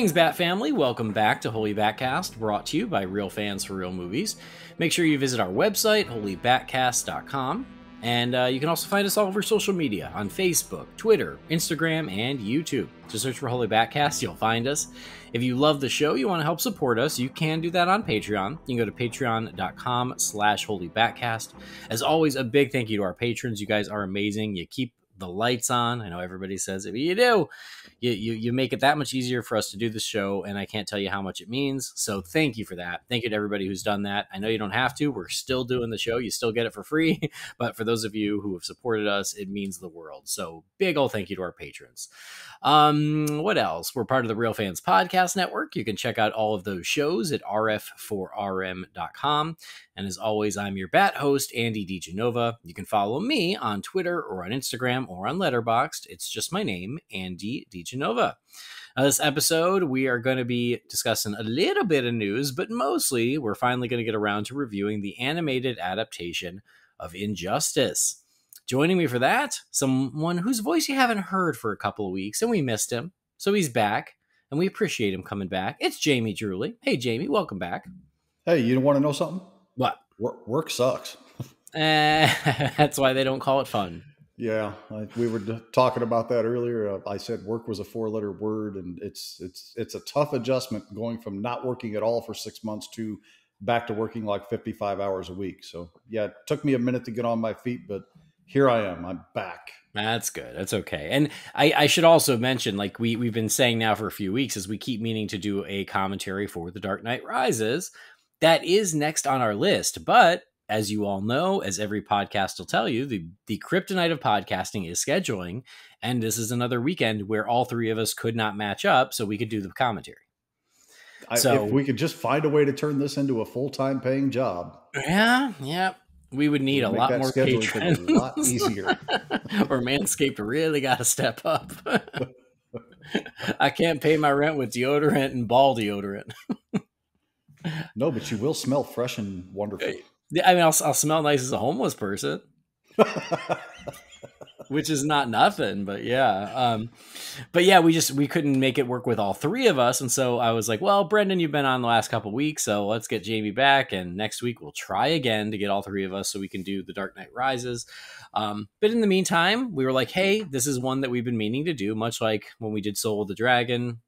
Greetings, Bat Family. Welcome back to Holy BatCast, brought to you by Real Fans for Real Movies. Make sure you visit our website, holybatcast.com. And you can also find us all over social media on Facebook, Twitter, Instagram, and YouTube. Just search for Holy BatCast, you'll find us. If you love the show, you want to help support us, you can do that on Patreon. You can go to patreon.com/holybatcast. As always, a big thank you to our patrons. You guys are amazing. You keep the lights on. I know everybody says it, but you do. You make it that much easier for us to do the show, and I can't tell you how much it means. So thank you for that. Thank you to everybody who's done that. I know you don't have to. We're still doing the show. You still get it for free. But for those of you who have supported us, it means the world. So big old thank you to our patrons. What else? We're part of the Real Fans Podcast Network. You can check out all of those shows at rf4rm.com. And as always, I'm your Bat host, Andy DiGenova. You can follow me on Twitter or on Instagram or on Letterboxd. It's just my name, Andy DiGenova. This episode, we are going to be discussing a little bit of news, but mostly we're finally going to get around to reviewing the animated adaptation of Injustice. Joining me for that, someone whose voice you haven't heard for a couple of weeks, and we missed him, so he's back, and we appreciate him coming back. It's Jamie Drewley. Hey, Jamie, welcome back. Hey, you want to know something? What? Work sucks. That's why they don't call it fun. Yeah, we were talking about that earlier. I said work was a 4-letter word, and it's a tough adjustment going from not working at all for 6 months to back to working like 55 hours a week. So yeah, it took me a minute to get on my feet, but here I am. I'm back. That's good. That's okay. And I should also mention, like we've been saying now for a few weeks, as we keep meaning to do a commentary for The Dark Knight Rises. That is next on our list. But as you all know, as every podcast will tell you, the kryptonite of podcasting is scheduling. And this is another weekend where all three of us could not match up so we could do the commentary. So if we could just find a way to turn this into a full-time paying job. Yeah. We would need a lot more patrons. A lot easier. Or Manscaped really got to step up. I can't pay my rent with deodorant and ball deodorant. No, but you will smell fresh and wonderful. I mean, I'll smell nice as a homeless person, which is not nothing. But yeah, we couldn't make it work with all three of us, and so I was like, well, Brendan, you've been on the last couple of weeks, so let's get Jamie back, and next week we'll try again to get all three of us so we can do The Dark Knight Rises. But in the meantime, we were like, hey, this is one that we've been meaning to do, much like when we did Soul of the Dragon.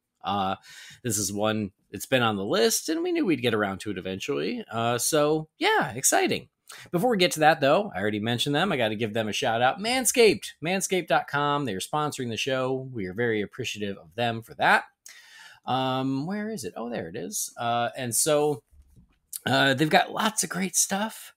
This is one. It's been on the list, and we knew we'd get around to it eventually. So, yeah, exciting. Before we get to that, though, I already mentioned them. I got to give them a shout out. Manscaped. Manscaped.com. They are sponsoring the show. We are very appreciative of them for that. Where is it? Oh, there it is. And so they've got lots of great stuff.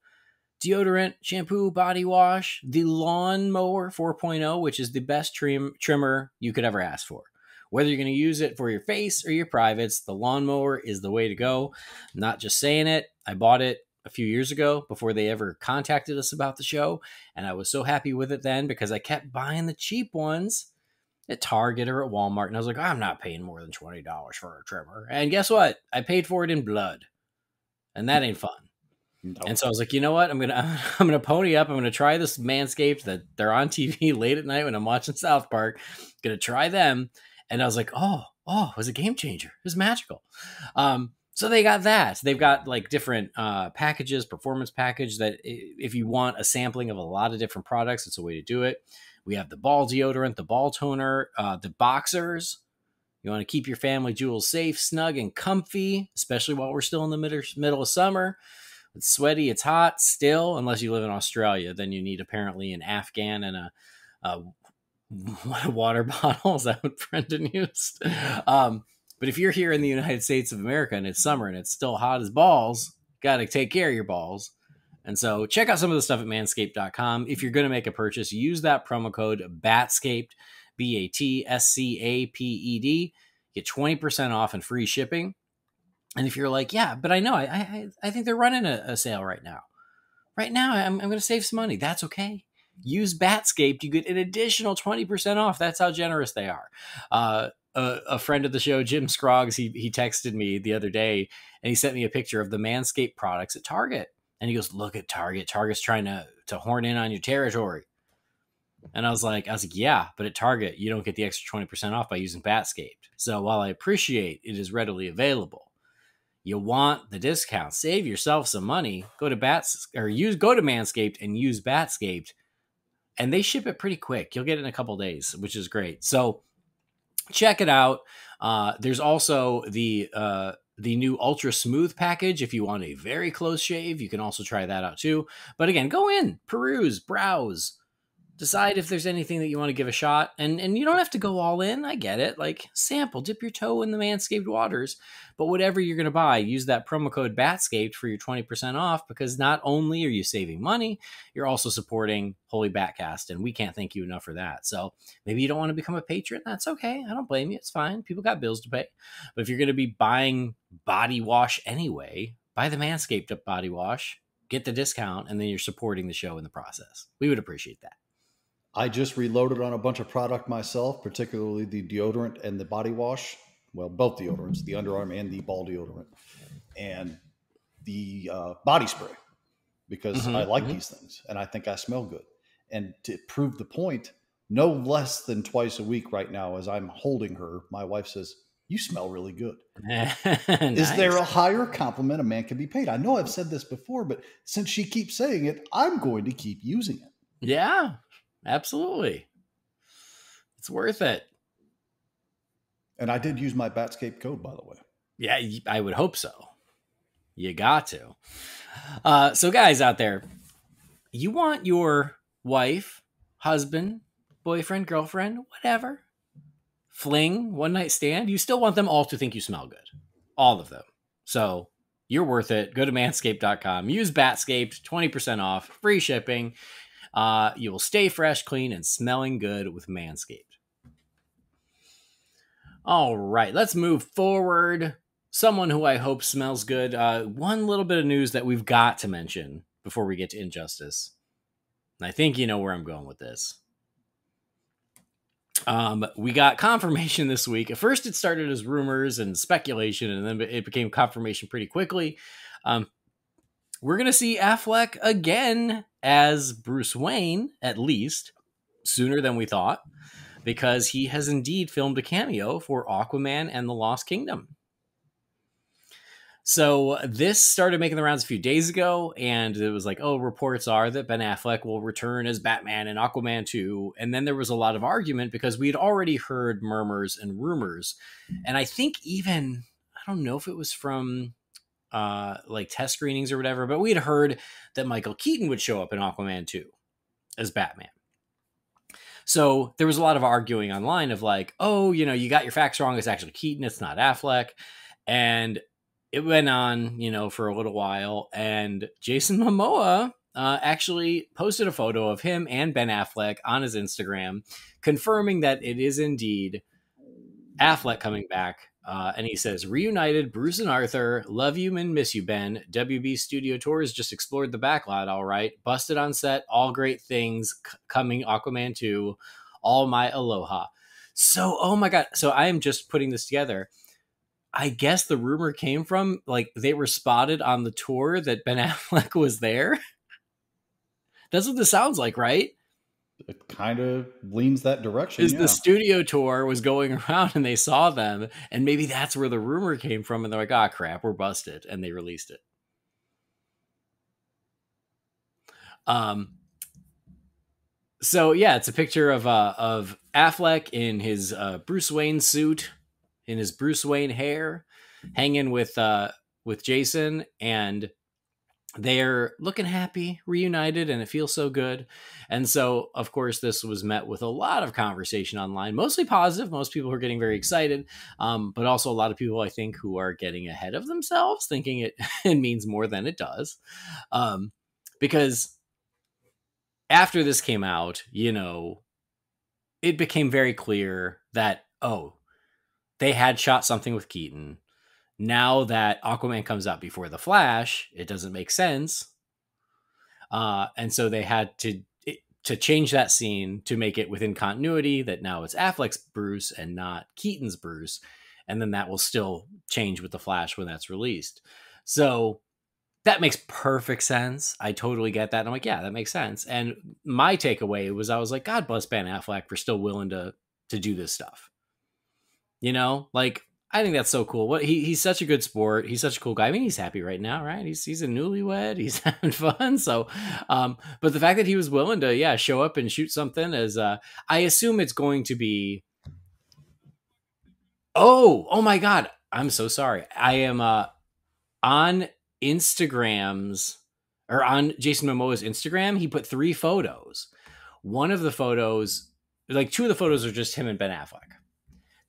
Deodorant, shampoo, body wash, the Lawnmower 4.0, which is the best trimmer you could ever ask for. Whether you're going to use it for your face or your privates, the lawnmower is the way to go. I'm not just saying it. I bought it a few years ago before they ever contacted us about the show. And I was so happy with it then because I kept buying the cheap ones at Target or at Walmart. And I was like, I'm not paying more than $20 for a trimmer. And guess what? I paid for it in blood. And that ain't fun. No. And so I was like, you know what? I'm gonna pony up. I'm gonna try this Manscaped that they're on TV late at night when I'm watching South Park. Gonna try them. And I was like, oh, it was a game changer. It was magical. So they got that. They've got like different packages, performance package that if you want a sampling of a lot of different products, it's a way to do it. We have the ball deodorant, the ball toner, the boxers. You want to keep your family jewels safe, snug, and comfy, especially while we're still in the middle of summer. It's sweaty, it's hot still, unless you live in Australia. Then you need apparently an Afghan and a water bottle. Is that what Brendan used? But if you're here in the United States of America and it's summer and it's still hot as balls, got to take care of your balls. And so check out some of the stuff at manscaped.com. If you're going to make a purchase, use that promo code BATSCAPED, BATSCAPED. Get 20% off and free shipping. And if you're like, yeah, but I know, I think they're running a sale right now. Right now, I'm going to save some money. That's okay. Use Batscaped. You get an additional 20% off. That's how generous they are. A friend of the show, Jim Scroggs, he texted me the other day, and he sent me a picture of the Manscaped products at Target. And he goes, look at Target. Target's trying to horn in on your territory. And I was like, yeah, but at Target, you don't get the extra 20% off by using Batscaped. So while I appreciate it is readily available, you want the discount, save yourself some money, go to Manscaped and use Batscaped, and they ship it pretty quick. You'll get it in a couple days, which is great. So check it out. There's also the new Ultra Smooth package. If you want a very close shave, you can also try that out too. But again, go in, peruse, browse, decide if there's anything that you want to give a shot. And you don't have to go all in. I get it. Like, sample, dip your toe in the Manscaped waters. But whatever you're going to buy, use that promo code BATSCAPED for your 20% off, because not only are you saving money, you're also supporting Holy BatCast. And we can't thank you enough for that. So maybe you don't want to become a patron. That's okay. I don't blame you. It's fine. People got bills to pay. But if you're going to be buying body wash anyway, buy the Manscaped body wash, get the discount, and then you're supporting the show in the process. We would appreciate that. I just reloaded on a bunch of product myself, particularly the deodorant and the body wash. Well, both deodorants, the underarm and the ball deodorant, and the body spray, because I like these things and I think I smell good. And to prove the point, no less than twice a week right now, as I'm holding her, my wife says, "You smell really good." Nice. Is there a higher compliment a man can be paid? I know I've said this before, but since she keeps saying it, I'm going to keep using it. Yeah. Absolutely. It's worth it. And I did use my Batscape code, by the way. Yeah, I would hope so. You got to. So guys out there, you want your wife, husband, boyfriend, girlfriend, whatever, fling, one night stand, you still want them all to think you smell good. All of them. So you're worth it. Go to manscaped.com. Use Batscaped, 20% off, free shipping. You will stay fresh, clean, and smelling good with Manscaped. All right, let's move forward. Someone who I hope smells good. One little bit of news that we've got to mention before we get to Injustice. And I think you know where I'm going with this. We got confirmation this week. At first, it started as rumors and speculation, and then it became confirmation pretty quickly. We're going to see Affleck again as Bruce Wayne, at least, sooner than we thought, because he has indeed filmed a cameo for Aquaman and the Lost Kingdom. So this started making the rounds a few days ago, and it was like, oh, reports are that Ben Affleck will return as Batman in Aquaman 2. And then there was a lot of argument because we'd already heard murmurs and rumors. And I think even, I don't know if it was from like test screenings or whatever, but we had heard that Michael Keaton would show up in Aquaman 2 as Batman. So there was a lot of arguing online of like, oh, you know, you got your facts wrong. It's actually Keaton. It's not Affleck. And it went on, you know, for a little while. And Jason Momoa actually posted a photo of him and Ben Affleck on his Instagram, confirming that it is indeed Affleck coming back. And he says, reunited, Bruce and Arthur, love you and miss you, Ben. WB Studio Tours just explored the backlot, all right. Busted on set, all great things, coming Aquaman 2, all my aloha. So, oh my God. So I am just putting this together. I guess the rumor came from, like, they were spotted on the tour that Ben Affleck was there. That's what this sounds like, right? It kind of leans that direction. Is the studio tour was going around and they saw them, and maybe that's where the rumor came from, and they're like, ah, crap, we're busted, and they released it. So yeah, it's a picture of Affleck in his Bruce Wayne suit, in his Bruce Wayne hair, hanging with Jason, and they're looking happy, reunited, and it feels so good. And so, of course, this was met with a lot of conversation online, mostly positive. Most people are getting very excited, but also a lot of people, I think, who are getting ahead of themselves, thinking it means more than it does. Because after this came out, you know, it became very clear that, oh, they had shot something with Keaton. Now that Aquaman comes out before The Flash, it doesn't make sense. And so they had to change that scene to make it within continuity, that now it's Affleck's Bruce and not Keaton's Bruce. And then that will still change with The Flash when that's released. So that makes perfect sense. I totally get that. And I'm like, yeah, that makes sense. And my takeaway was, I was like, God bless Ben Affleck for still willing to do this stuff. You know, like, I think that's so cool. What he's such a good sport. He's such a cool guy. I mean, he's happy right now, right? He's a newlywed. He's having fun. So, but the fact that he was willing to, yeah, show up and shoot something is, I assume it's going to be. Oh my God! I'm so sorry. I am on Instagram's or on Jason Momoa's Instagram. He put 3 photos. One of the photos, like 2 of the photos, are just him and Ben Affleck.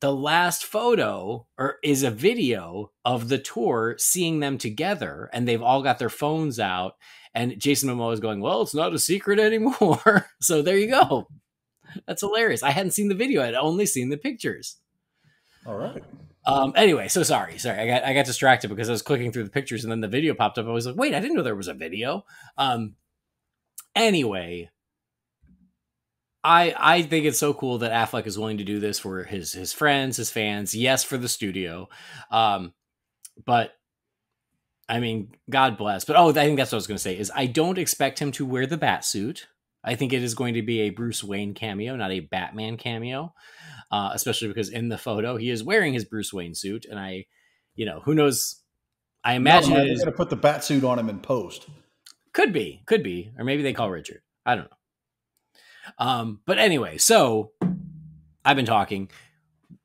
The last photo is a video of the tour, seeing them together, and they've all got their phones out. And Jason Momoa is going, well, it's not a secret anymore. So there you go. That's hilarious. I hadn't seen the video. I'd only seen the pictures. All right. Anyway, so sorry. I got distracted because I was clicking through the pictures and then the video popped up. I was like, wait, I didn't know there was a video. Anyway, I think it's so cool that Affleck is willing to do this for his friends, his fans. Yes, for the studio. But I mean, God bless. But I think that's what I was going to say is I don't expect him to wear the bat suit. I think it is going to be a Bruce Wayne cameo, not a Batman cameo. Especially because in the photo he is wearing his Bruce Wayne suit, and who knows? I imagine they're going to put the bat suit on him in post. Could be, or maybe they call Richard. I don't know. But anyway, so I've been talking.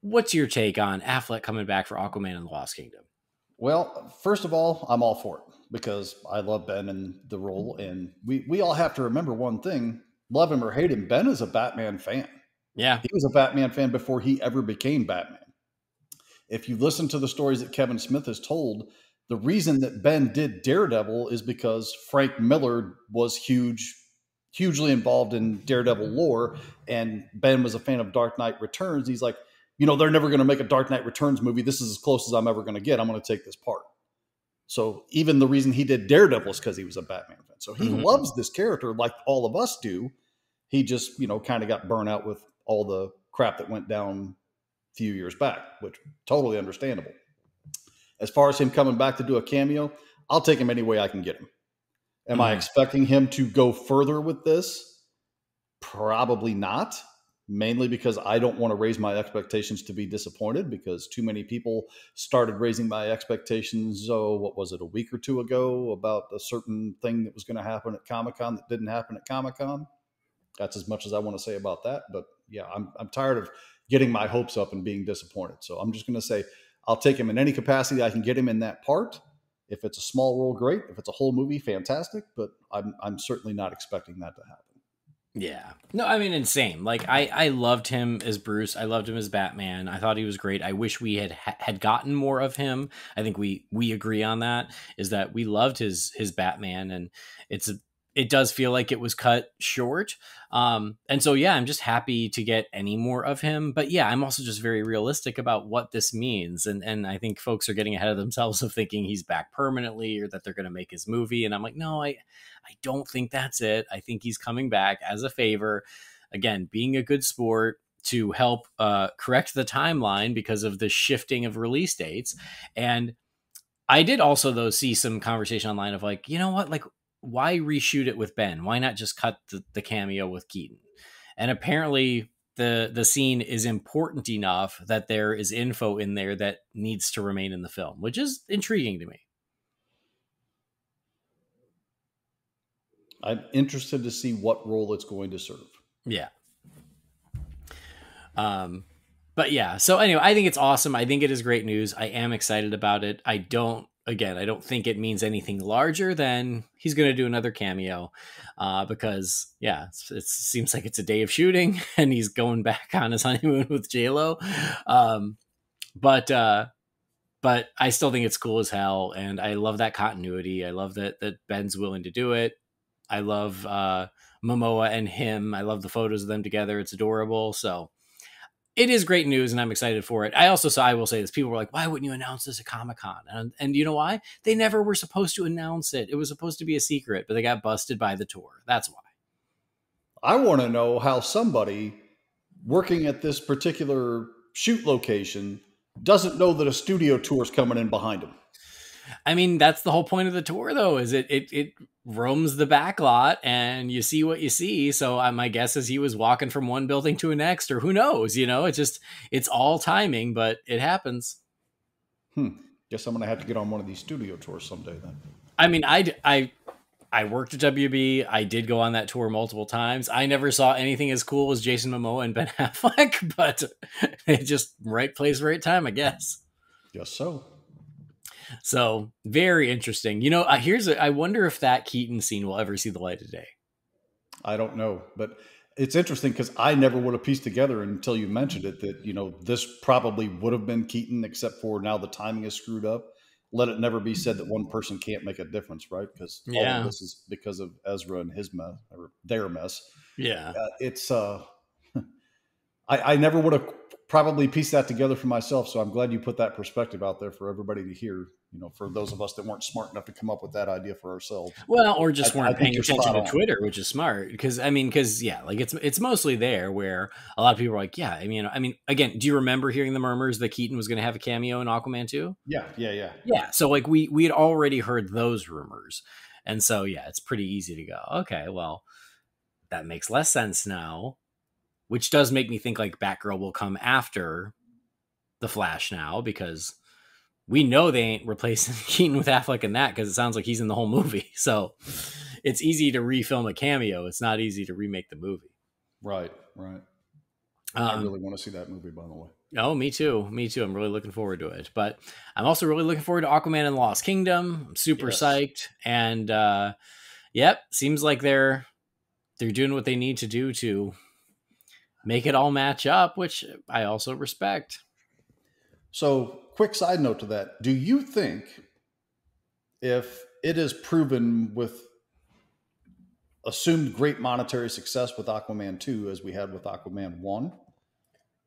What's your take on Affleck coming back for Aquaman and the Lost Kingdom? Well, first of all, I'm all for it because I love Ben and the role, and we all have to remember one thing: love him or hate him, Ben is a Batman fan. Yeah. He was a Batman fan before he ever became Batman. If you listen to the stories that Kevin Smith has told, the reason that Ben did Daredevil is because Frank Miller was hugely involved in Daredevil lore, and Ben was a fan of Dark Knight Returns. He's like, they're never going to make a Dark Knight Returns movie. This is as close as I'm ever going to get. I'm going to take this part. So even the reason he did Daredevil is because he was a Batman fan. So he loves this character like all of us do. He just, kind of got burnt out with all the crap that went down a few years back, which totally understandable. As far as him coming back to do a cameo, I'll take him any way I can get him. Am I expecting him to go further with this? Probably not. Mainly because I don't want to raise my expectations to be disappointed, because too many people started raising my expectations, what was it, a week or 2 ago, about a certain thing that was going to happen at Comic-Con that didn't happen at Comic-Con. That's as much as I want to say about that. But yeah, I'm tired of getting my hopes up and being disappointed. So I'm just going to say I'll take him in any capacity I can get him in that part. If it's a small role, great. If it's a whole movie, fantastic. But I'm certainly not expecting that to happen. Yeah. No, I mean, insane. Like, I loved him as Bruce. I loved him as Batman. I thought he was great. I wish we had gotten more of him. I think we agree on that, is that we loved his Batman, and it does feel like it was cut short. And so, yeah, I'm just happy to get any more of him. But yeah, I'm also just very realistic about what this means. And I think folks are getting ahead of themselves of thinking he's back permanently or that they're going to make his movie. And I'm like, no, I don't think that's it. I think he's coming back as a favor. Again, being a good sport to help correct the timeline because of the shifting of release dates. And I did also, though, see some conversation online of like, you know what, like, why reshoot it with Ben? Why not just cut the cameo with Keaton? And apparently the scene is important enough that there is info in there that needs to remain in the film, which is intriguing to me. I'm interested to see what role it's going to serve. Yeah. But yeah, so anyway, I think it's awesome. I think it is great news. I am excited about it. I don't think it means anything larger than he's going to do another cameo, because yeah, it seems like it's a day of shooting and he's going back on his honeymoon with J-Lo. But I still think it's cool as hell. And I love that continuity. I love that Ben's willing to do it. I love Momoa and him. I love the photos of them together. It's adorable. So it is great news, and I'm excited for it. I will say this. People were like, why wouldn't you announce this at Comic-Con? And you know why? They never were supposed to announce it. It was supposed to be a secret, but they got busted by the tour. That's why. I want to know how somebody working at this particular shoot location doesn't know that a studio tour is coming in behind them. I mean, that's the whole point of the tour, though, is it roams the back lot and you see what you see. So my guess is he was walking from one building to the next, or who knows, it's all timing, but it happens. Guess I'm going to have to get on one of these studio tours someday then. I mean, I worked at WB. I did go on that tour multiple times. I never saw anything as cool as Jason Momoa and Ben Affleck, but it just right place, right time, I guess. Guess so. So very interesting. I wonder if that Keaton scene will ever see the light of day. I don't know, but it's interesting because I never would have pieced together until you mentioned it that, this probably would have been Keaton, except for now the timing is screwed up. Let it never be said that one person can't make a difference, right? Because all of this is because of Ezra and his mess, or their mess. Yeah. I never would have probably pieced that together for myself. So I'm glad you put that perspective out there for everybody to hear, for those of us that weren't smart enough to come up with that idea for ourselves. Well, or just weren't paying attention to Twitter, which is smart. Because it's mostly there where a lot of people are like, yeah, I mean, again, do you remember hearing the murmurs that Keaton was going to have a cameo in Aquaman 2? Yeah. So we had already heard those rumors. And so, yeah, it's pretty easy to go, okay, well, that makes less sense now. Which does make me think like Batgirl will come after the Flash now, because we know they ain't replacing Keaton with Affleck in that, because it sounds like he's in the whole movie. So it's easy to refilm a cameo. It's not easy to remake the movie. Right. I really want to see that movie, by the way. Oh, me too. I'm really looking forward to it. But I'm also really looking forward to Aquaman and the Lost Kingdom. I'm super psyched. And seems like they're doing what they need to do to make it all match up, which I also respect. So, quick side note to that. Do you think if it is proven with assumed great monetary success with Aquaman 2, as we had with Aquaman 1,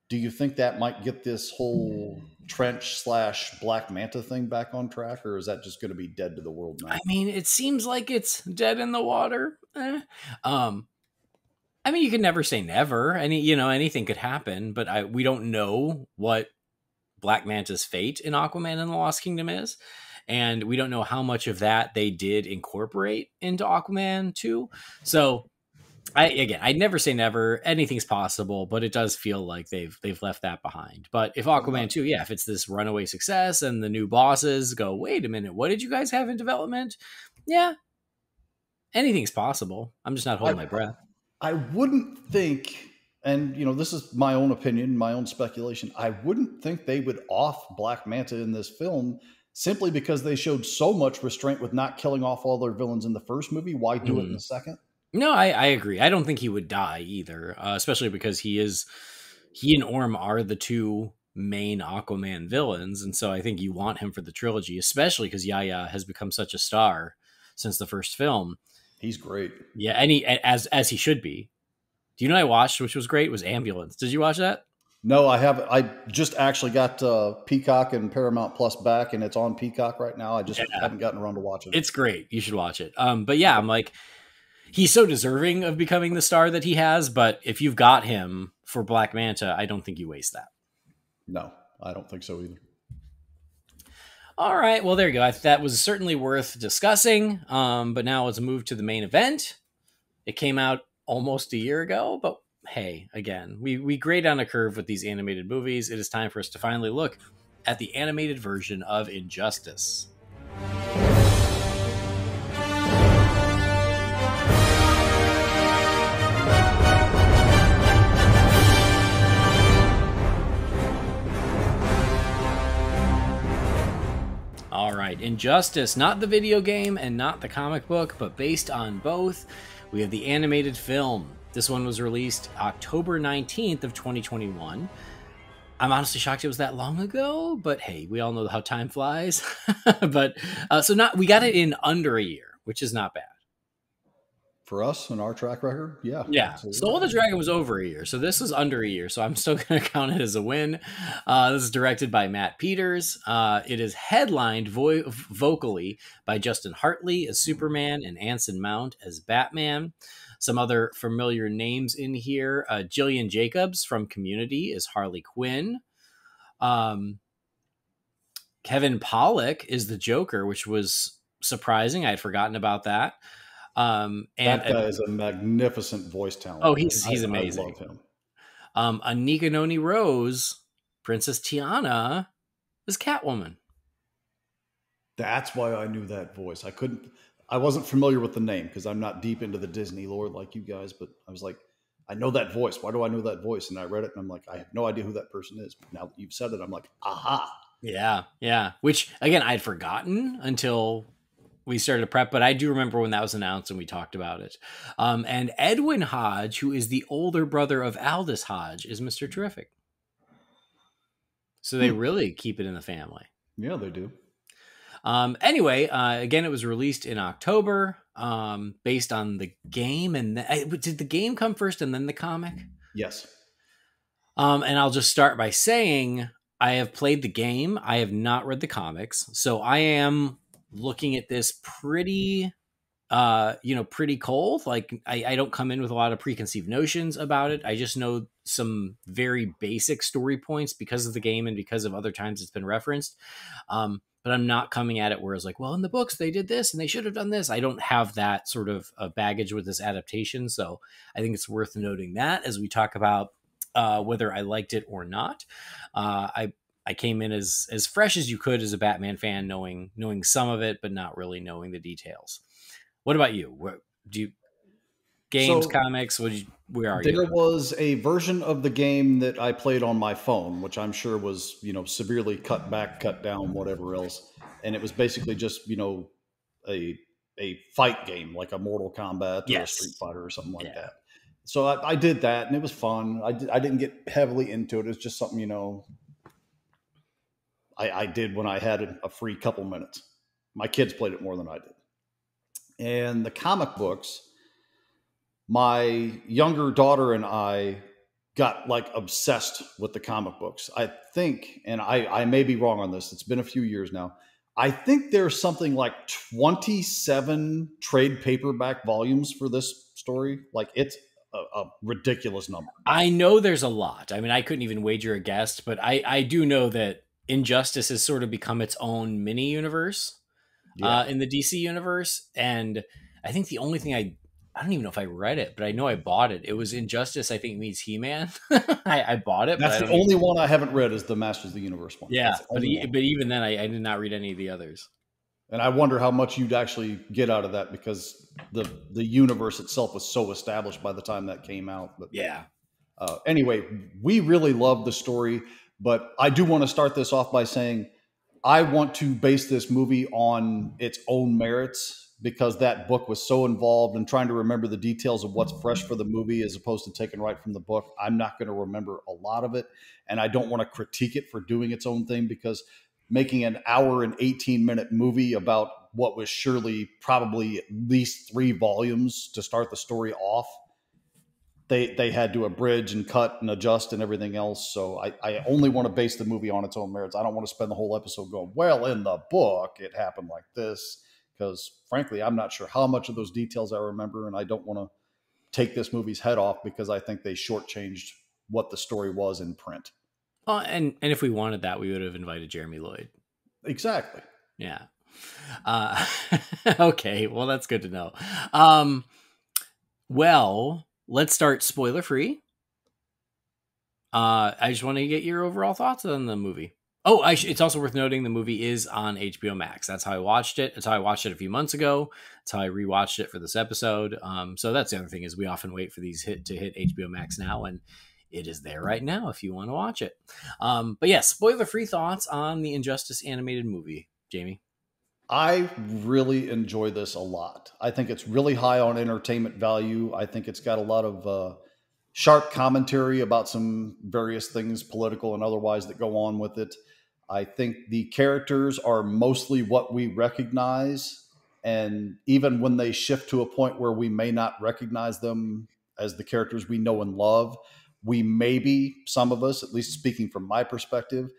do you think that might get this whole Trench/Black Manta thing back on track, or is that just going to be dead to the world now? I mean, it seems like it's dead in the water. I mean, you can never say never. Anything could happen, but we don't know what Black Manta's fate in Aquaman and the Lost Kingdom is. And we don't know how much of that they did incorporate into Aquaman 2. So I'd never say never. Anything's possible, but it does feel like they've left that behind. But if Aquaman 2, if it's this runaway success and the new bosses go, wait a minute, what did you guys have in development? Yeah, anything's possible. I'm just not holding my breath. I wouldn't think, and this is my own opinion, my own speculation, I wouldn't think they would off Black Manta in this film simply because they showed so much restraint with not killing off all their villains in the first movie. Why do it in the second? No, I agree. I don't think he would die either, especially because he and Orm are the two main Aquaman villains. And so I think you want him for the trilogy, especially because Yahya has become such a star since the first film. He's great. Yeah, and as he should be. Do you know what I watched, which was great, was Ambulance. Did you watch that? No, I haven't. I just actually got Peacock and Paramount Plus back, and it's on Peacock right now. I just haven't gotten around to watching it. It's great. You should watch it. But yeah, I'm like, he's so deserving of becoming the star that he has, but if you've got him for Black Manta, I don't think you waste that. No, I don't think so either. All right, well, there you go. That was certainly worth discussing, but now let's move to the main event. It came out almost a year ago, but hey, again, we grade on a curve with these animated movies. It is time for us to finally look at the animated version of Injustice. All right, Injustice, not the video game and not the comic book, but based on both, we have the animated film. This one was released October 19th of 2021. I'm honestly shocked it was that long ago, but hey, we all know how time flies. But we got it in under a year, which is not bad. For us and our track record, yeah. Yeah. Soul of the Dragon was over a year, so this is under a year, so I'm still going to count it as a win. This is directed by Matt Peters. It is headlined vocally by Justin Hartley as Superman and Anson Mount as Batman. Some other familiar names in here. Jillian Jacobs from Community is Harley Quinn. Kevin Pollack is the Joker, which was surprising. I had forgotten about that. And That guy is a magnificent voice oh, talent, man. he's I amazing. love him. Anika Noni Rose, Princess Tiana, is Catwoman. That's why I knew that voice. I wasn't familiar with the name because I'm not deep into the Disney lore like you guys, but I was like, I know that voice. Why do I know that voice? And I read it and I'm like, I have no idea who that person is. But now that you've said it, I'm like, aha. Yeah. Which again, I'd forgotten until we started to prep, but I do remember when that was announced and we talked about it. And Edwin Hodge, who is the older brother of Aldous Hodge, is Mr. Terrific. So they really keep it in the family. Yeah, they do. Anyway, again, it was released in October, based on the game. And did the game come first and then the comic? Yes. And I'll just start by saying I have played the game. I have not read the comics. So I am looking at this pretty cold. Like I don't come in with a lot of preconceived notions about it. I just know some very basic story points because of the game and because of other times it's been referenced. But I'm not coming at it where it's like, well, in the books they did this and they should have done this. I don't have that sort of baggage with this adaptation. So I think it's worth noting that as we talk about whether I liked it or not. I came in as fresh as you could as a Batman fan, knowing some of it, but not really knowing the details. What about you? What do you games, comics? Where are you? There was a version of the game that I played on my phone, which I'm sure was, severely cut back, cut down, whatever else. And it was basically just, a fight game, like a Mortal Kombat or a Street Fighter or something like that. So I did that and it was fun. I didn't get heavily into it. It was just something, I did when I had a free couple minutes. My kids played it more than I did. And the comic books, my younger daughter and I got like obsessed with the comic books. I think, and I may be wrong on this, it's been a few years now. I think there's something like 27 trade paperback volumes for this story. Like it's a ridiculous number. I know there's a lot. I mean, I couldn't even wager a guess, but I do know that Injustice has sort of become its own mini universe in the DC universe. And I think the only thing I don't even know if I read it, but I know I bought it. It was Injustice, I think, meets He-Man. I bought it. That's the only one I haven't read is the Masters of the Universe one. Yeah, but even then, I did not read any of the others. And I wonder how much you'd actually get out of that because the universe itself was so established by the time that came out. But yeah. Anyway, we really love the story, but I do want to start this off by saying I want to base this movie on its own merits because that book was so involved in trying to remember the details of what's fresh for the movie as opposed to taking right from the book. I'm not going to remember a lot of it, and I don't want to critique it for doing its own thing because making an hour and 18-minute movie about what was surely probably at least 3 volumes to start the story off, they had to abridge and cut and adjust and everything else. So I only want to base the movie on its own merits. I don't want to spend the whole episode going, well, in the book, it happened like this. Because frankly, I'm not sure how much of those details I remember. And I don't want to take this movie's head off because I think they shortchanged what the story was in print. And if we wanted that, we would have invited Jeremy Lloyd. Exactly. Yeah. Okay. Well, that's good to know. Well, let's start spoiler free. I just want to get your overall thoughts on the movie. Oh, it's also worth noting the movie is on HBOMax. That's how I watched it. That's how I watched it a few months ago. That's how I rewatched it for this episode. So that's the other thing is we often wait for these to hit HBOMax now, and it is there right now if you want to watch it. But yeah, spoiler-free thoughts on the Injustice animated movie, Jamie. I really enjoy this a lot. I think it's really high on entertainment value. I think it's got a lot of sharp commentary about some various things, political and otherwise, that go on with it. I think the characters are mostly what we recognize. And even when they shift to a point where we may not recognize them as the characters we know and love, we maybe, some of us, at least speaking from my perspective,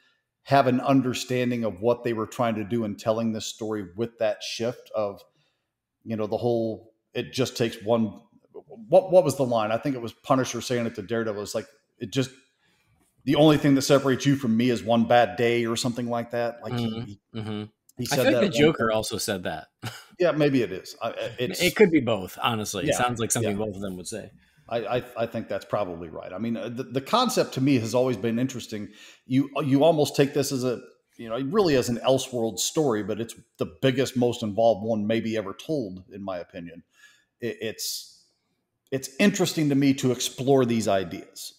have an understanding of what they were trying to do in telling this story with that shift of, the whole, it just takes one. What was the line? I think it was Punisher saying it to Daredevil. It's like, the only thing that separates you from me is one bad day or something like that. Like he I said feel like that the at one Joker point. also said that. Yeah, maybe it is. It could be both, honestly. It Yeah, sounds like something yeah. both of them would say. I think that's probably right. I mean, the concept to me has always been interesting. You almost take this as a, really as an Elseworld story, but it's the biggest, most involved one maybe ever told, in my opinion. It's interesting to me to explore these ideas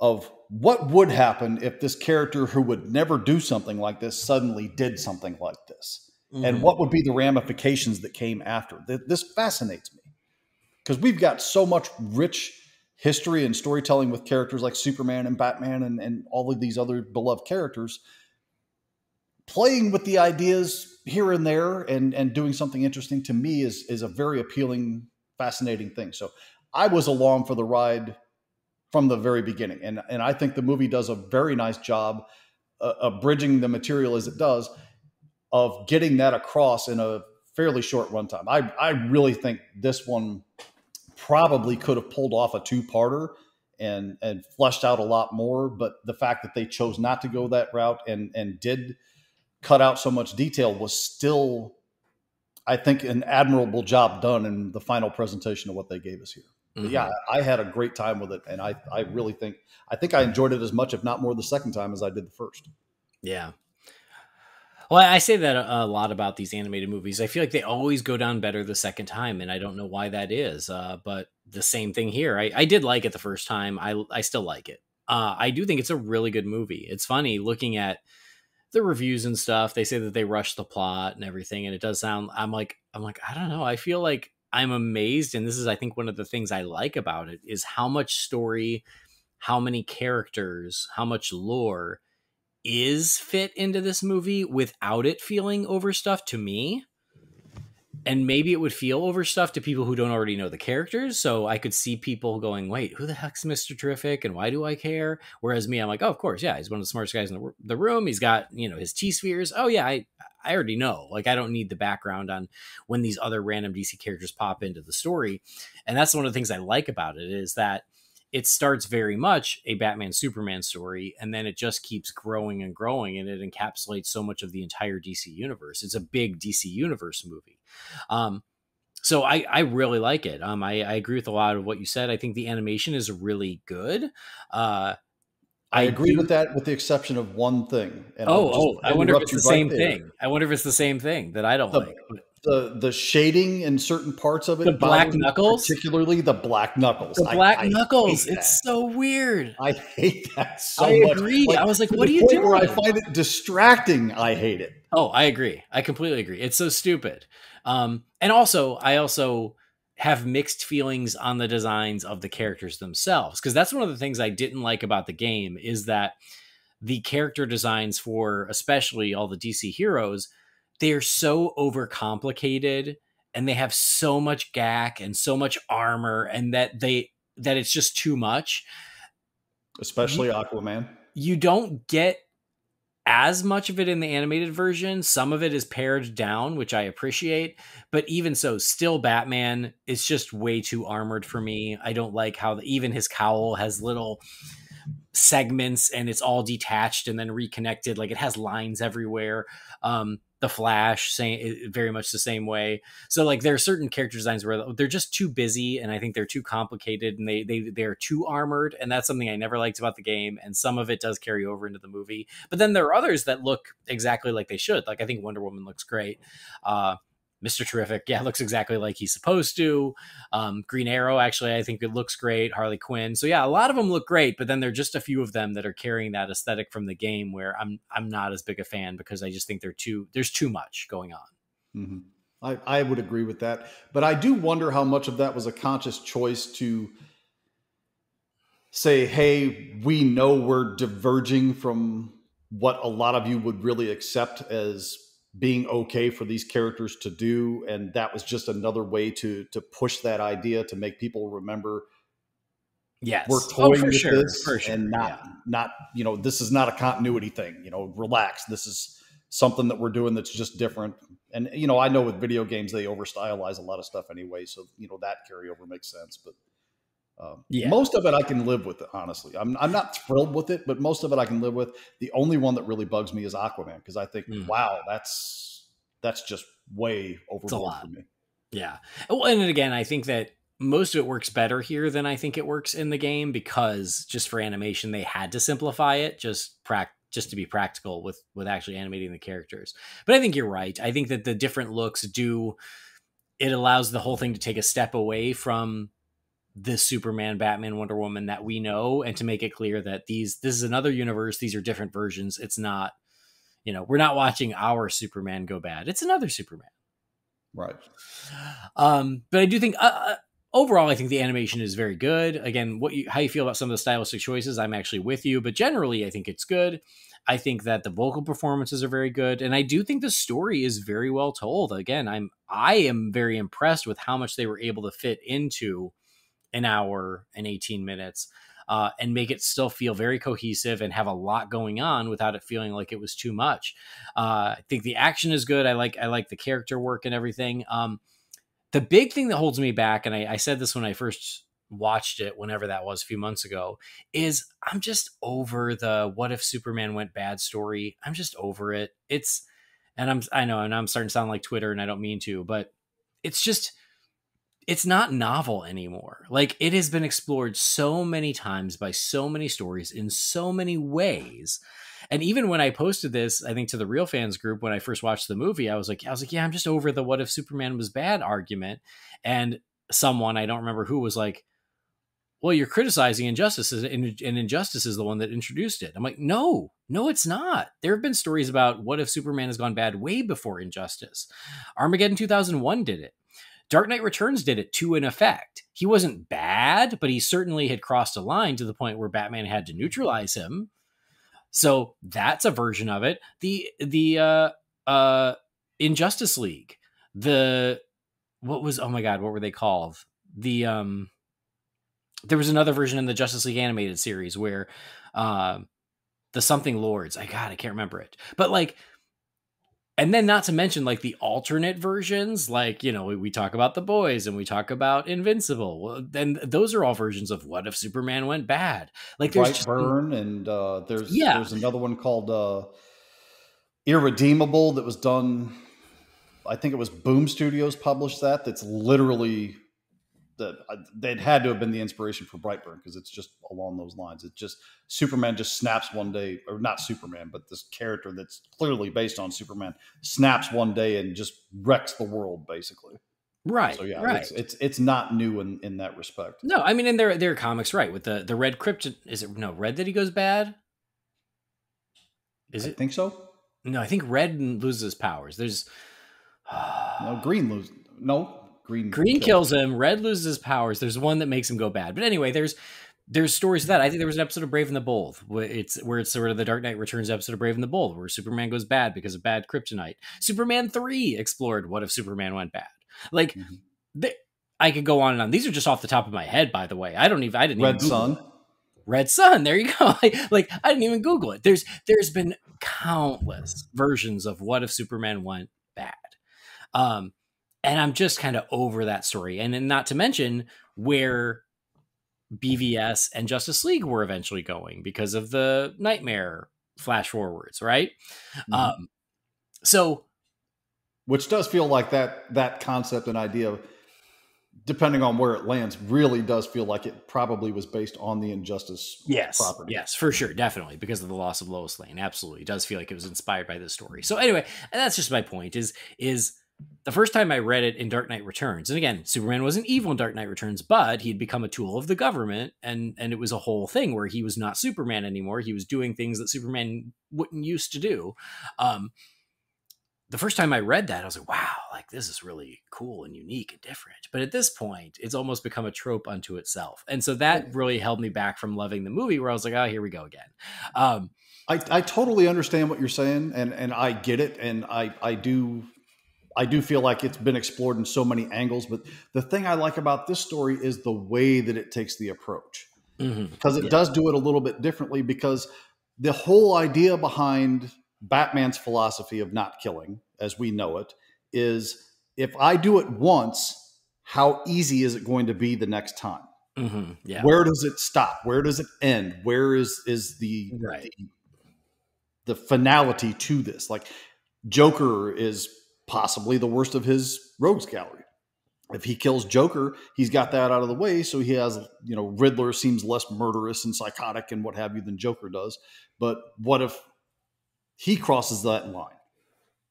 of what would happen if this character who would never do something like this suddenly did something like this, and what would be the ramifications that came after. This fascinates me, because we've got so much rich history and storytelling with characters like Superman and Batman and all of these other beloved characters. Playing with the ideas here and there and doing something interesting, to me, is a very appealing, fascinating thing. So I was along for the ride from the very beginning. And I think the movie does a very nice job of bridging the material as it does, of getting that across in a fairly short runtime. I really think this one probably could have pulled off a two-parter and fleshed out a lot more. But the fact that they chose not to go that route and did cut out so much detail was still, I think, an admirable job done in the final presentation of what they gave us here. But yeah, I had a great time with it. And I really think I enjoyed it as much, if not more, the second time as I did the first. Yeah. Well, I say that a lot about these animated movies. I feel like they always go down better the second time, and I don't know why that is. But the same thing here. I did like it the first time. I still like it. I do think it's a really good movie. It's funny looking at the reviews and stuff. They say that they rushed the plot and everything, and it does sound. I'm like, I don't know. I feel like I'm amazed, and this is, I think, one of the things I like about it is how much story, how many characters, how much lore is fit into this movie without it feeling overstuffed to me. And maybe it would feel overstuffed to people who don't already know the characters. So I could see people going, wait, who the heck's Mr. Terrific? And why do I care? Whereas me, I'm like, oh, of course. Yeah. He's one of the smartest guys in the room. He's got, his T-spheres. Oh yeah. I already know. Like, I don't need the background on when these other random DC characters pop into the story. And that's one of the things I like about it, is that it starts very much a Batman Superman story, and then it just keeps growing and growing, and it encapsulates so much of the entire DC universe. It's a big DC universe movie. So I really like it. I agree with a lot of what you said. I think the animation is really good. I agree with that, with the exception of one thing. And I wonder if it's the same thing. I wonder if it's the same thing that I don't like. The shading in certain parts of it. The black knuckles? Particularly the black knuckles. The black knuckles. It's so weird. I hate that so much. I agree. Like, I was like, what are you doing? Where I find it distracting, I hate it. Oh, I agree. I completely agree. It's so stupid. And also, I also have mixed feelings on the designs of the characters themselves, because that's one of the things I didn't like about the game, is that the character designs for especially all the DC heroes, they are so overcomplicated, and they have so much gack and so much armor, and that it's just too much. Especially Aquaman. You don't get as much of it in the animated version. Some of it is pared down, which I appreciate, but even so, still Batman is just way too armored for me. I don't like how even his cowl has little segments and it's all detached and then reconnected. Like, it has lines everywhere. The Flash, very much the same way. So like, there are certain character designs where they're just too busy, and I think they're too complicated, and they're too armored, and that's something I never liked about the game. And some of it does carry over into the movie, but then there are others that look exactly like they should. Like, I think Wonder Woman looks great. Mr. Terrific, yeah, looks exactly like he's supposed to. Green Arrow, actually, I think it looks great. Harley Quinn. So yeah, a lot of them look great, but then there are just a few of them that are carrying that aesthetic from the game where I'm not as big a fan, because I just think there's too much going on. Mm-hmm. I would agree with that, but I do wonder how much of that was a conscious choice to say, hey, we know we're diverging from what a lot of you would really accept as being okay for these characters to do. And that was just another way to push that idea, to make people remember, yes, we're toying with this, and not, this is not a continuity thing, relax. This is something that we're doing that's just different. And, I know with video games, they over stylize a lot of stuff anyway. So, that carryover makes sense, but Yeah. Most of it I can live with, honestly. I'm not thrilled with it, but most of it I can live with. The only one that really bugs me is Aquaman, because I think, wow, that's just way It's a overboard lot. for me. Yeah. Well, and again, I think that most of it works better here than I think it works in the game, because just for animation, they had to simplify it just to be practical with actually animating the characters. But I think you're right. I think that the different looks it allows the whole thing to take a step away from the Superman, Batman, Wonder Woman that we know, and to make it clear that this is another universe. These are different versions. It's not, we're not watching our Superman go bad. It's another Superman. Right. But I do think overall, I think the animation is very good. Again, how you feel about some of the stylistic choices, I'm actually with you, but generally I think it's good. I think that the vocal performances are very good, and I do think the story is very well told. Again, I am very impressed with how much they were able to fit into an hour and 18 minutes, and make it still feel very cohesive and have a lot going on without it feeling like it was too much. I think the action is good. I like the character work and everything. The big thing that holds me back, and I said this when I first watched it, whenever that was, a few months ago, is I'm just over the what if Superman went bad story. I'm just over it. I know, and I'm starting to sound like Twitter, and I don't mean to, but it's not novel anymore. Like, it has been explored so many times by so many stories in so many ways. And even when I posted this, I think to the Real Fans group, when I first watched the movie, I was like, yeah, I'm just over the what if Superman was bad argument. And someone, I don't remember who, was like, well, you're criticizing Injustice, and Injustice is the one that introduced it. I'm like, no, it's not. There have been stories about what if Superman has gone bad way before Injustice. Armageddon 2001 did it. Dark Knight Returns did it to an effect. He wasn't bad, but he certainly had crossed a line to the point where Batman had to neutralize him. So that's a version of it. The Injustice League, oh my God, what were they called? There was another version in the Justice League animated series where the something Lords, I can't remember it. But like, and then not to mention like the alternate versions, like, we talk about The Boys and we talk about Invincible. Well, then those are all versions of what if Superman went bad. Like, there's Brightburn, and there's another one called Irredeemable that was done. I think it was Boom Studios published that. That's literally they'd had to have been the inspiration for Brightburn, because it's just along those lines. It just, Superman just snaps one day, or not Superman, but this character that's clearly based on Superman snaps one day and just wrecks the world, basically. Right. So yeah, right. It's not new in that respect. No, I mean, and there are comics, right, with the Red Krypton. Is it Red that he goes bad? I think so. No, I think Red loses powers. There's no, Green loses. No. Green kills him. Red loses powers. There's one that makes him go bad. But anyway, there's stories of that. I think there was an episode of Brave and the Bold where it's sort of the Dark Knight Returns episode of Brave and the Bold, where Superman goes bad because of bad kryptonite. Superman 3 explored what if Superman went bad. Like, I could go on and on. These are just off the top of my head, by the way. I didn't even Google it. Red Sun. There you go. I didn't even Google it. There's been countless versions of what if Superman went bad. And I'm just kind of over that story. And then not to mention where BVS and Justice League were eventually going because of the Nightmare flash forwards, right? Mm-hmm. So, which does feel like that concept and idea, depending on where it lands, really does feel like it probably was based on the Injustice property. Yes, for sure. Definitely. Because of the loss of Lois Lane. Absolutely. It does feel like it was inspired by this story. So anyway, and that's just my point is the first time I read it in Dark Knight Returns, and again, Superman wasn't evil in Dark Knight Returns, but he'd become a tool of the government, and it was a whole thing where he was not Superman anymore. He was doing things that Superman wouldn't used to do. The first time I read that, I was like, wow, like, this is really cool and unique and different. But at this point, it's almost become a trope unto itself. And so that really held me back from loving the movie, where I was like, oh, here we go again. I totally understand what you're saying, and I get it, and I do feel like it's been explored in so many angles. But the thing I like about this story is the way that it takes the approach, because it does do it a little bit differently, because the whole idea behind Batman's philosophy of not killing, as we know it, is if I do it once, how easy is it going to be the next time? Yeah. Where does it stop? Where does it end? Where is Right. the finality to this? Like, Joker is possibly the worst of his rogues gallery. If he kills Joker, he's got that out of the way. So he has, Riddler seems less murderous and psychotic and what have you than Joker does. But what if he crosses that line?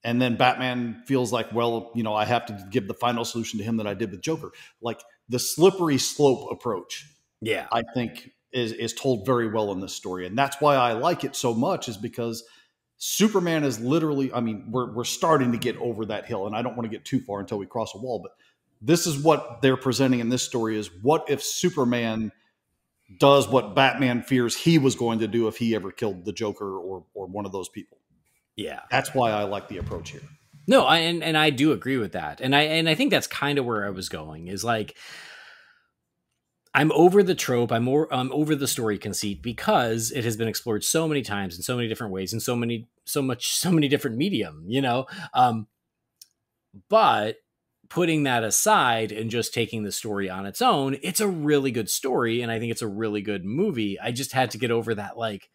And then Batman feels like, well, I have to give the final solution to him that I did with Joker. Like, the slippery slope approach, Yeah. I think is told very well in this story. And that's why I like it so much, is because Superman is literally, I mean, we're starting to get over that hill, and I don't want to get too far until we cross a wall, but this is what they're presenting in this story: is what if Superman does what Batman fears he was going to do if he ever killed the Joker or one of those people. Yeah. That's why I like the approach here. No, and I do agree with that. And I think that's kind of where I was going, is like, I'm over the trope. I'm over the story conceit, because it has been explored so many times in so many different ways, in so many different medium, but putting that aside and just taking the story on its own, it's a really good story. And I think it's a really good movie. I just had to get over that, like,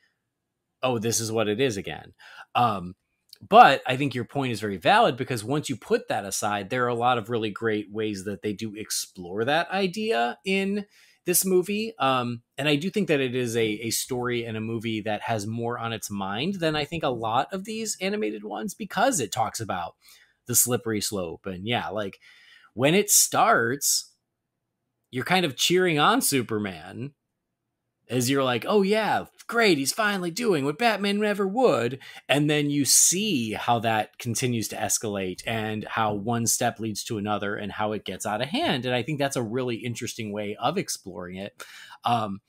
oh, this is what it is again. But I think your point is very valid, because once you put that aside, there are a lot of really great ways that they do explore that idea in this movie. And I do think that it is a story and a movie that has more on its mind than I think a lot of these animated ones, because it talks about the slippery slope. And yeah, like, when it starts, you're kind of cheering on Superman, as you're like, oh yeah, great, he's finally doing what Batman never would. And then you see how that continues to escalate, and how one step leads to another, and how it gets out of hand. And I think that's a really interesting way of exploring it. And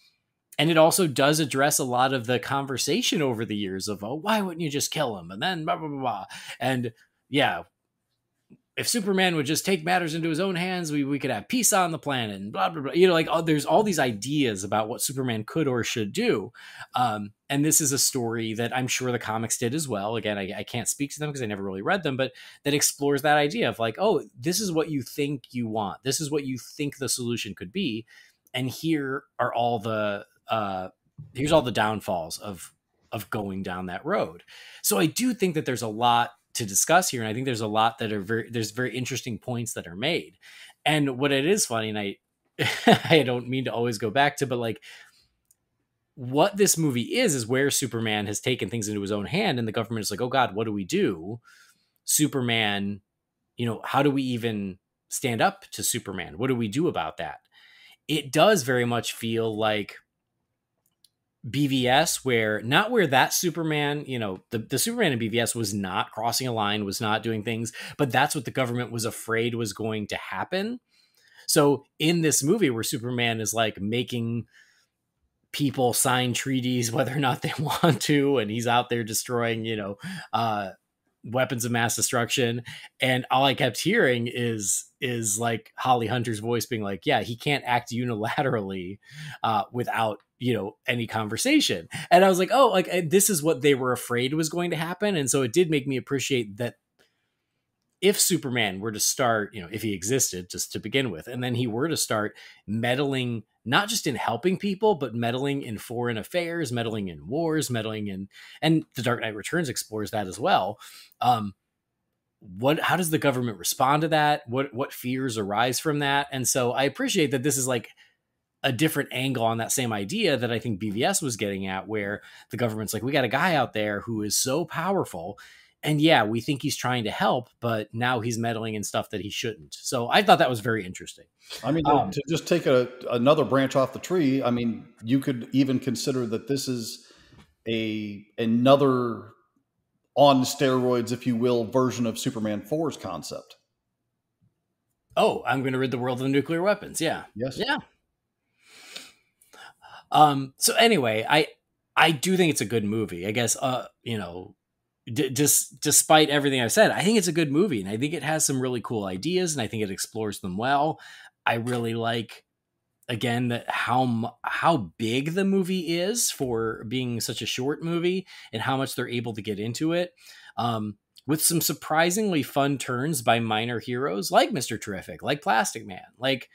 it also does address a lot of the conversation over the years of, oh, why wouldn't you just kill him? And then blah, blah, blah, blah. And yeah, if Superman would just take matters into his own hands, we could have peace on the planet, and blah, blah, blah. Like, there's all these ideas about what Superman could or should do. And this is a story that I'm sure the comics did as well. Again, I can't speak to them because I never really read them, but that explores that idea of like, oh, this is what you think you want. This is what you think the solution could be. And here are all the, here's all the downfalls of going down that road. So I do think that there's a lot to discuss here, and I think there's a lot that there's very interesting points that are made. And what it is funny, and I I don't mean to always go back to, but like, what this movie is where Superman has taken things into his own hand, and the government is like, oh God, what do we do? Superman, how do we even stand up to Superman? What do we do about that? It does very much feel like BVS, where that Superman, the Superman in BVS was not crossing a line, was not doing things, but that's what the government was afraid was going to happen. So in this movie, where Superman is like making people sign treaties whether or not they want to, and he's out there destroying, weapons of mass destruction, and all I kept hearing is like Holly Hunter's voice being like, yeah, he can't act unilaterally without any conversation. And I was like, oh, like, this is what they were afraid was going to happen. And so it did make me appreciate that if Superman were to start, if he existed just to begin with, and then he were to start meddling, not just in helping people, but meddling in foreign affairs, meddling in wars, meddling in, and The Dark Knight Returns explores that as well. How does the government respond to that? What fears arise from that? And so I appreciate that this is like a different angle on that same idea that I think BVS was getting at, where the government's like, we got a guy out there who is so powerful, and yeah, we think he's trying to help, but now he's meddling in stuff that he shouldn't. So I thought that was very interesting. I mean, to just take another branch off the tree, I mean, you could even consider that this is another on steroids, if you will, version of Superman 4's concept. Oh, I'm going to rid the world of nuclear weapons. Yeah. Yes. Yeah. So anyway, I do think it's a good movie. I guess, despite everything I've said, I think it's a good movie, and I think it has some really cool ideas, and I think it explores them well. I really like, again, that how big the movie is for being such a short movie, and how much they're able to get into it. With some surprisingly fun turns by minor heroes like Mr. Terrific, like Plastic Man, like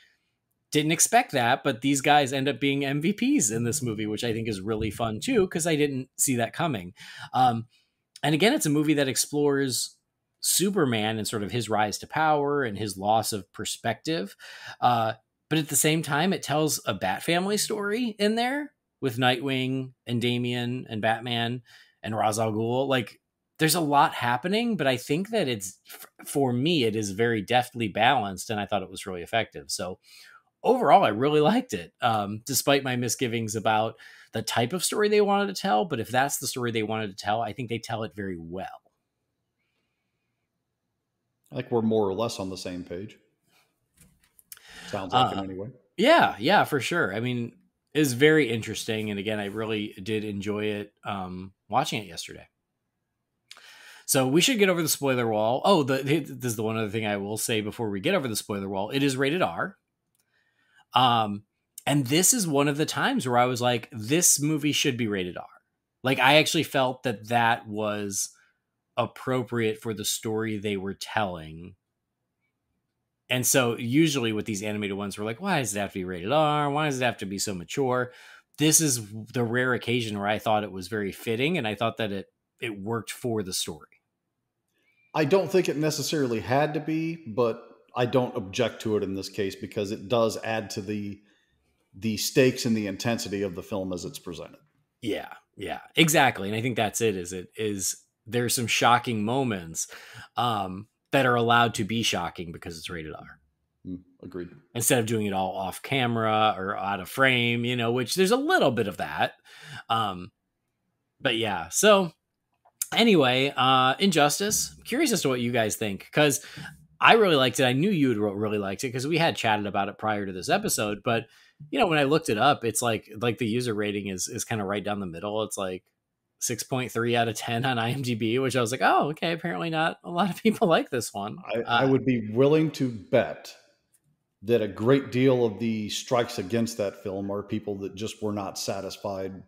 didn't expect that, but these guys end up being MVPs in this movie, which I think is really fun too, because I didn't see that coming. And again, it's a movie that explores Superman and sort of his rise to power and his loss of perspective. But at the same time, it tells a Bat family story in there with Nightwing and Damian and Batman and Ra's al Ghul. Like, there's a lot happening, but I think that it's, for me, it is very deftly balanced, and I thought it was really effective. So overall, I really liked it, despite my misgivings about the type of story they wanted to tell. But if that's the story they wanted to tell, I think they tell it very well. I think we're more or less on the same page. Sounds like it anyway. Yeah, for sure. I mean, it's very interesting. And again, I really did enjoy it watching it yesterday. So we should get over the spoiler wall. Oh, this is the one other thing I will say before we get over the spoiler wall. It is rated R. And this is one of the times where I was like, this movie should be rated R. Like, I actually felt that was appropriate for the story they were telling. And so usually with these animated ones, we're like, why does it have to be rated R? Why does it have to be so mature? This is the rare occasion where I thought it was very fitting, and I thought that it worked for the story. I don't think it necessarily had to be, but I don't object to it in this case because it does add to the stakes and the intensity of the film as it's presented. Yeah, exactly. And I think that's it. There's some shocking moments that are allowed to be shocking because it's rated R. Agreed. Instead of doing it all off camera or out of frame, which there's a little bit of that. But yeah, so anyway, Injustice, curious as to what you guys think, because I really liked it. I knew you would really liked it because we had chatted about it prior to this episode. But, when I looked it up, it's like the user rating is kind of right down the middle. It's like 6.3 out of 10 on IMDb, which I was like, oh, okay. Apparently not a lot of people like this one. I would be willing to bet that a great deal of the strikes against that film are people that just were not satisfied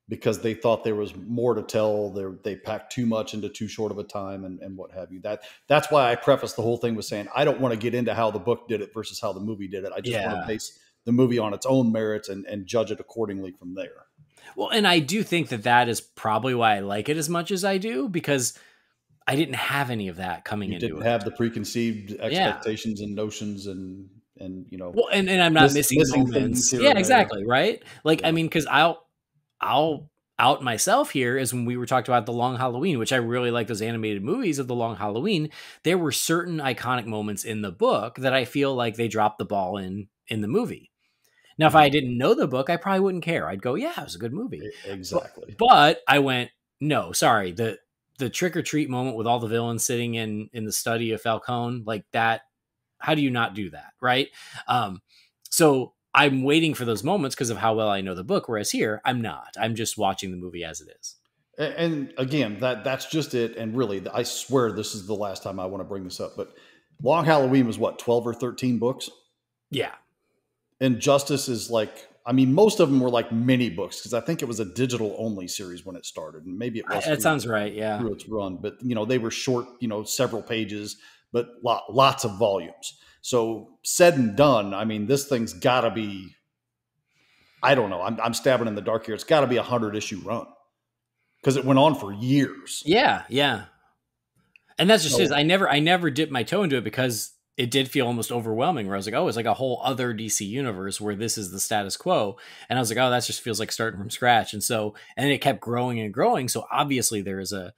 because they thought there was more to tell. They packed too much into too short of a time and what have you. That's why I prefaced the whole thing with saying, I don't want to get into how the book did it versus how the movie did it. I just want to base the movie on its own merits and judge it accordingly from there. Well, and I do think that is probably why I like it as much as I do, because I didn't have any of that coming into it. You didn't have the preconceived expectations and notions and well, and I'm not missing moments. Yeah, exactly. Right. Like, yeah. I mean, cause I'll out myself here is when we were talking about The Long Halloween, which I really like those animated movies of The Long Halloween. There were certain iconic moments in the book that I feel like they dropped the ball in the movie. Now, if I didn't know the book, I probably wouldn't care. I'd go, yeah, it was a good movie. Exactly. But I went, no, sorry. The trick or treat moment with all the villains sitting in the study of Falcone, like that. How do you not do that? Right. So I'm waiting for those moments because of how well I know the book. Whereas here, I'm not. I'm just watching the movie as it is. And again, that's just it. And really, I swear this is the last time I want to bring this up, but Long Halloween was what, 12 or 13 books? Yeah. Injustice is like, I mean, most of them were like mini books because I think it was a digital only series when it started. And maybe it was. That sounds right. Yeah. Through its run. But, they were short, several pages, but lots of volumes. So said and done, I mean, this thing's got to be, I don't know. I'm stabbing in the dark here. It's got to be a 100-issue run because it went on for years. Yeah. And that's just I never dipped my toe into it because it did feel almost overwhelming where I was like, oh, it's like a whole other DC universe where this is the status quo. And I was like, oh, that just feels like starting from scratch. And it kept growing and growing. So obviously there is a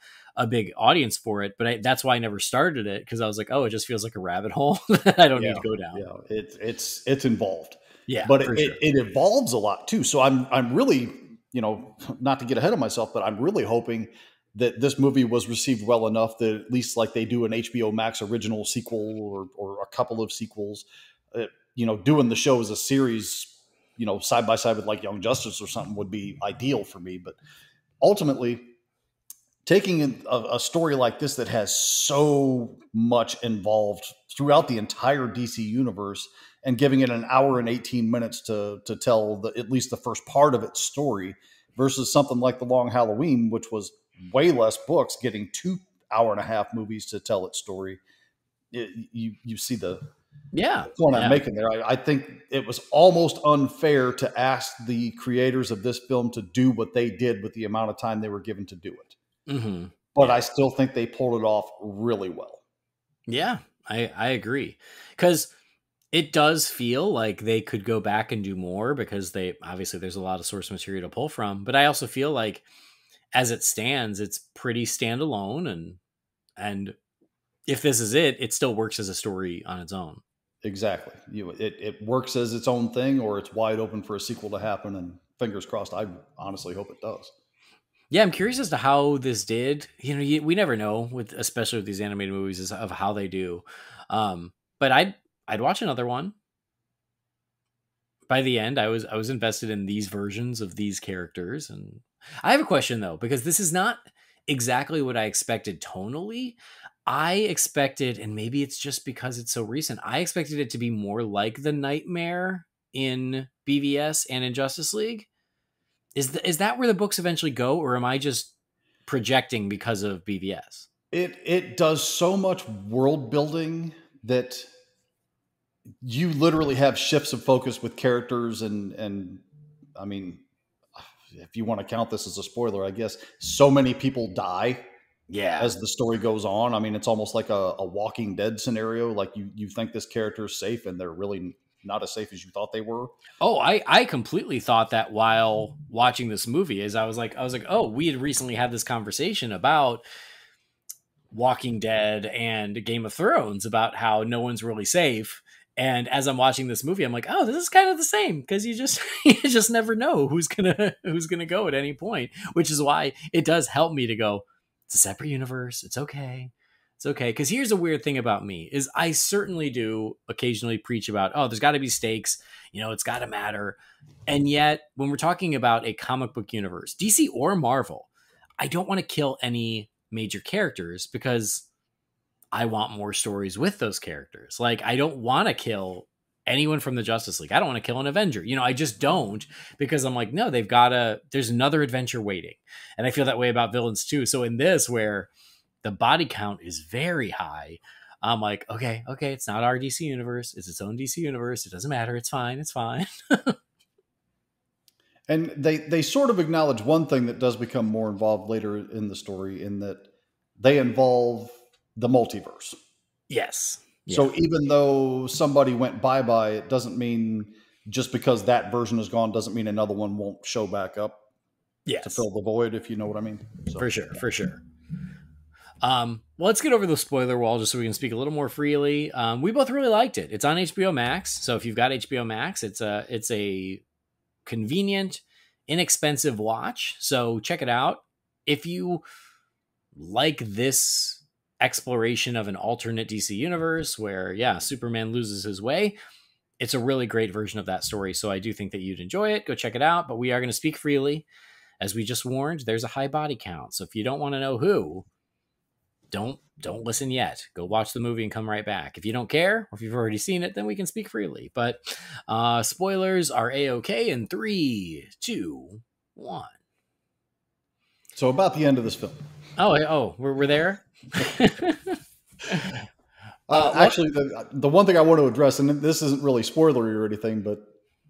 big audience for it, but that's why I never started it. Cause I was like, oh, it just feels like a rabbit hole that I don't need to go down. Yeah. It's involved. Yeah. But it evolves a lot too. So I'm really, not to get ahead of myself, but I'm really hoping that this movie was received well enough that at least like they do an HBOMax original sequel or a couple of sequels, doing the show as a series, side by side with like Young Justice or something would be ideal for me. But ultimately taking a story like this that has so much involved throughout the entire DC universe and giving it an hour and 18 minutes to tell at least the first part of its story versus something like The Long Halloween, which was way less books, getting 2 hour-and-a-half movies to tell its story. You see the Yeah. The point I'm Yeah. making there, I think it was almost unfair to ask the creators of this film to do what they did with the amount of time they were given to do it. Mm-hmm. But I Yeah. still think they pulled it off really well. Yeah. I agree. Because it does feel like they could go back and do more because they obviously there's a lot of source material to pull from. But I also feel like as it stands, it's pretty standalone and if this is it, it still works as a story on its own. Exactly. It works as its own thing, or it's wide open for a sequel to happen. And fingers crossed. I honestly hope it does. Yeah, I'm curious as to how this did. We never know especially with these animated movies of how they do. But I'd watch another one. By the end, I was invested in these versions of these characters, and I have a question though because this is not exactly what I expected tonally. I expected, and maybe it's just because it's so recent, I expected it to be more like the Nightmare in BVS and in Justice League. Is that where the books eventually go, or am I just projecting because of BVS? It does so much world building that you literally have shifts of focus with characters and I mean, if you want to count this as a spoiler, I guess so many people die Yeah. as the story goes on. I mean, it's almost like a Walking Dead scenario. Like you think this character is safe, and they're really not as safe as you thought they were. Oh, I completely thought that while watching this movie, as I was like, oh, we had recently had this conversation about Walking Dead and Game of Thrones about how no one's really safe. And as I'm watching this movie, I'm like, oh, this is kind of the same because you just you just never know who's gonna go at any point, which is why it does help me to go, it's a separate universe. It's okay. It's okay. Because here's a weird thing about me is I certainly do occasionally preach about, oh, there's got to be stakes. It's got to matter. And yet, when we're talking about a comic book universe, DC or Marvel, I don't want to kill any major characters because I want more stories with those characters. Like, I don't want to kill anyone from the Justice League. I don't want to kill an Avenger. I just don't because I'm like, no, there's another adventure waiting. And I feel that way about villains too. So in this, where the body count is very high, I'm like, okay, it's not our DC universe. It's its own DC universe. It doesn't matter. It's fine. And they sort of acknowledge one thing that does become more involved later in the story, in that they involve the multiverse. Yes. Yeah. So even though somebody went bye-bye, it doesn't mean just because that version is gone doesn't mean another one won't show back up to fill the void, if you know what I mean. So, for sure. Well, let's get over the spoiler wall just so we can speak a little more freely. We both really liked it. It's on HBOMax. So if you've got HBOMax, it's a convenient, inexpensive watch. So check it out. If you like this exploration of an alternate DC universe where, Superman loses his way, it's a really great version of that story. So I do think that you'd enjoy it. Go check it out. But we are going to speak freely. As we just warned, there's a high body count. So if you don't want to know who, don't listen yet. Go watch the movie and come right back. If you don't care, or if you've already seen it, then we can speak freely. But spoilers are A-okay in 3, 2, 1. So about the end of this film. We're there? Actually, the one thing I want to address, and this isn't really spoilery or anything, but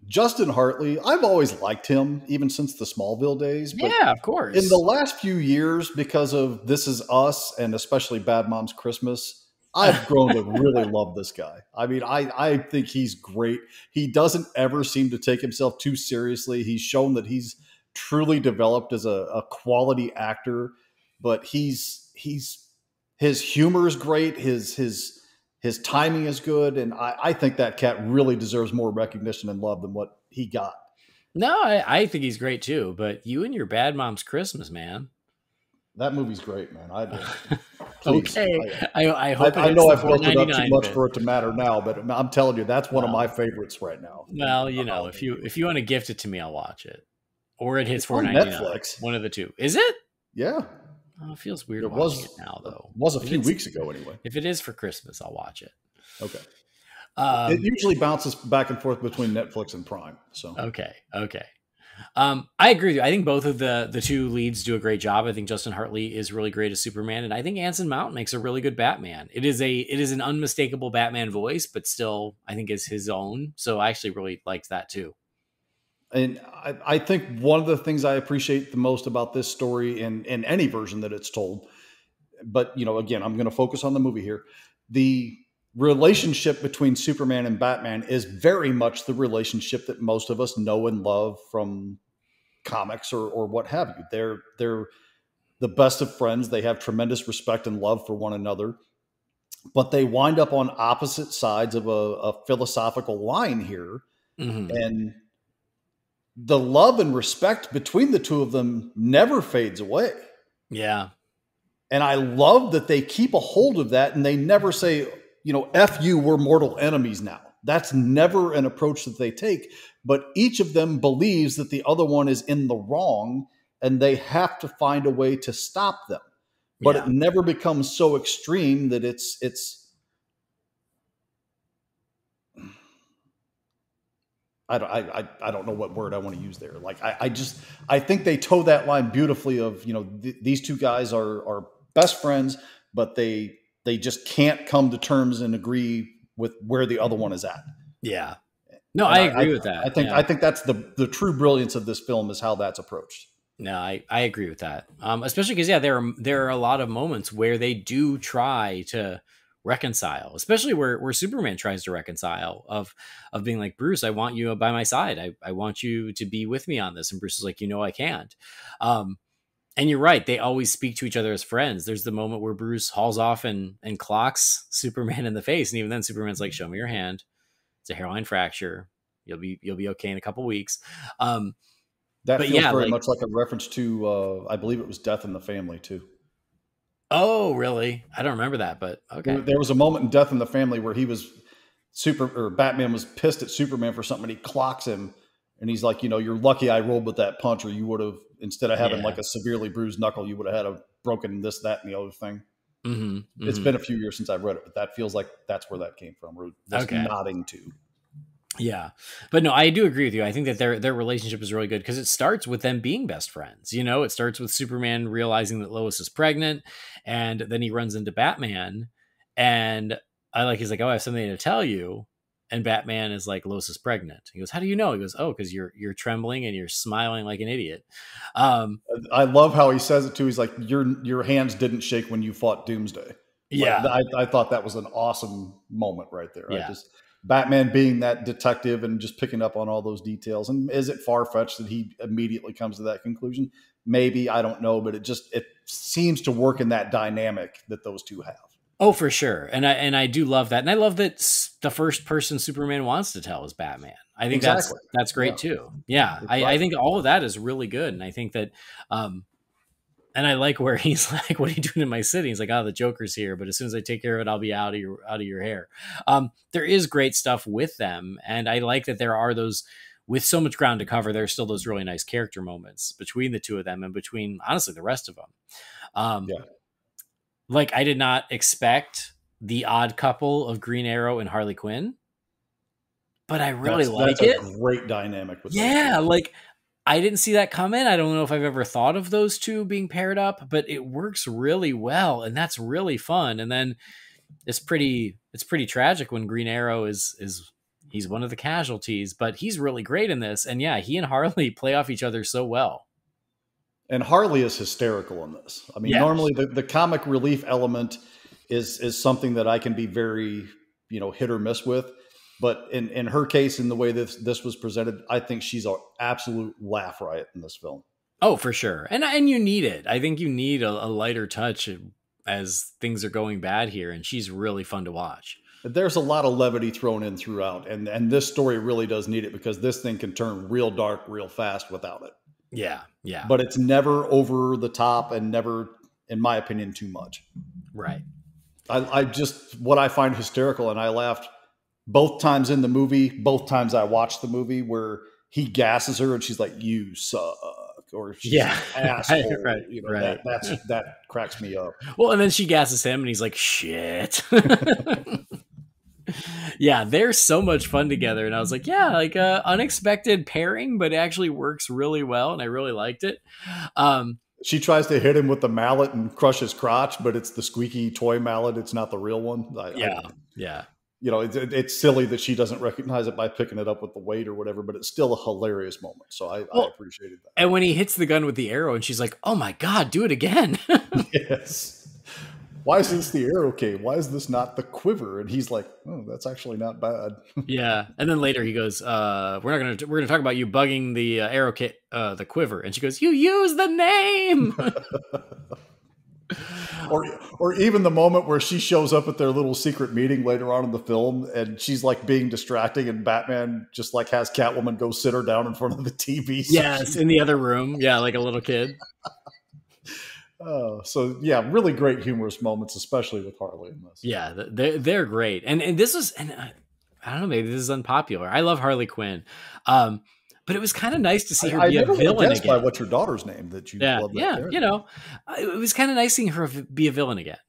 Justin Hartley, I've always liked him, even since the Smallville days. But yeah, of course. In the last few years, because of This Is Us, and especially Bad Moms Christmas, I've grown to really love this guy. I mean, I think he's great. He doesn't ever seem to take himself too seriously. He's shown that he's truly developed as a quality actor, but his humor is great. His timing is good, and I think that cat really deserves more recognition and love than what he got. No, I think he's great too, but you and your Bad Moms Christmas, man. That movie's great, man. Okay. I hope I know I've built it up too much for it to matter now, but I'm telling you, that's one of my favorites right now. Well, if you want to gift it to me, I'll watch it. Or it hits $4.99. Netflix. One of the two. Is it? Yeah. Oh, it feels weird watching it now, though. It was a few weeks ago, anyway. If it is for Christmas, I'll watch it. Okay. It usually bounces back and forth between Netflix and Prime. So okay. I agree with you. I think both of the two leads do a great job. I think Justin Hartley is really great as Superman, and I think Anson Mount makes a really good Batman. It is an unmistakable Batman voice, but still I think is his own. So I actually really liked that too. And I think one of the things I appreciate the most about this story in any version that it's told, but again, I'm going to focus on the movie here. The relationship between Superman and Batman is very much the relationship that most of us know and love from comics or what have you. They're the best of friends. They have tremendous respect and love for one another, but they wind up on opposite sides of a philosophical line here. Mm-hmm. And the love and respect between the two of them never fades away. Yeah. And I love that they keep a hold of that and they never say, F you, we're mortal enemies now. That's never an approach that they take. But each of them believes that the other one is in the wrong and they have to find a way to stop them. But it never becomes so extreme that it's I don't know what word I want to use there. Like I think they toe that line beautifully of, these two guys are best friends, but they just can't come to terms and agree with where the other one is at. Yeah. No, I agree with that. I think that's the true brilliance of this film is how that's approached. No, I agree with that. Especially because there are a lot of moments where they do try to reconcile, especially where Superman tries to reconcile of being like, Bruce, I want you by my side. I want you to be with me on this. And Bruce is like, I can't. And you're right. They always speak to each other as friends. There's the moment where Bruce hauls off and clocks Superman in the face. And even then Superman's like, show me your hand. It's a hairline fracture. You'll be okay in a couple weeks. That feels very much like a reference to, I believe it was Death in the Family too. Oh, really? I don't remember that, but okay. There was a moment in Death in the Family where Batman was pissed at Superman for something, and he clocks him, and he's like, you're lucky I rolled with that punch, or you would have, instead of having like a severely bruised knuckle, you would have had a broken this, that, and the other thing. Mm-hmm, mm-hmm. It's been a few years since I've read it, but that feels like that's where that came from. Or that's nodding to. Yeah. But no, I do agree with you. I think that their relationship is really good because it starts with them being best friends. It starts with Superman realizing that Lois is pregnant, and then he runs into Batman, and he's like, oh, I have something to tell you. And Batman is like, Lois is pregnant. He goes, how do you know? He goes, oh, because you're trembling and you're smiling like an idiot. I love how he says it too. He's like, your hands didn't shake when you fought Doomsday. Yeah. I thought that was an awesome moment right there. Yeah. Batman being that detective and just picking up on all those details. And is it far-fetched that he immediately comes to that conclusion? Maybe, I don't know, but it seems to work in that dynamic that those two have. Oh, for sure. And I do love that. And I love that the first person Superman wants to tell is Batman. I think that's great too. Yeah. I think all of that is really good. And I think that, and I like where he's like, what are you doing in my city? He's like, oh, the Joker's here, but as soon as I take care of it, I'll be out of your hair. There is great stuff with them. And I like that there are those, with so much ground to cover, there's still those really nice character moments between the two of them and between, honestly, the rest of them. Like, I did not expect the odd couple of Green Arrow and Harley Quinn, but I really like it. That's a great dynamic with like, I didn't see that coming. I don't know if I've ever thought of those two being paired up, but it works really well, and that's really fun. And then it's pretty tragic when Green Arrow he's one of the casualties, but he's really great in this. And yeah, he and Harley play off each other so well. And Harley is hysterical in this. I mean, normally the comic relief element is something that I can be very, hit or miss with. But in her case, in the way this was presented, I think she's an absolute laugh riot in this film. Oh, for sure. And you need it. I think you need a lighter touch as things are going bad here. And she's really fun to watch. There's a lot of levity thrown in throughout. And this story really does need it because this thing can turn real dark real fast without it. Yeah. Yeah. But it's never over the top and never, in my opinion, too much. Right. What I find hysterical, and I laughed both times in the movie, both times I watched the movie, where he gasses her and she's like, "You suck," or she's an asshole. Right. Right. That cracks me up. Well, and then she gasses him and he's like, "Shit." Yeah, they're so much fun together. And I was like, yeah, like a unexpected pairing, but it actually works really well. And I really liked it. She tries to hit him with the mallet and crush his crotch, but it's the squeaky toy mallet. It's not the real one. Yeah. You know, it's silly that she doesn't recognize it by picking it up with the weight or whatever, but it's still a hilarious moment. So I appreciated that. And when he hits the gun with the arrow and she's like, oh my God, do it again. Yes. Why is this the arrow cane? Why is this not the quiver? And he's like, oh, that's actually not bad. Yeah. And then later he goes, we're going to talk about you bugging the arrow kit, the quiver. And she goes, you use the name. Or even the moment where she shows up at their little secret meeting later on in the film and she's like being distracting and Batman just like has Catwoman go sit her down in front of the TV. Yes, in the other room. Yeah, like a little kid. So yeah, really great humorous moments, especially with Harley in this. Yeah, they're great. And this was, and I don't know, maybe this is unpopular. I love Harley Quinn. But it was kind of nice to see her be a villain again. By what's your daughter's name that you love that character. You know, it was kind of nice seeing her be a villain again.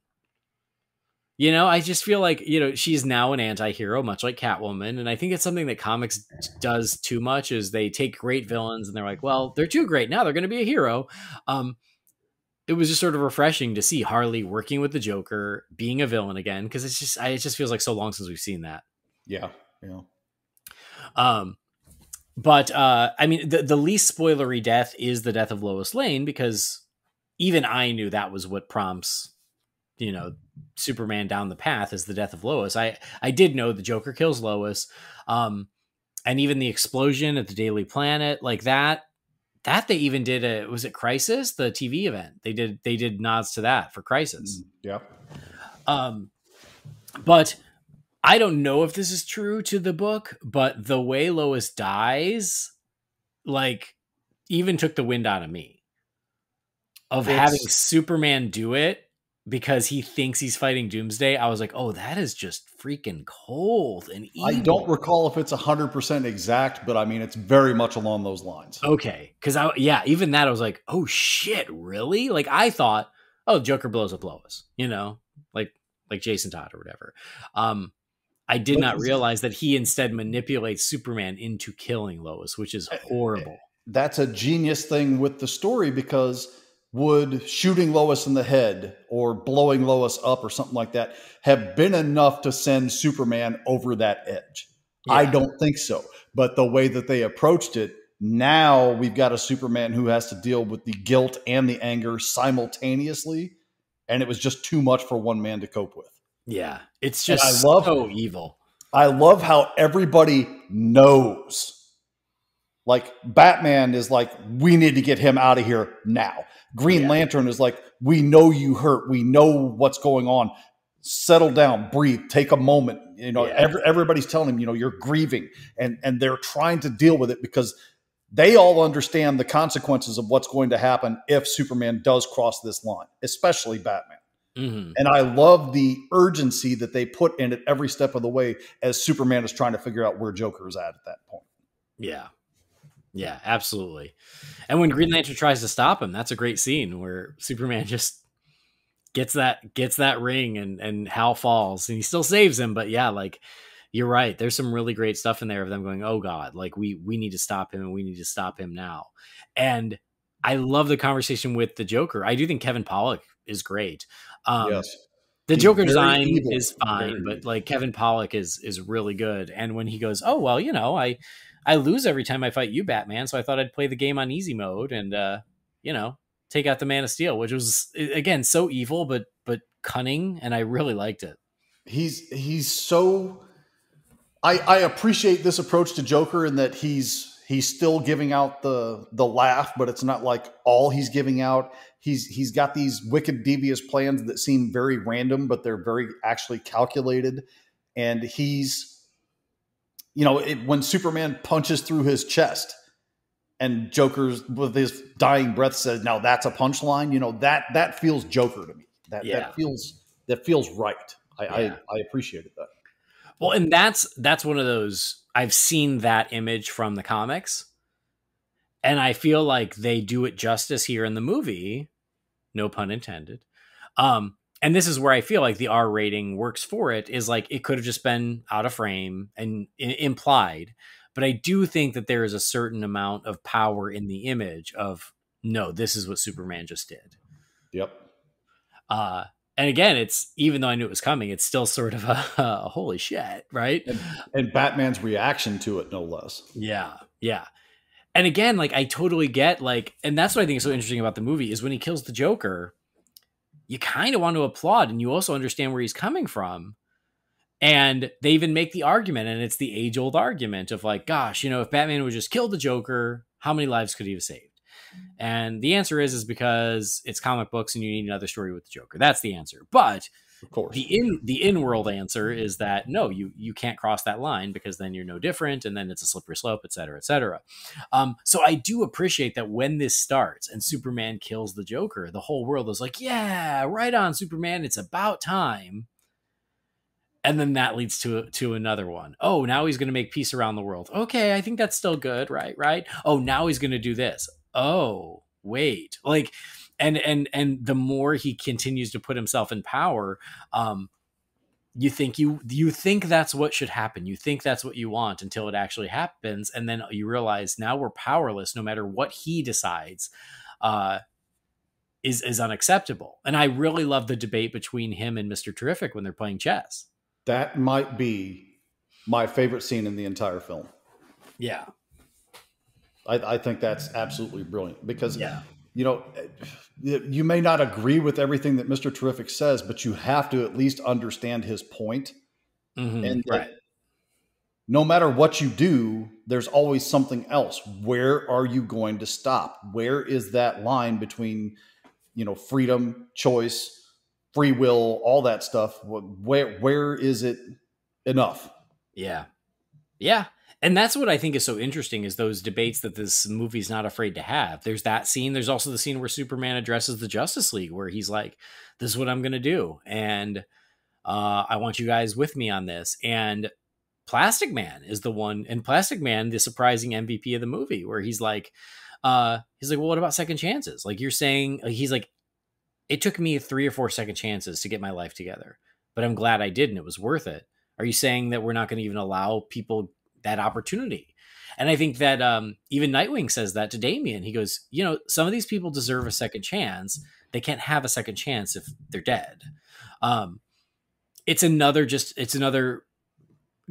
You know, I just feel like, you know, she's now an anti-hero, much like Catwoman. And I think it's something that comics does too much is they take great villains and they're like, well, they're too great. Now they're going to be a hero. It was just sort of refreshing to see Harley working with the Joker, being a villain again. Cause it just feels like so long since we've seen that. Yeah. Yeah. But I mean, the least spoilery death is the death of Lois Lane, because even I knew that was what prompts, you know, Superman down the path is the death of Lois. I did know the Joker kills Lois. And even the explosion at the Daily Planet, like that they even did was it Crisis, the TV event? They did nods to that for Crisis. Yeah. But I don't know if this is true to the book, but the way Lois dies, like, even took the wind out of me of having Superman do it because he thinks he's fighting Doomsday. I was like, oh, that is just freaking cold and evil. I don't recall if it's 100% exact, but I mean, it's very much along those lines. Okay. Cause even that I was like, oh shit, really? Like I thought, oh, Joker blows up Lois, you know, like Jason Todd or whatever. I did not realize that he instead manipulates Superman into killing Lois, which is horrible. That's a genius thing with the story, because would shooting Lois in the head or blowing Lois up or something like that have been enough to send Superman over that edge? Yeah. I don't think so. But the way that they approached it, now we've got a Superman who has to deal with the guilt and the anger simultaneously. And it was just too much for one man to cope with. Yeah, it's just so evil. I love how everybody knows. Like, Batman is like, we need to get him out of here now. Green Lantern is like, we know you hurt. We know what's going on. Settle down, breathe, take a moment. You know, everybody's telling him, you know, you're grieving. And they're trying to deal with it because they all understand the consequences of what's going to happen if Superman does cross this line, especially Batman. Mm-hmm. And I love the urgency that they put in it every step of the way as Superman is trying to figure out where Joker is at that point. Yeah. Yeah, absolutely. And when Green Lantern tries to stop him, that's a great scene where Superman just gets that ring and Hal falls and he still saves him. But yeah, like you're right. There's some really great stuff in there of them going, oh God, like we need to stop him and we need to stop him now. And I love the conversation with the Joker. I do think Kevin Pollack is great. Yes. The Joker design is fine, but like Kevin Pollack is really good. And when he goes, oh, well, you know, I lose every time I fight you, Batman. So I thought I'd play the game on easy mode and, you know, take out the Man of Steel, which was, again, so evil, but cunning. And I really liked it. He's so, I appreciate this approach to Joker in that he's still giving out the laugh, but it's not like all he's giving out. He's got these wicked, devious plans that seem very random, but they're very actually calculated. And he's, you know, when Superman punches through his chest and Joker's with his dying breath says, now that's a punchline, you know, that feels Joker to me. That feels right. I appreciated that. Well, and that's one of those, I've seen that image from the comics and I feel like they do it justice here in the movie. No pun intended. and this is where I feel like the R rating works for it, is like it could have just been out of frame and implied. But I do think that there is a certain amount of power in the image of, no, this is what Superman just did. Yep. And again, it's, even though I knew it was coming, it's still sort of a holy shit, right? And Batman's reaction to it, no less. Yeah. Yeah. And again, like, I totally get, like, and that's what I think is so interesting about the movie is when he kills the Joker, you kind of want to applaud, and you also understand where he's coming from. And they even make the argument, and it's the age-old argument of like, gosh, you know, if Batman would just kill the Joker, how many lives could he have saved? And the answer is because it's comic books and you need another story with the Joker. That's the answer. But of course, the in-world answer is that no, you can't cross that line, because then you're no different, and then it's a slippery slope, et cetera, et cetera. So I do appreciate that when this starts and Superman kills the Joker, the whole world is like, yeah, right on, Superman, it's about time. And then that leads to another one. Oh, now he's going to make peace around the world. Okay, I think that's still good, right? Oh, now he's going to do this. Oh, wait. Like, and the more he continues to put himself in power, you think that's what should happen. You think that's what you want until it actually happens, and then you realize now we're powerless. No matter what he decides, is unacceptable. And I really love the debate between him and Mr. Terrific when they're playing chess. That might be my favorite scene in the entire film. Yeah. I think that's absolutely brilliant because, yeah. You know, you may not agree with everything that Mr. Terrific says, but you have to at least understand his point. Mm-hmm. And right. No matter what you do, there's always something else. Where are you going to stop? Where is that line between, you know, freedom, choice, free will, all that stuff? Where is it enough? Yeah. Yeah. And that's what I think is so interesting, is those debates that this movie's not afraid to have. There's that scene. There's also the scene where Superman addresses the Justice League, where he's like, this is what I'm going to do. And I want you guys with me on this. And Plastic Man is the one, and Plastic Man, the surprising MVP of the movie, where he's like, well, what about second chances? Like, you're saying, he's like, it took me 3 or 4 second chances to get my life together, but I'm glad I did, and it was worth it. Are you saying that we're not going to even allow people that opportunity? And I think that even Nightwing says that to Damian. He goes, you know, some of these people deserve a second chance. They can't have a second chance if they're dead. It's another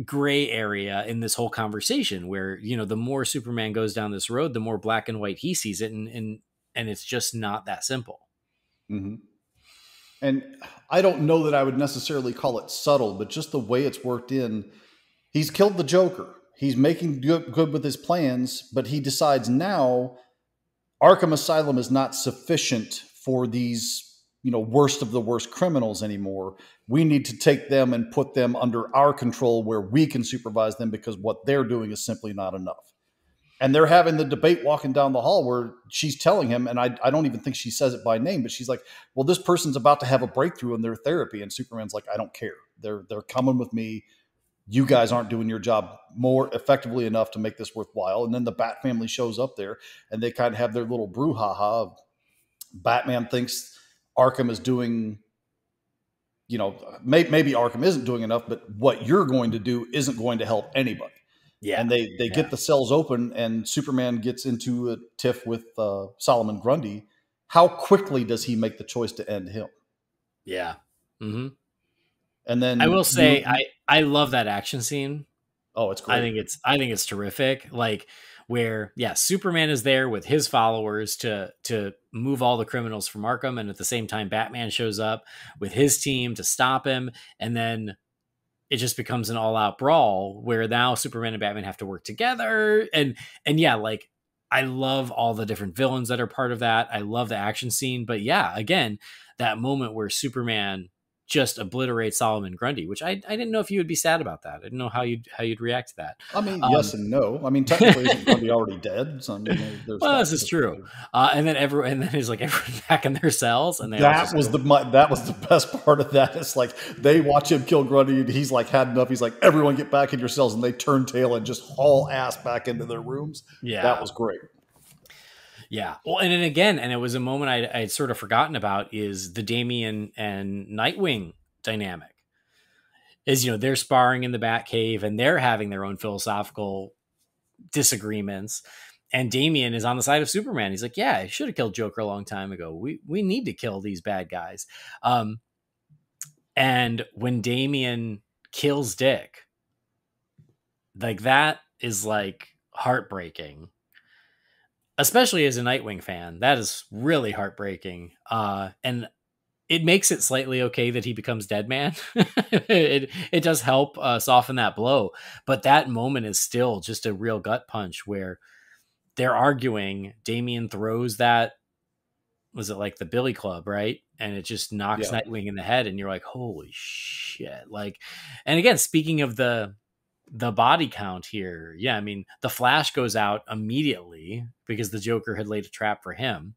gray area in this whole conversation where, you know, the more Superman goes down this road, the more black and white he sees it. And it's just not that simple. Mm-hmm. And I don't know that I would necessarily call it subtle, but just the way it's worked in, he's killed the Joker. He's making good with his plans, but he decides now Arkham Asylum is not sufficient for these, you know, worst of the worst criminals anymore. We need to take them and put them under our control where we can supervise them, because what they're doing is simply not enough. And they're having the debate walking down the hall where she's telling him, and I don't even think she says it by name, but she's like, well, this person's about to have a breakthrough in their therapy. And Superman's like, I don't care. They're coming with me. You guys aren't doing your job more effectively enough to make this worthwhile. And then the Bat family shows up there, and they kind of have their little brouhaha of Batman thinks Arkham is doing, you know, maybe Arkham isn't doing enough, but what you're going to do isn't going to help anybody. Yeah. And they get the cells open, and Superman gets into a tiff with Solomon Grundy. How quickly does he make the choice to end him? Yeah. Mm-hmm. And then I will say, I love that action scene. Oh, it's great. I think it's terrific. Like, where, yeah, Superman is there with his followers to move all the criminals from Arkham, and at the same time, Batman shows up with his team to stop him, and then it just becomes an all-out brawl where now Superman and Batman have to work together. And yeah, like, I love all the different villains that are part of that. I love the action scene. But yeah, again, that moment where Superman just obliterates Solomon Grundy, which I didn't know if you would be sad about that. I didn't know how you'd react to that. I mean, yes and no. I mean, technically, isn't Grundy already dead? So, I mean, well, this is true. And then everyone back in their cells, and that was the best part of that. It's like they watch him kill Grundy, and he's like had enough. He's like, everyone get back in your cells, and they turn tail and just haul ass back into their rooms. Yeah, that was great. Yeah. Well, and then again, and it was a moment I'd sort of forgotten about, is the Damian and Nightwing dynamic. Is, they're sparring in the Batcave and they're having their own philosophical disagreements. And Damian is on the side of Superman. He's like, yeah, I should have killed Joker a long time ago. We need to kill these bad guys. And when Damian kills Dick, like, that is like heartbreaking, especially as a Nightwing fan. That is really heartbreaking. And it makes it slightly okay that he becomes Deadman. it does help soften that blow. But that moment is still just a real gut punch where they're arguing. Damian throws that, was it like the Billy Club, right? And it just knocks Nightwing in the head, and you're like, holy shit. Like, and again, speaking of the body count here, yeah, I mean, the Flash goes out immediately because the Joker had laid a trap for him.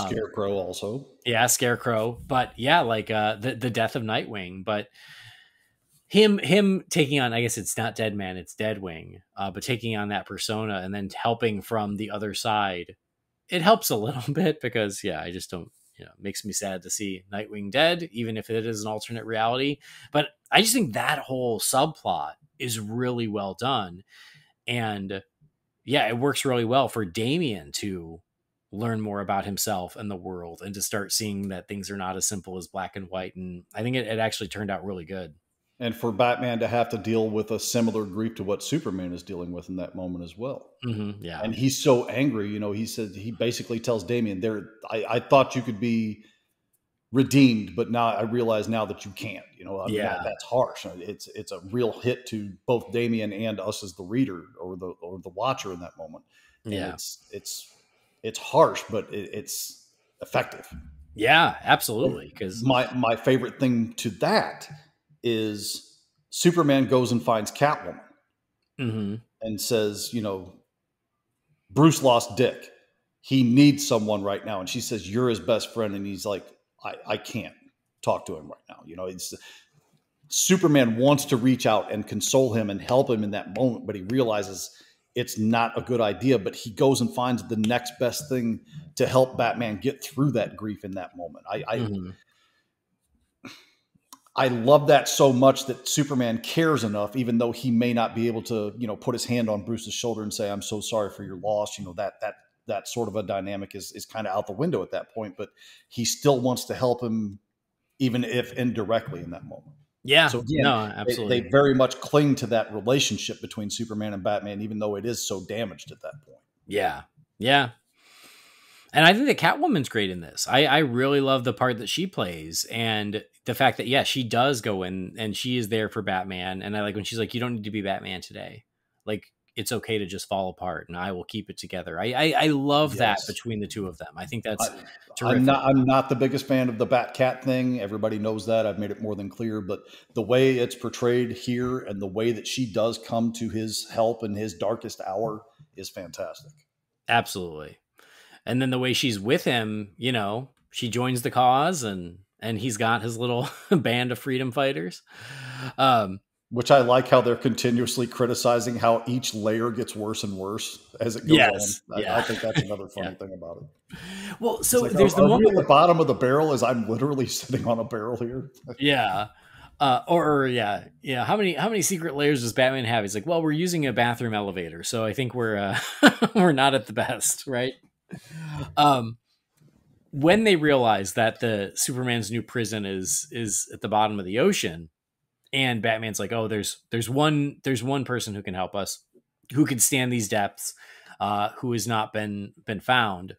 Scarecrow also. Yeah, Scarecrow. But yeah, like the death of Nightwing. But him taking on, I guess it's not Deadman, it's Deadwing, but taking on that persona and then helping from the other side, it helps a little bit because, yeah, I just don't, it makes me sad to see Nightwing dead, even if it is an alternate reality. But I just think that whole subplot is really well done. And yeah, it works really well for Damian to learn more about himself and the world and to start seeing that things are not as simple as black and white. And I think it actually turned out really good. And for Batman to have to deal with a similar grief to what Superman is dealing with in that moment as well. Mm-hmm, yeah. And he's so angry, he said, he basically tells Damian, I thought you could be redeemed, but now I realize now that you can't, that's harsh. It's a real hit to both Damian and us as the reader or the watcher in that moment. And yeah. It's harsh, but it's effective. Yeah, absolutely. Because my favorite thing to that is Superman goes and finds Catwoman and says, Bruce lost Dick. He needs someone right now. And she says, you're his best friend. And he's like, I can't talk to him right now. Superman wants to reach out and console him and help him in that moment, but he realizes it's not a good idea. But he goes and finds the next best thing to help Batman get through that grief in that moment. I love that so much that Superman cares enough, even though he may not be able to, put his hand on Bruce's shoulder and say, I'm so sorry for your loss. That sort of a dynamic is kind of out the window at that point, but he still wants to help him, even if indirectly in that moment. Yeah. So again, no, absolutely. They very much cling to that relationship between Superman and Batman, even though it is so damaged at that point. Yeah. Yeah. And I think that Catwoman's great in this. I really love the part that she plays, and the fact that, yeah, she does go in and she is there for Batman. And I like when she's like, you don't need to be Batman today. Like, it's okay to just fall apart and I will keep it together. I love that between the two of them. I think that's terrific. I'm not the biggest fan of the Bat-Cat thing. Everybody knows that. I've made it more than clear, but the way it's portrayed here and the way that she does come to his help in his darkest hour is fantastic. Absolutely. And then the way she's with him, she joins the cause and he's got his little band of freedom fighters. Which I like how they're continuously criticizing how each layer gets worse and worse as it goes on. I think that's another funny thing about it. Well, so like, there's the moment at the bottom of the barrel as I'm literally sitting on a barrel here. Yeah. How many secret layers does Batman have? He's like, well, we're using a bathroom elevator, so I think we're we're not at the best, right? When they realize that the Superman's new prison is at the bottom of the ocean, and Batman's like, oh, there's one person who can help us, who can stand these depths, who has not been found.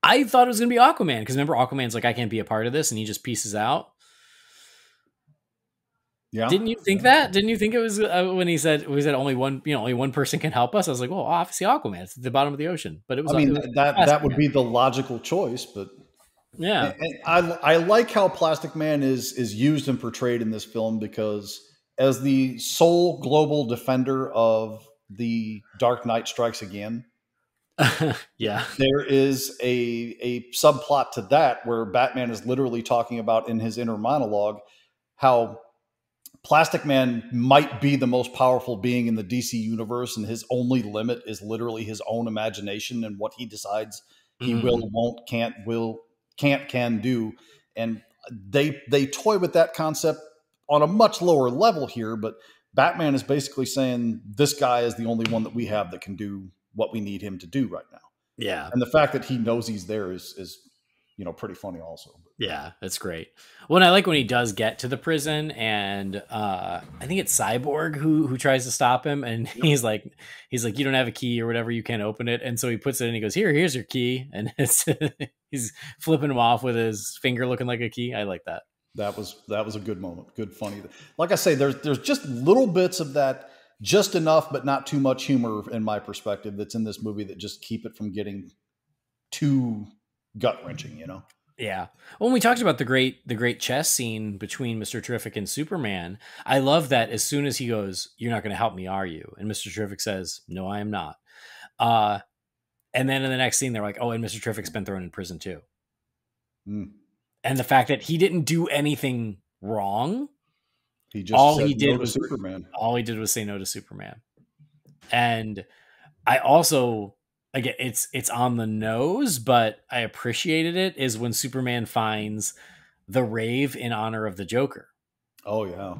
I thought it was gonna be Aquaman, because remember, Aquaman's like, I can't be a part of this, and he just pieces out. Yeah. Didn't you think that? Didn't you think it was when he said only one person can help us? I was like, well, obviously Aquaman. It's at the bottom of the ocean. But it was. That would be the logical choice, but yeah. And I like how Plastic Man is used and portrayed in this film, because as the sole global defender of the Dark Knight Strikes Again, yeah, there is a subplot to that where Batman is literally talking about in his inner monologue how Plastic Man might be the most powerful being in the DC universe, and his only limit is literally his own imagination and what he decides he will, won't, can do. And they toy with that concept on a much lower level here, but Batman is basically saying this guy is the only one that we have that can do what we need him to do right now. Yeah. And the fact that he knows he's there is pretty funny also. Yeah, that's great. Well, and I like when he does get to the prison, and I think it's Cyborg who tries to stop him, and he's like, you don't have a key or whatever, you can't open it. And so he puts it in, he goes, here's your key. And he's flipping him off with his finger looking like a key. I like that. That was a good moment. Good, funny. Like I say, there's just little bits of that, just enough, but not too much humor in my perspective that's in this movie that just keep it from getting too gut wrenching, Yeah. When we talked about the great chess scene between Mr. Terrific and Superman, I love that as soon as he goes, "You're not going to help me, are you?" And Mr. Terrific says, "No, I am not." And then in the next scene, they're like, "Oh, and Mr. Terrific's been thrown in prison too." Mm. And the fact that he didn't do anything wrong, he just said no to Superman. All he did was say no to Superman. And I also, again, it's on the nose, but I appreciated it, is when Superman finds the rave in honor of the Joker. Oh yeah.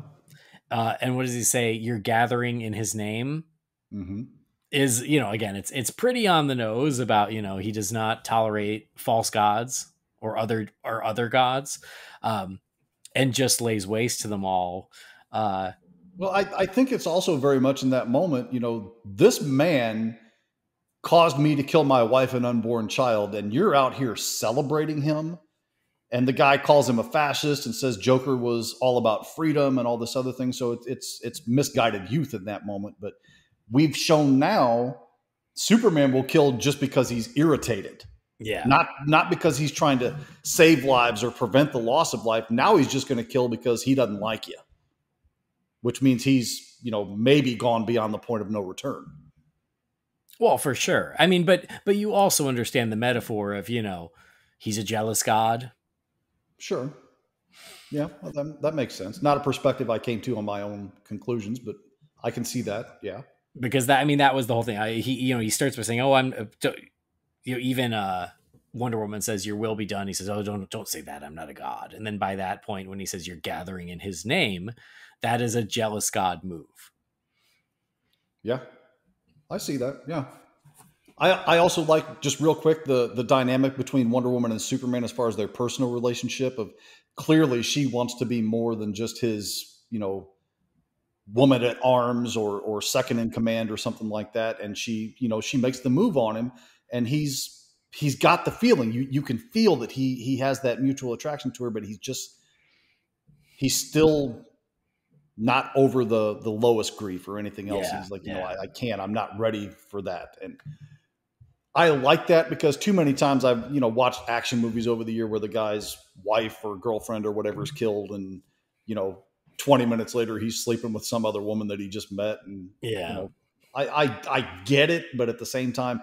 And what does he say? "You're gathering in his name." Mm-hmm. Is, again, it's pretty on the nose about, he does not tolerate false gods or other gods, and just lays waste to them all. Well, I think it's also very much in that moment, this man caused me to kill my wife and unborn child, and you're out here celebrating him. And the guy calls him a fascist and says Joker was all about freedom and all this other thing. So it's misguided youth in that moment. But we've shown now Superman will kill just because he's irritated. Yeah. Not because he's trying to save lives or prevent the loss of life. Now he's just going to kill because he doesn't like you, which means he's, maybe gone beyond the point of no return. Well, for sure. I mean, but you also understand the metaphor of, he's a jealous god. Sure. Yeah, well, that makes sense. Not a perspective I came to on my own conclusions, but I can see that. Yeah. Because that was the whole thing. He starts by saying, "Oh, I'm," even Wonder Woman says, "Your will be done." He says, "Oh, don't say that. I'm not a god." And then by that point, when he says, "You're gathering in his name," that is a jealous god move. Yeah, I see that. Yeah. I also like, just real quick, the dynamic between Wonder Woman and Superman as far as their personal relationship. Of clearly she wants to be more than just his, woman at arms or second in command or something like that. And she makes the move on him, and he's got the feeling, you can feel that he has that mutual attraction to her, but he's still not over the lowest grief or anything else. Yeah, he's like, yeah. I'm not ready for that. And I like that, because too many times I've, watched action movies over the year where the guy's wife or girlfriend or whatever is killed, and, 20 minutes later he's sleeping with some other woman that he just met. And, Yeah. I get it. But at the same time,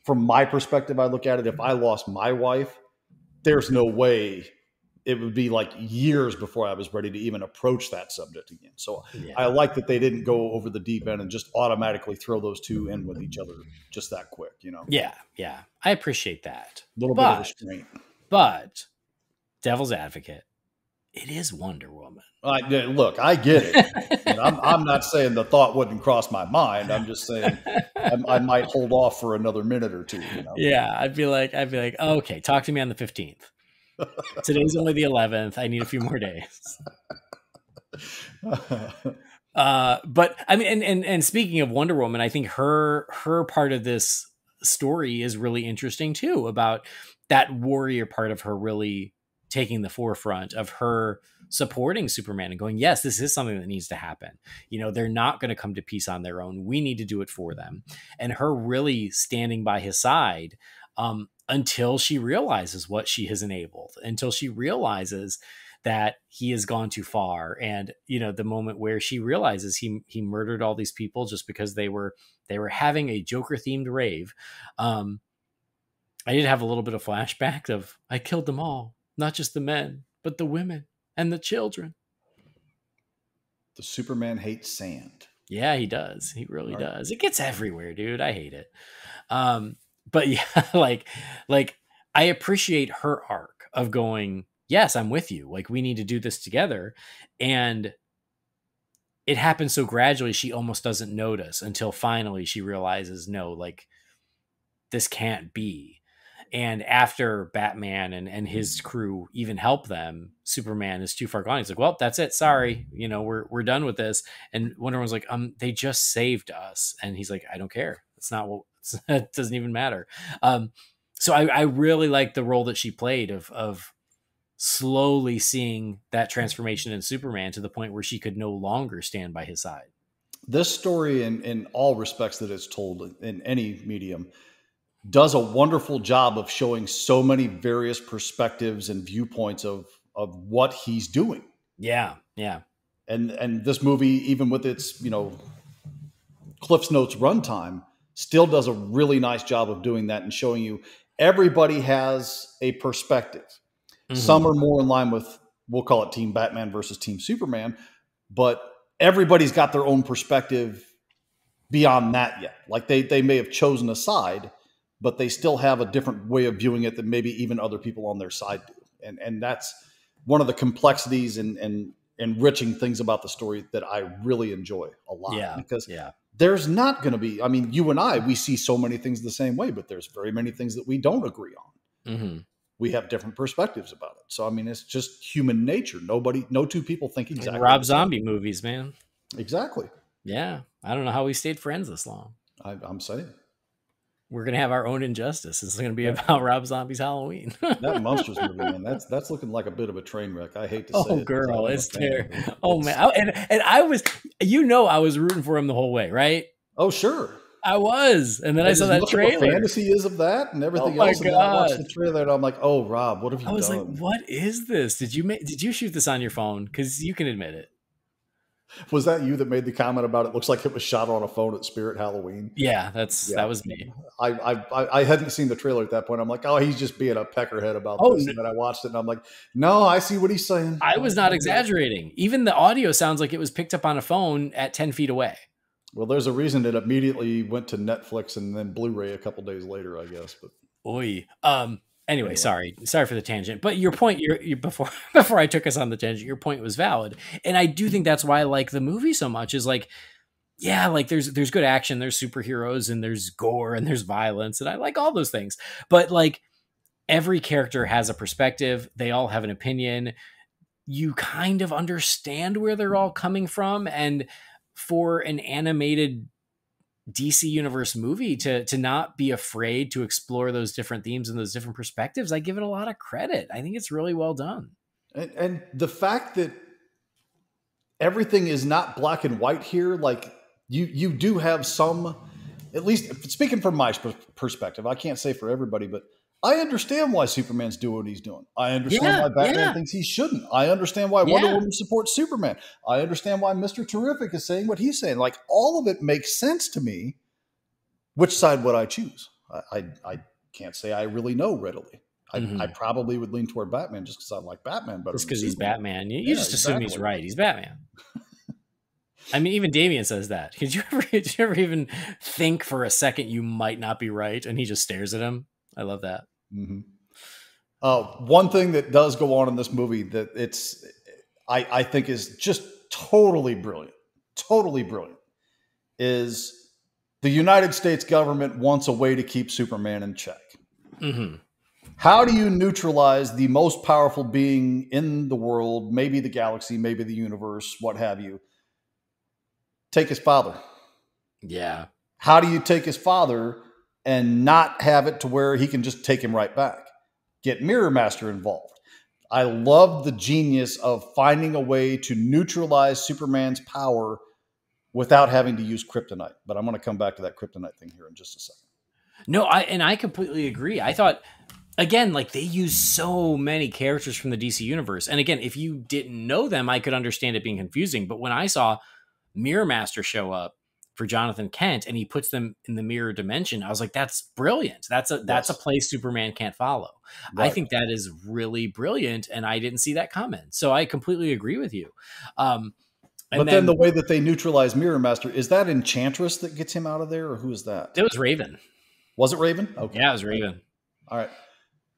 from my perspective, I look at it, if I lost my wife, there's no way, it would be like years before I was ready to even approach that subject again. So yeah. I like that they didn't go over the deep end and just automatically throw those two in with each other just that quick, Yeah. Yeah. I appreciate that. A little bit of restraint. But devil's advocate, it is Wonder Woman. Look, I get it. I'm not saying the thought wouldn't cross my mind. I'm just saying I might hold off for another minute or two. Yeah. I'd be like, okay, talk to me on the 15th. Today's only the 11th. I need a few more days. But I mean, and speaking of Wonder Woman, I think her part of this story is really interesting too, about that warrior part of her really taking the forefront of her supporting Superman and going, yes, this is something that needs to happen. They're not going to come to peace on their own. We need to do it for them. And her really standing by his side, until she realizes what she has enabled, until she realizes that he has gone too far. And, the moment where she realizes he murdered all these people just because they were having a Joker themed rave. I did have a little bit of flashback of, I killed them all, not just the men, but the women and the children. The Superman hates sand. Yeah, he does. He really does. It gets everywhere, dude. I hate it. But yeah, like I appreciate her arc of going, yes, I'm with you. Like, we need to do this together. And it happens so gradually, she almost doesn't notice until finally she realizes, no, like, this can't be. And after Batman and his crew even help them, Superman is too far gone. He's like, well, that's it. Sorry. You know, we're done with this. And Wonder Woman's like, they just saved us. And he's like, I don't care. It's not what, it doesn't even matter. So I really like the role that she played of slowly seeing that transformation in Superman to the point where she could no longer stand by his side. This story, in all respects that it's told in any medium, does a wonderful job of showing so many various perspectives and viewpoints of what he's doing. Yeah. Yeah. And this movie, even with its, Cliff's Notes runtime, still does a really nice job of doing that and showing you everybody has a perspective. Mm-hmm. Some are more in line with, we'll call it Team Batman versus Team Superman, but everybody's got their own perspective beyond that yet. Like they may have chosen a side, but they still have a different way of viewing it than maybe even other people on their side do. And that's one of the complexities and enriching things about the story that I really enjoy a lot. Yeah, because there's not going to be, I mean, you and I, we see so many things the same way, but there's very many things that we don't agree on. Mm-hmm. We have different perspectives about it. So, I mean, it's just human nature. No two people think exactly. Like Rob Zombie movies, man. Exactly. Yeah. I don't know how we stayed friends this long. I'm saying. We're going to have our own Injustice. It's going to be about Rob Zombie's Halloween. That Monsters movie, man, that's looking like a bit of a train wreck. I hate to say it. Oh, girl, it's terrible. Oh, man. And I was, I was rooting for him the whole way, right? Oh, sure. I was. And then I saw that trailer. The fantasy is of that and everything else. And I watched the trailer and I'm like, oh, Rob, what have you done? I was like, what is this? Did you shoot this on your phone? Because you can admit it. Was that you that made the comment about it looks like it was shot on a phone at Spirit Halloween? Yeah, that was me. I hadn't seen the trailer at that point. I'm like, oh, he's just being a peckerhead about this. And then I watched it and I'm like, no, I see what he's saying. I was not exaggerating. Even the audio sounds like it was picked up on a phone at 10 feet away. Well, there's a reason it immediately went to Netflix and then Blu-ray a couple days later, I guess. But Anyway, sorry for the tangent. But your point, before I took us on the tangent, your point was valid, and I do think that's why I like the movie so much. Is like, yeah, like there's good action, there's superheroes, and there's gore, and there's violence, and I like all those things. But like every character has a perspective. They all have an opinion. You kind of understand where they're all coming from, and for an animated DC Universe movie to not be afraid to explore those different themes and those different perspectives, I give it a lot of credit. I think it's really well done. And the fact that everything is not black and white here, like you do have some, at least speaking from my perspective, I can't say for everybody, but I understand why Superman's doing what he's doing. I understand why Batman thinks he shouldn't. I understand why Wonder Woman supports Superman. I understand why Mr. Terrific is saying what he's saying. Like, all of it makes sense to me. Which side would I choose? I can't say I really know readily. I probably would lean toward Batman just because I like Batman better. Just because he's Batman. You just assume he's right. He's Batman. I mean, even Damian says that. Did you ever even think for a second you might not be right? And he just stares at him. I love that. Mm-hmm. One thing that does go on in this movie that I think is just totally brilliant, is the United States government wants a way to keep Superman in check. Mm-hmm. How do you neutralize the most powerful being in the world, maybe the galaxy, maybe the universe, what have you? Take his father. Yeah. How do you take his father and not have it to where he can just take him right back? Get Mirror Master involved. I love the genius of finding a way to neutralize Superman's power without having to use kryptonite. But I'm going to come back to that kryptonite thing here in just a second. No, I completely agree. I thought, again, like they use so many characters from the DC universe. And again, if you didn't know them, I could understand it being confusing. But when I saw Mirror Master show up for Jonathan Kent and he puts them in the mirror dimension, I was like, that's brilliant. That's a place Superman can't follow. Right. I think that is really brilliant. And I didn't see that comment. So I completely agree with you. And But then then the way that they neutralize Mirror Master, is that Enchantress that gets him out of there, or who is that? it was Raven. Was it Raven? Okay. Yeah, it was Raven. All right.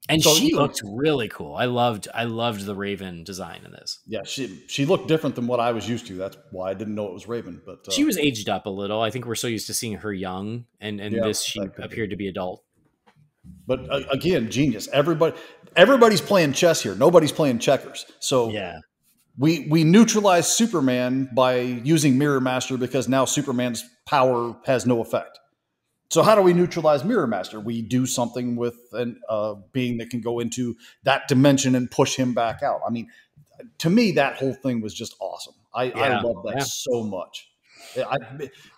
And So, she looked really cool. I loved the Raven design in this. yeah, she looked different than what I was used to. That's why I didn't know it was Raven. But She was aged up a little. I think we're so used to seeing her young, and yeah, this she appeared to be adult. But again, genius. Everybody's playing chess here. Nobody's playing checkers. So Yeah. we neutralize Superman by using Mirror Master because now Superman's power has no effect. So how do we neutralize Mirror Master? We do something with a being that can go into that dimension and push him back out. I mean, to me, that whole thing was just awesome. I love that so much.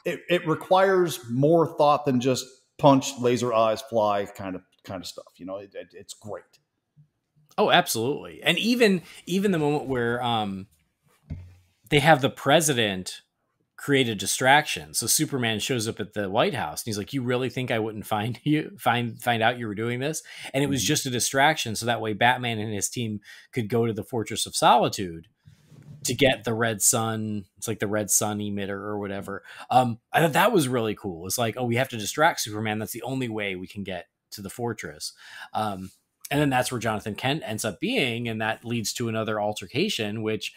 It requires more thought than just punch, laser eyes, fly kind of stuff. You know, it's great. Oh, absolutely. And even the moment where they have the president create a distraction. So Superman shows up at the White House and he's like, "You really think I wouldn't find out you were doing this?" And it was just a distraction. So that way Batman and his team could go to the Fortress of Solitude to get the red sun. It's like the red sun emitter or whatever. I thought that was really cool. It's like, oh, we have to distract Superman. That's the only way we can get to the fortress. And then that's where Jonathan Kent ends up being. And that leads to another altercation, which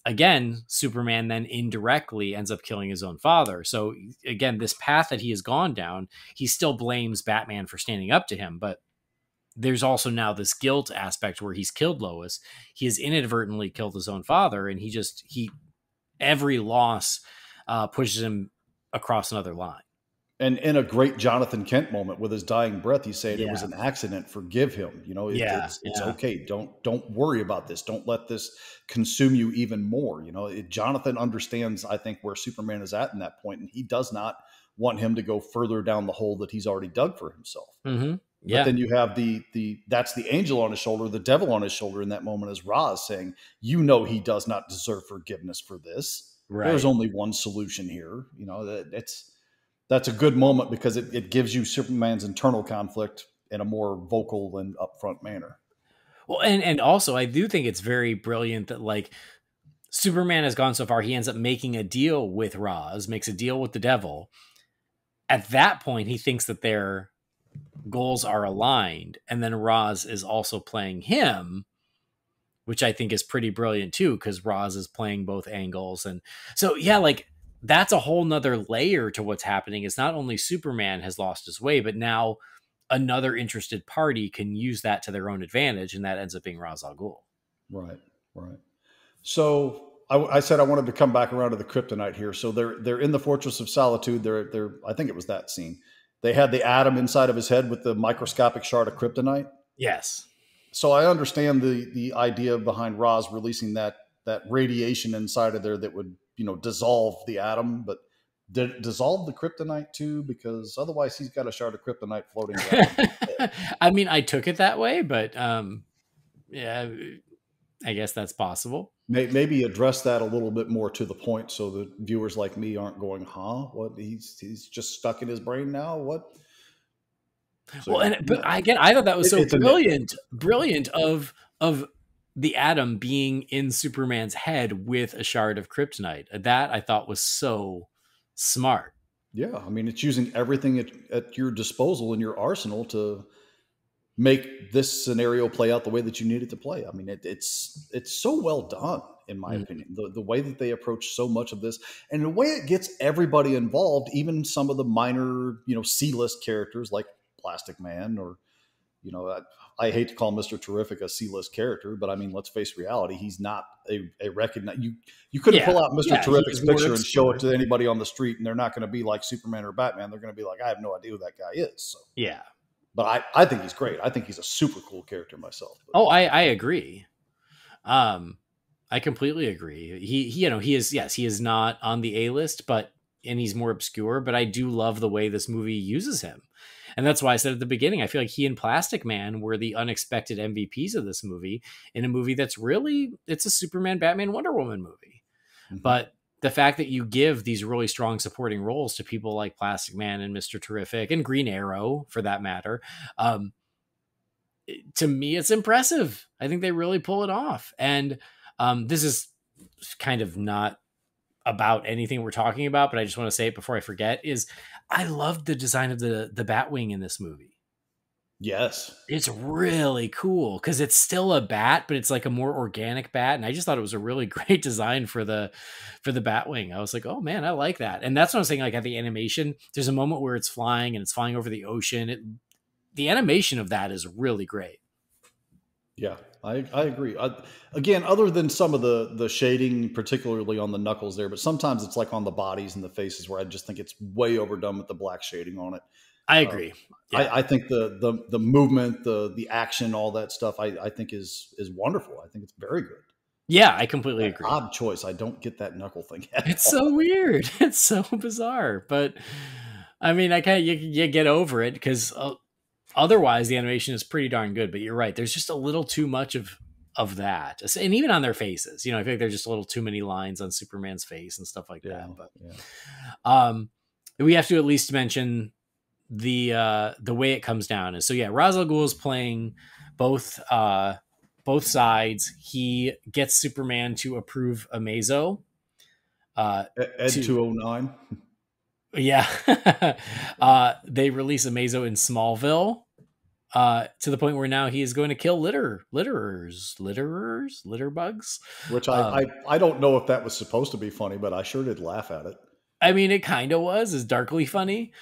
again, Superman then indirectly ends up killing his own father. So again, this path that he has gone down, he still blames Batman for standing up to him, but there's also now this guilt aspect where he's killed Lois. He has inadvertently killed his own father, and every loss pushes him across another line. And in a great Jonathan Kent moment with his dying breath, he's saying it was an accident. Forgive him. You know, it's okay. Don't worry about this. Don't let this consume you even more. You know, Jonathan understands, I think, where Superman is at in that point, and he does not want him to go further down the hole that he's already dug for himself. Mm-hmm. Yeah. But then you have that's the angel on his shoulder, the devil on his shoulder in that moment is Ra's saying, you know, he does not deserve forgiveness for this. Right. There's only one solution here. You know, that's a good moment because it gives you Superman's internal conflict in a more vocal and upfront manner. Well, and also I do think it's very brilliant that like Superman has gone so far, he ends up making a deal with Ra's, makes a deal with the devil. At that point, he thinks that their goals are aligned, and then Ra's is also playing him, which I think is pretty brilliant too, because Ra's is playing both angles. And so, yeah, like that's a whole nother layer to what's happening. It's not only Superman has lost his way, but now another interested party can use that to their own advantage, and that ends up being Ra's al Ghul. Right. So I said I wanted to come back around to the kryptonite here. So they're in the Fortress of Solitude. They're I think it was that scene. They had the atom inside of his head with the microscopic shard of kryptonite. Yes. So I understand the idea behind Ra's releasing that radiation inside of there that would, you know, dissolve the atom, but did it dissolve the kryptonite too? Because otherwise he's got a shard of kryptonite floating around. I mean, I took it that way, but yeah, I guess that's possible. Maybe address that a little bit more to the point so that viewers like me aren't going, huh? What? He's just stuck in his brain now? What? So, well, but again, I thought that was so brilliant of the atom being in Superman's head with a shard of kryptonite. That I thought was so smart. Yeah, I mean, it's using everything at your disposal in your arsenal to make this scenario play out the way that you need it to play. I mean, it's so well done, in my opinion. The way that they approach so much of this, and the way it gets everybody involved, even some of the minor, you know, C-list characters like Plastic Man, or, you know, I hate to call Mr. Terrific a C-list character, but I mean, let's face reality. He's not a recognized. You couldn't pull out Mr. Terrific's picture and show it to anybody on the street, and they're not going to be like Superman or Batman. They're going to be like, I have no idea who that guy is. So. Yeah. But I think he's great. I think he's a super cool character myself. But. Oh, I agree. I completely agree. He is not on the A-list, and he's more obscure, but I do love the way this movie uses him. And that's why I said at the beginning, I feel like he and Plastic Man were the unexpected MVPs of this movie, in a movie that's really, it's a Superman, Batman, Wonder Woman movie. Mm-hmm. But the fact that you give these really strong supporting roles to people like Plastic Man and Mr. Terrific and Green Arrow, for that matter, to me, it's impressive. I think they really pull it off. And this is kind of not about anything we're talking about, but I just want to say it before I forget, is I loved the design of the Batwing in this movie. Yes. It's really cool because it's still a bat, but it's like a more organic bat. And I just thought it was a really great design for the Batwing. I was like, oh man, I like that. And that's what I'm saying. Like at the animation, there's a moment where it's flying and it's flying over the ocean. The animation of that is really great. Yeah, I agree. Again, other than some of the shading, particularly on the knuckles there, but sometimes it's like on the bodies and the faces where I just think it's way overdone with the black shading on it. I agree. Yeah. I think the movement, the action, all that stuff, I think is wonderful. I think it's very good. Yeah, I completely agree. Odd choice. I don't get that knuckle thing. It's so weird. It's so bizarre. But I mean, I kind of you get over it because otherwise the animation is pretty darn good. But you're right. There's just a little too much of that, and even on their faces. You know, I feel like there's just a little too many lines on Superman's face and stuff like that. But we have to at least mention the way it comes down is, so yeah, Ra's al Ghul is playing both sides. He gets Superman to approve Amazo. Ed 209. Yeah. They release Amazo in Smallville to the point where now he is going to kill litter bugs. Which I don't know if that was supposed to be funny, but I sure did laugh at it. I mean, it kind of was. It's darkly funny.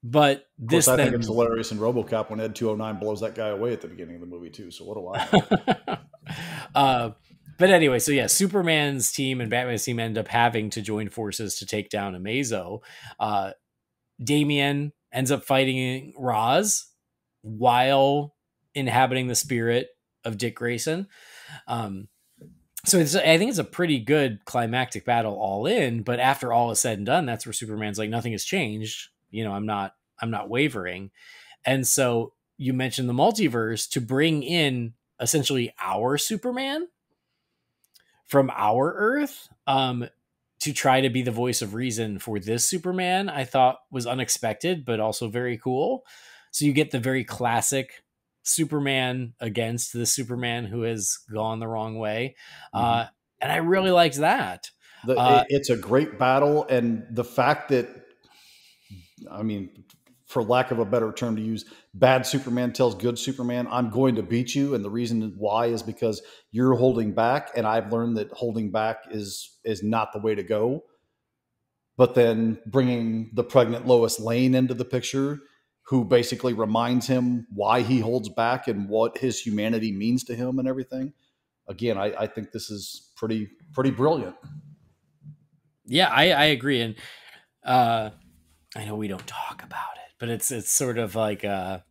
But this, I think it's hilarious in RoboCop when Ed 209 blows that guy away at the beginning of the movie too. So what do I know? But anyway, so yeah, Superman's team and Batman's team end up having to join forces to take down Amazo. Damian ends up fighting Ra's while inhabiting the spirit of Dick Grayson. So I think it's a pretty good climactic battle all in, but after all is said and done, that's where Superman's like, nothing has changed. You know, I'm not wavering. And so you mentioned the multiverse to bring in essentially our Superman from our Earth, to try to be the voice of reason for this Superman, I thought was unexpected, but also very cool. So you get the very classic Superman against the Superman who has gone the wrong way. And I really liked that. It's a great battle. And the fact that, I mean, for lack of a better term to use, bad Superman tells good Superman, I'm going to beat you. And the reason why is because you're holding back. And I've learned that holding back is not the way to go. But then bringing the pregnant Lois Lane into the picture, who basically reminds him why he holds back and what his humanity means to him and everything. Again, I think this is pretty brilliant. Yeah, I agree. And I know we don't talk about it, but it's sort of like the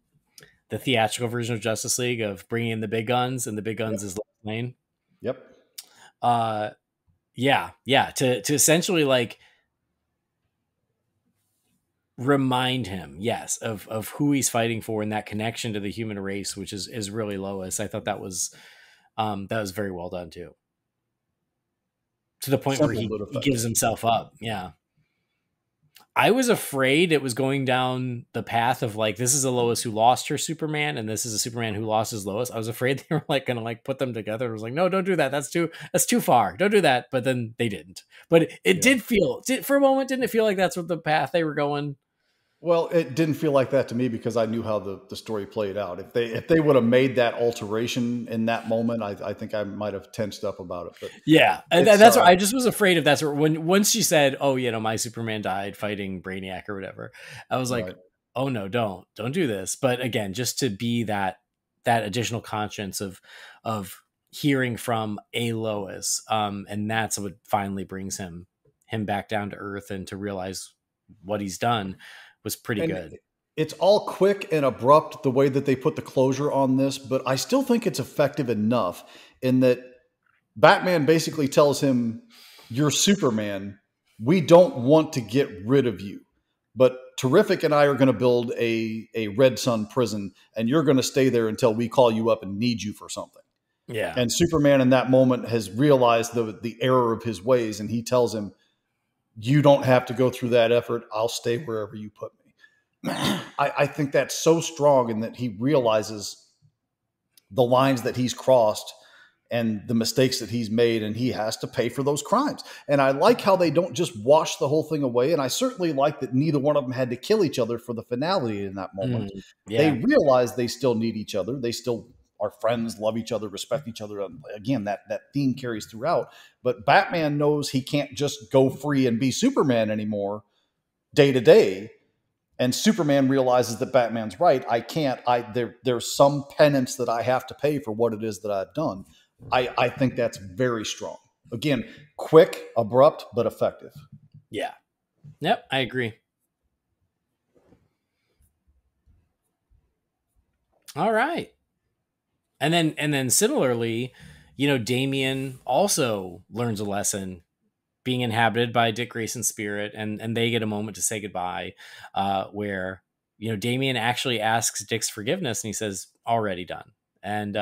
theatrical version of Justice League of bringing in the big guns, and the big guns is Lois Lane. Yep. Yeah. To essentially like remind him, yes, of who he's fighting for and that connection to the human race, which is really Lois. I thought that was very well done too. To the point where he gives himself up. Yeah. I was afraid it was going down the path of like, this is a Lois who lost her Superman, and this is a Superman who lost his Lois. I was afraid they were like going to like put them together. I was like, no, don't do that. That's too far. Don't do that. But then they didn't. But it did feel, for a moment, didn't it feel like that's what the path they were going? Well, it didn't feel like that to me because I knew how the story played out. If they would have made that alteration in that moment, I think I might have tensed up about it. But yeah, and that's what I just was afraid of. That's where once she said, "Oh, you know, my Superman died fighting Brainiac or whatever," I was like, "Oh no, don't do this." But again, just to be that additional conscience of hearing from a Lois, and that's what finally brings him back down to earth and to realize what he's done. Was pretty good. It's all quick and abrupt the way that they put the closure on this, but I still think it's effective enough in that Batman basically tells him, you're Superman. We don't want to get rid of you, but Terrific and I are going to build a Red Sun prison, and you're going to stay there until we call you up and need you for something. Yeah. And Superman in that moment has realized the error of his ways, and he tells him, you don't have to go through that effort. I'll stay wherever you put me. I think that's so strong in that he realizes the lines that he's crossed and the mistakes that he's made, and he has to pay for those crimes. And I like how they don't just wash the whole thing away. And I certainly like that neither one of them had to kill each other for the finality in that moment. They Yeah. realize they still need each other. They still are friends, love each other, respect each other. Again, that theme carries throughout. But Batman knows he can't just go free and be Superman anymore day to day. And Superman realizes that Batman's right. I can't. There's some penance that I have to pay for what it is that I've done. I think that's very strong. Again, quick, abrupt, but effective. Yeah. Yep, I agree. All right. And then similarly, Damian also learns a lesson being inhabited by Dick Grayson's spirit, and they get a moment to say goodbye, where Damian actually asks Dick's forgiveness, and he says, "Already done." And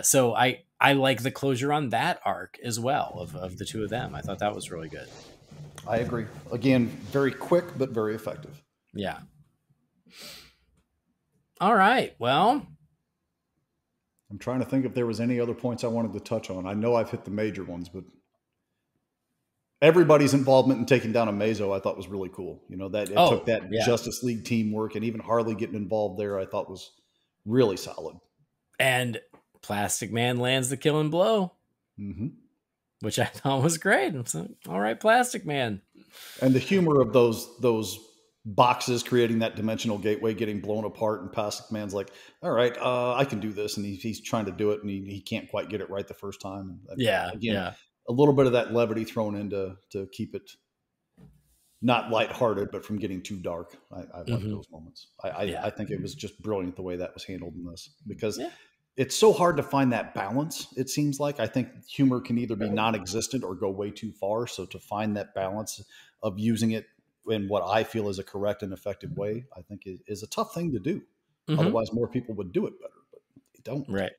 so I like the closure on that arc as well of the two of them. I thought that was really good. I agree. Again, very quick but very effective. Yeah. All right. Well, I'm trying to think if there was any other points I wanted to touch on. I know I've hit the major ones, but everybody's involvement in taking down Amazo I thought was really cool. That it took that Justice League teamwork, and even Harley getting involved there, I thought was really solid. And Plastic Man lands the killing blow, which I thought was great. So, all right, Plastic Man. And the humor of those boxes creating that dimensional gateway getting blown apart, and Plastic Man's like, all right, I can do this. And he's trying to do it, and he can't quite get it right the first time. Again, a little bit of that levity thrown in to keep it not lighthearted, but from getting too dark. I like those moments. I think it was just brilliant the way that was handled in this, because it's so hard to find that balance. It seems like, I think humor can either be non-existent or go way too far. So to find that balance of using it in what I feel is a correct and effective way, I think is a tough thing to do. Otherwise, more people would do it better, but they don't. Right.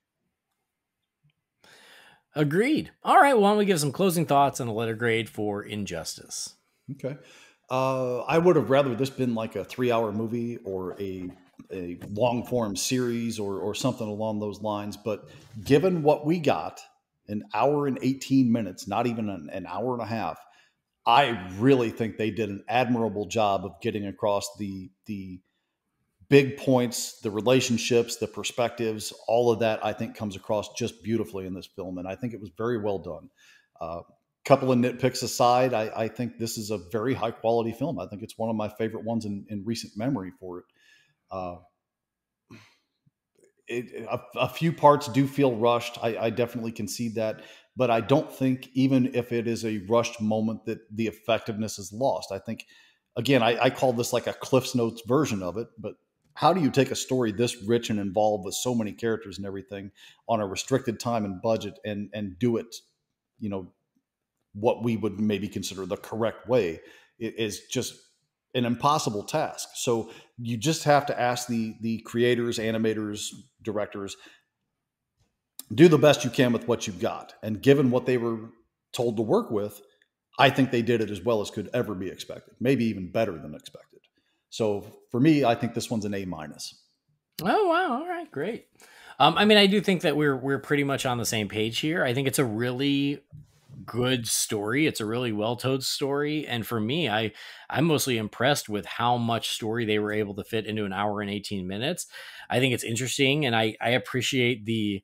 Agreed. All right. Well, why don't we give some closing thoughts and a letter grade for Injustice? Okay. I would have rather this been like a 3-hour movie or a long form series or something along those lines. But given what we got, an hour and 18 minutes, not even an hour and a half, I really think they did an admirable job of getting across the big points, the relationships, the perspectives, all of that, I think, comes across just beautifully in this film. And I think it was very well done. Couple of nitpicks aside, I think this is a very high quality film. I think it's one of my favorite ones in recent memory for it. A few parts do feel rushed. I definitely concede that. But I don't think, even if it is a rushed moment, that the effectiveness is lost. I think, again, I call this like a Cliff's Notes version of it. But how do you take a story this rich and involved with so many characters and everything on a restricted time and budget and do it, what we would maybe consider the correct way? It is just an impossible task. So you just have to ask the creators, animators, directors, do the best you can with what you've got. And given what they were told to work with, I think they did it as well as could ever be expected, maybe even better than expected. So for me, I think this one's an A-. Oh, wow. All right, great. I do think that we're pretty much on the same page here. I think it's a really good story. It's a really well-told story. And for me, I'm mostly impressed with how much story they were able to fit into an hour and 18 minutes. I think it's interesting, and I appreciate the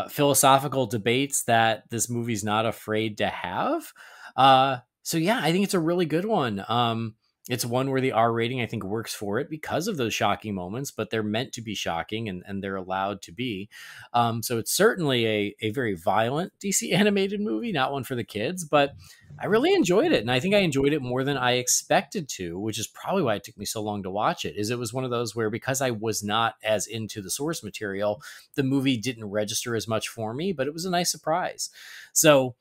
philosophical debates that this movie's not afraid to have. So yeah, I think it's a really good one. It's one where the R rating, I think, works for it because of those shocking moments, but they're meant to be shocking, and they're allowed to be. So it's certainly a very violent DC animated movie, not one for the kids, but I really enjoyed it. And I think I enjoyed it more than I expected to, which is probably why it took me so long to watch it. It was one of those where, because I was not as into the source material, the movie didn't register as much for me, but it was a nice surprise. So,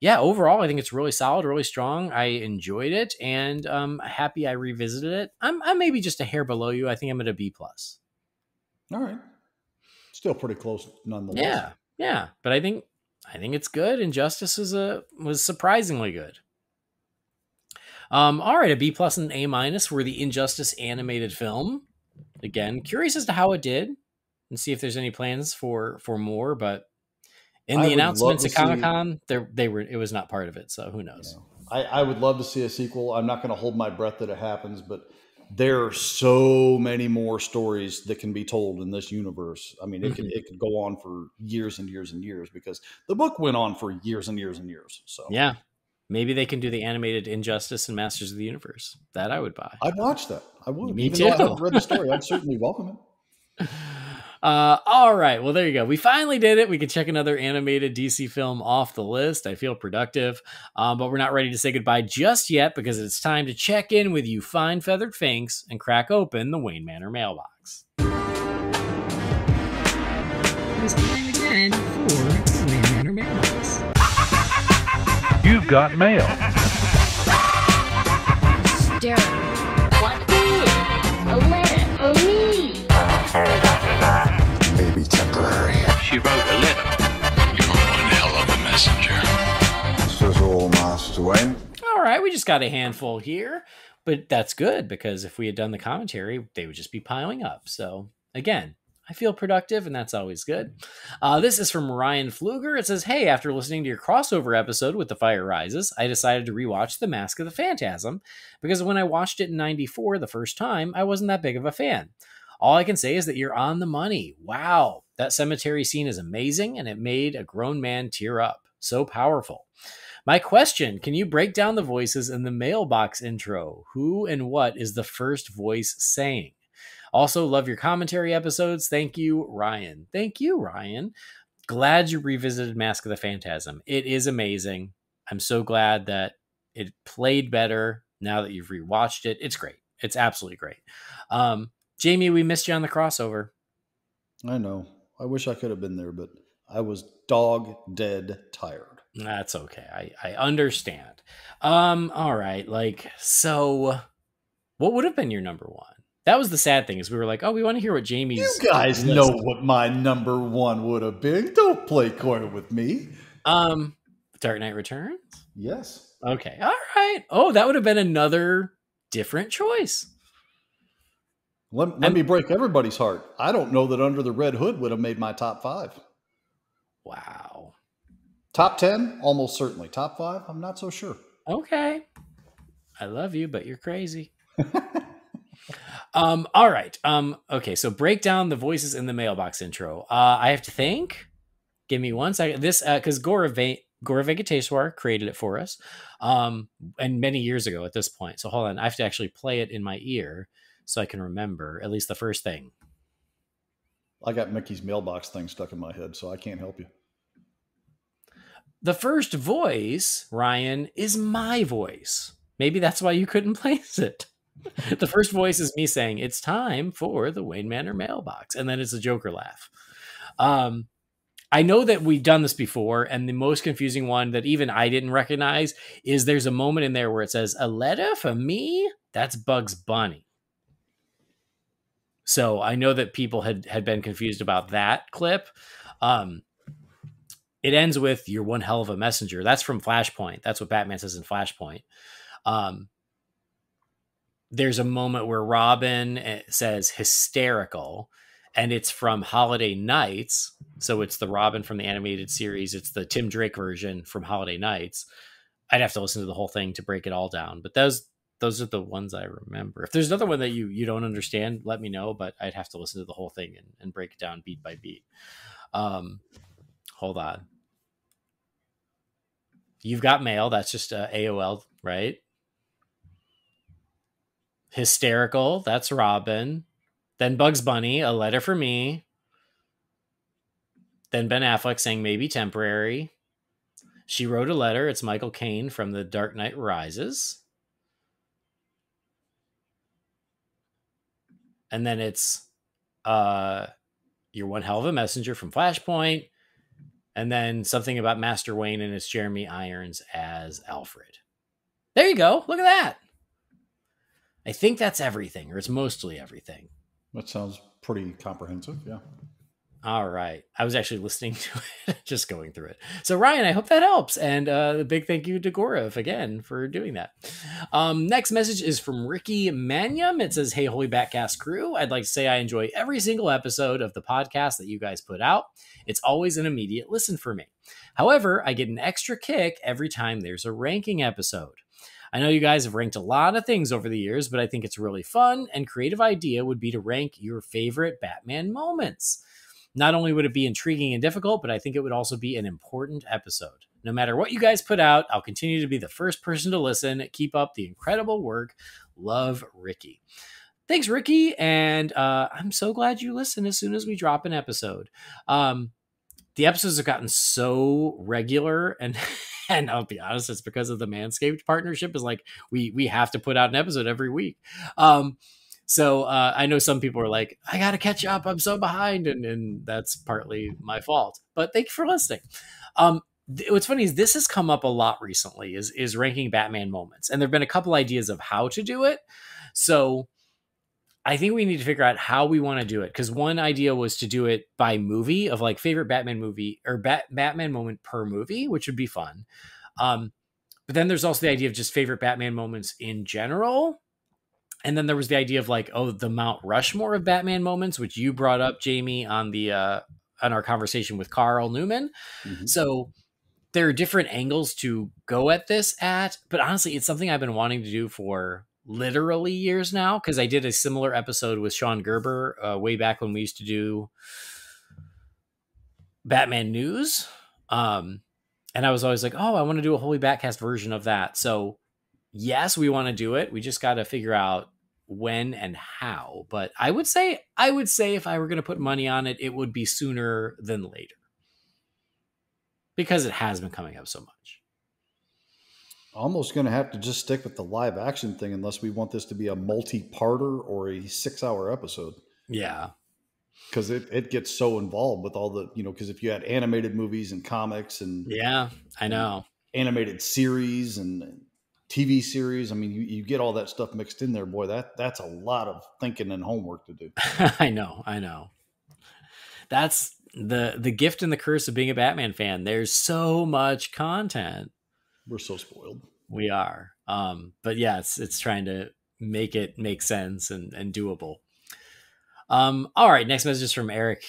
yeah, overall, I think it's really solid, really strong. I enjoyed it, and I'm happy I revisited it. I'm maybe just a hair below you. I think I'm at a B+. All right. Still pretty close nonetheless. Yeah. But I think it's good. Injustice was surprisingly good. All right, a B+ and an A- for the Injustice animated film. Again, curious as to how it did. and see if there's any plans for more. But in I the would love announcements to at Comic-Con, it was not part of it. So who knows? I would love to see a sequel. I'm not going to hold my breath that it happens, but there are so many more stories that can be told in this universe. I mean, it could go on for years and years and years, because the book went on for years and years and years. So yeah, maybe they can do the animated Injustice and Masters of the Universe. That I would buy. I'd watch that. I would. Me Even too. though I haven't read the story, I'd certainly welcome it. All right. Well, there you go. We finally did it. We can check another animated DC film off the list. I feel productive, but we're not ready to say goodbye just yet, because it's time to check in with you fine feathered finks and crack open the Wayne Manor mailbox. It's time again for the Wayne Manor mailbox. You've got mail. What is a letter for me? Maybe temporary. She wrote a letter. You're one hell of a messenger. This is all, Master Wayne. All right, we just got a handful here, but that's good, because if we had done the commentary, they would just be piling up. So again, I feel productive, and that's always good. This is from Ryan Fluger. It says, hey, after listening to your crossover episode with The Fire Rises, I decided to rewatch The Mask of the Phantasm, because when I watched it in 94 the first time, I wasn't that big of a fan. All I can say is that you're on the money. Wow. That cemetery scene is amazing, and it made a grown man tear up. So powerful. My question, can you break down the voices in the mailbox intro? Who and what is the first voice saying? Also, love your commentary episodes. Thank you, Ryan. Thank you, Ryan. Glad you revisited Mask of the Phantasm. It is amazing. I'm so glad that it played better now that you've rewatched it. It's great. It's absolutely great. Jamie, we missed you on the crossover. I know. I wish I could have been there, but I was dog dead tired. That's okay. I understand. All right. So what would have been your number one? That was the sad thing, is we were like, oh, we want to hear what Jamie's. You guys know what my number one would have been. Don't play coy with me. Dark Knight Returns? Yes. Okay. All right. Oh, that would have been another different choice. Let me break everybody's heart. I don't know that Under the Red Hood would have made my top 5. Wow. Top 10? Almost certainly. Top 5? I'm not so sure. Okay. I love you, but you're crazy. All right. Okay, so break down the voices in the mailbox intro. I have to think. Give me 1 second. This, because Gora Vegeteswar created it for us, and many years ago at this point. So hold on. I have to actually play it in my ear so I can remember at least the first thing. I got Mickey's mailbox thing stuck in my head, so I can't help you. The first voice, Ryan, is my voice. Maybe that's why you couldn't place it. The first voice is me saying, it's time for the Wayne Manor mailbox. And then it's a Joker laugh. I know that we've done this before, and the most confusing one that even I didn't recognize is there's a moment in there where it says, a letter for me? That's Bugs Bunny. So I know that people had been confused about that clip. It ends with, you're one hell of a messenger. That's from Flashpoint. That's what Batman says in Flashpoint. There's a moment where Robin says hysterical, and it's from Holiday Nights. So it's the Robin from the animated series. It's the Tim Drake version from Holiday Nights. I'd have to listen to the whole thing to break it all down. But those are the ones I remember. If there's another one that you don't understand, let me know. But I'd have to listen to the whole thing and break it down beat by beat. Hold on. You've got mail. That's just AOL, right? Hysterical. That's Robin. Then Bugs Bunny, a letter for me. Then Ben Affleck saying maybe temporary. She wrote a letter. It's Michael Caine from The Dark Knight Rises. And then it's you're one hell of a messenger from Flashpoint. And then something about Master Wayne, and it's Jeremy Irons as Alfred. There you go. Look at that. I think that's everything, or it's mostly everything. That sounds pretty comprehensive, yeah. All right. I was actually listening to it, just going through it. So Ryan, I hope that helps. And a big thank you to Gaurav again for doing that. Next message is from Ricky Manyam. It says, "Hey, Holy BatCast crew. I'd like to say I enjoy every single episode of the podcast that you guys put out. It's always an immediate listen for me. However, I get an extra kick every time there's a ranking episode. I know you guys have ranked a lot of things over the years, but I think it's a really fun and creative idea would be to rank your favorite Batman moments. Not only would it be intriguing and difficult, but I think it would also be an important episode. No matter what you guys put out, I'll continue to be the first person to listen. Keep up the incredible work. Love, Ricky." Thanks, Ricky. And I'm so glad you listen as soon as we drop an episode. The episodes have gotten so regular, and and I'll be honest, it's because of the Manscaped partnership. Is like we have to put out an episode every week. So I know some people are like, I got to catch up. I'm so behind. And that's partly my fault. But thank you for listening. What's funny is this has come up a lot recently is ranking Batman moments. And there have been a couple ideas of how to do it. So I think we need to figure out how we want to do it. Because one idea was to do it by movie of like favorite Batman movie or Batman moment per movie, which would be fun. But then there's also the idea of just favorite Batman moments in general. And then there was the idea of like, the Mount Rushmore of Batman moments, which you brought up, Jamie, on our conversation with Carl Newman. Mm-hmm. So there are different angles to go at this at, but honestly, it's something I've been wanting to do for literally years now. Cause I did a similar episode with Sean Gerber way back when we used to do Batman news. And I was always like, I want to do a Holy BatCast version of that. So yes, we want to do it. We just got to figure out when and how. But I would say if I were going to put money on it, it would be sooner than later. Because it has been coming up so much. Almost going to have to just stick with the live action thing unless we want this to be a multi-parter or a 6-hour episode. Yeah. Because it gets so involved with all the, because if you had animated movies and comics and... Yeah, I know. Animated series and TV series. I mean, you get all that stuff mixed in there, boy, that's a lot of thinking and homework to do. I know. That's the gift and the curse of being a Batman fan. There's so much content. We're so spoiled. We are. But yeah, it's trying to make it make sense and doable. All right. Next message is from Aaron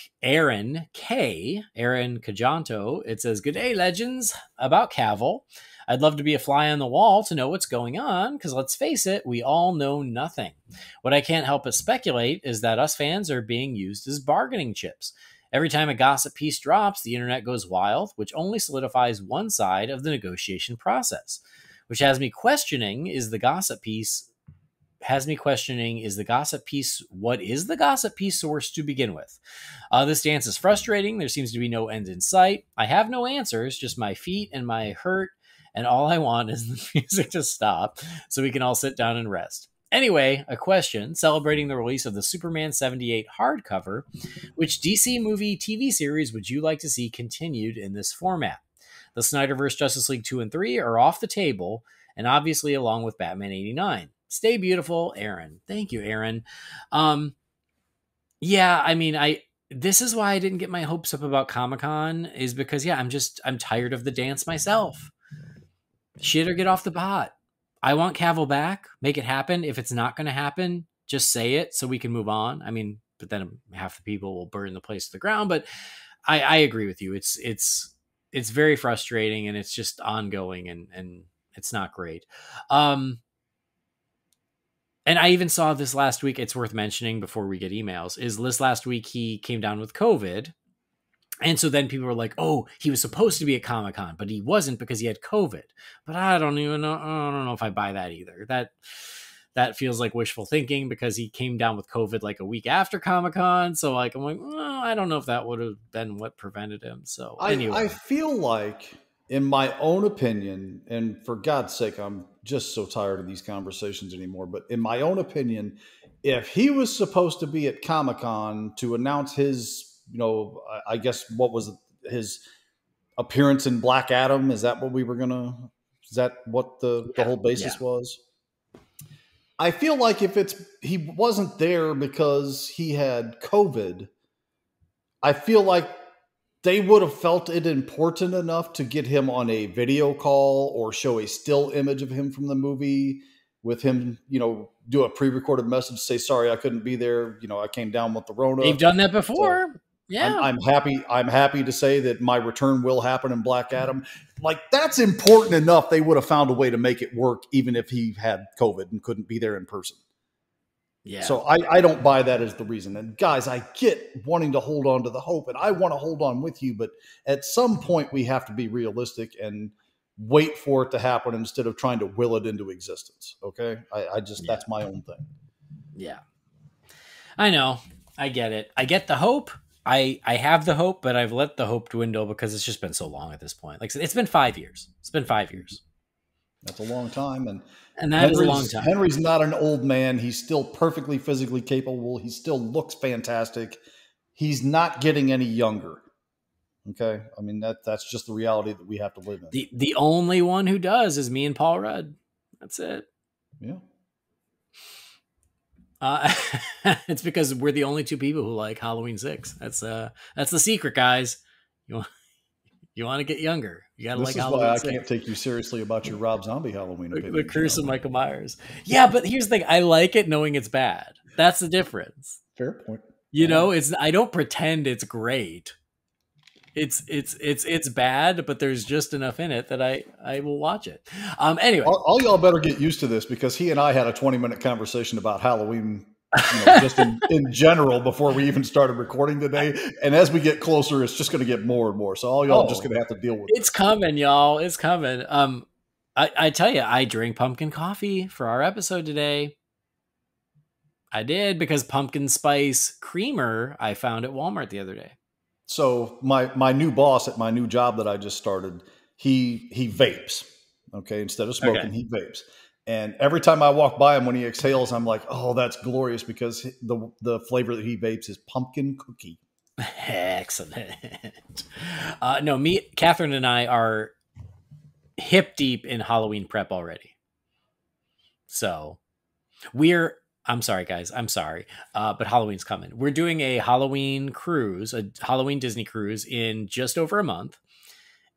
Cajanto. It says, "Good day, legends. About Cavill. I'd love to be a fly on the wall to know what's going on, because let's face it, we all know nothing. What I can't help but speculate is that us fans are being used as bargaining chips. Every time a gossip piece drops, the internet goes wild, which only solidifies one side of the negotiation process. Which has me questioning, what is the gossip piece source to begin with? This dance is frustrating. There seems to be no end in sight. I have no answers, just my feet and my hurt, and all I want is the music to stop so we can all sit down and rest. Anyway, a question celebrating the release of the Superman 78 hardcover. Which DC movie TV series would you like to see continued in this format? The Snyderverse Justice League 2 and 3 are off the table, and obviously along with Batman 89. Stay beautiful, Aaron." Thank you, Aaron. Yeah, I mean, this is why I didn't get my hopes up about Comic-Con, is because, I'm tired of the dance myself. Shit or get off the pot. I want Cavill back. Make it happen. If it's not going to happen, just say it so we can move on. I mean, but then half the people will burn the place to the ground. But I agree with you. It's very frustrating, and it's just ongoing, and it's not great. And I even saw this last week. It's worth mentioning before we get emails. Is this last week he came down with COVID. And so then people were like, he was supposed to be at Comic-Con, but he wasn't because he had COVID. But I don't know if I buy that either. That feels like wishful thinking, because he came down with COVID like a week after Comic-Con. So I'm like, I don't know if that would have been what prevented him. So anyway. I feel like, in my own opinion, and for God's sake, I'm just so tired of these conversations anymore, but in my own opinion, if he was supposed to be at Comic-Con to announce his, I guess, what was his appearance in Black Adam? Is that what the whole basis was? I feel like if he wasn't there because he had COVID, I feel like they would have felt it important enough to get him on a video call or show a still image of him from the movie with him, do a pre-recorded message, say, sorry, I couldn't be there. I came down with the Rona. They've done that before. So yeah. I'm happy to say that my return will happen in Black Adam. Like, that's important enough. They would have found a way to make it work, even if he had COVID and couldn't be there in person. Yeah. So I don't buy that as the reason. And guys, I get wanting to hold on to the hope, and I want to hold on with you, but at some point we have to be realistic and wait for it to happen instead of trying to will it into existence. Okay. That's my own thing. Yeah. I know. I get it. I get the hope. I have the hope, but I've let the hope dwindle because it's just been so long at this point. Like I said, it's been 5 years. It's been 5 years. That's a long time. And that is a long time. Henry's not an old man. He's still perfectly physically capable. He still looks fantastic. He's not getting any younger. Okay. I mean, that's just the reality that we have to live in. The only one who does is me and Paul Rudd. That's it. Yeah. It's because we're the only two people who like Halloween 6. That's the secret, guys. You want to get younger. You got to like Halloween 6. This is why I can't take you seriously about your Rob Zombie Halloween opinion. The Curse of Michael Myers. Yeah, but here's the thing. I like it knowing it's bad. That's the difference. Fair point. I don't pretend it's great. It's bad, but there's just enough in it that I will watch it. Anyway, all y'all better get used to this because he and I had a 20-minute conversation about Halloween, just in general before we even started recording today. And as we get closer, it's just going to get more and more. So all y'all are just going to have to deal with it. It's coming, y'all. It's coming. I tell you, I drank pumpkin coffee for our episode today. I did because pumpkin spice creamer I found at Walmart the other day. So my new boss at my new job that I just started, he vapes. Okay. Instead of smoking, he vapes. And every time I walk by him when he exhales, I'm like, oh, that's glorious because the flavor that he vapes is pumpkin cookie. Excellent. No, Catherine and I are hip deep in Halloween prep already. So I'm sorry, guys. I'm sorry. But Halloween's coming. We're doing a Halloween cruise, a Halloween Disney cruise in just over a month.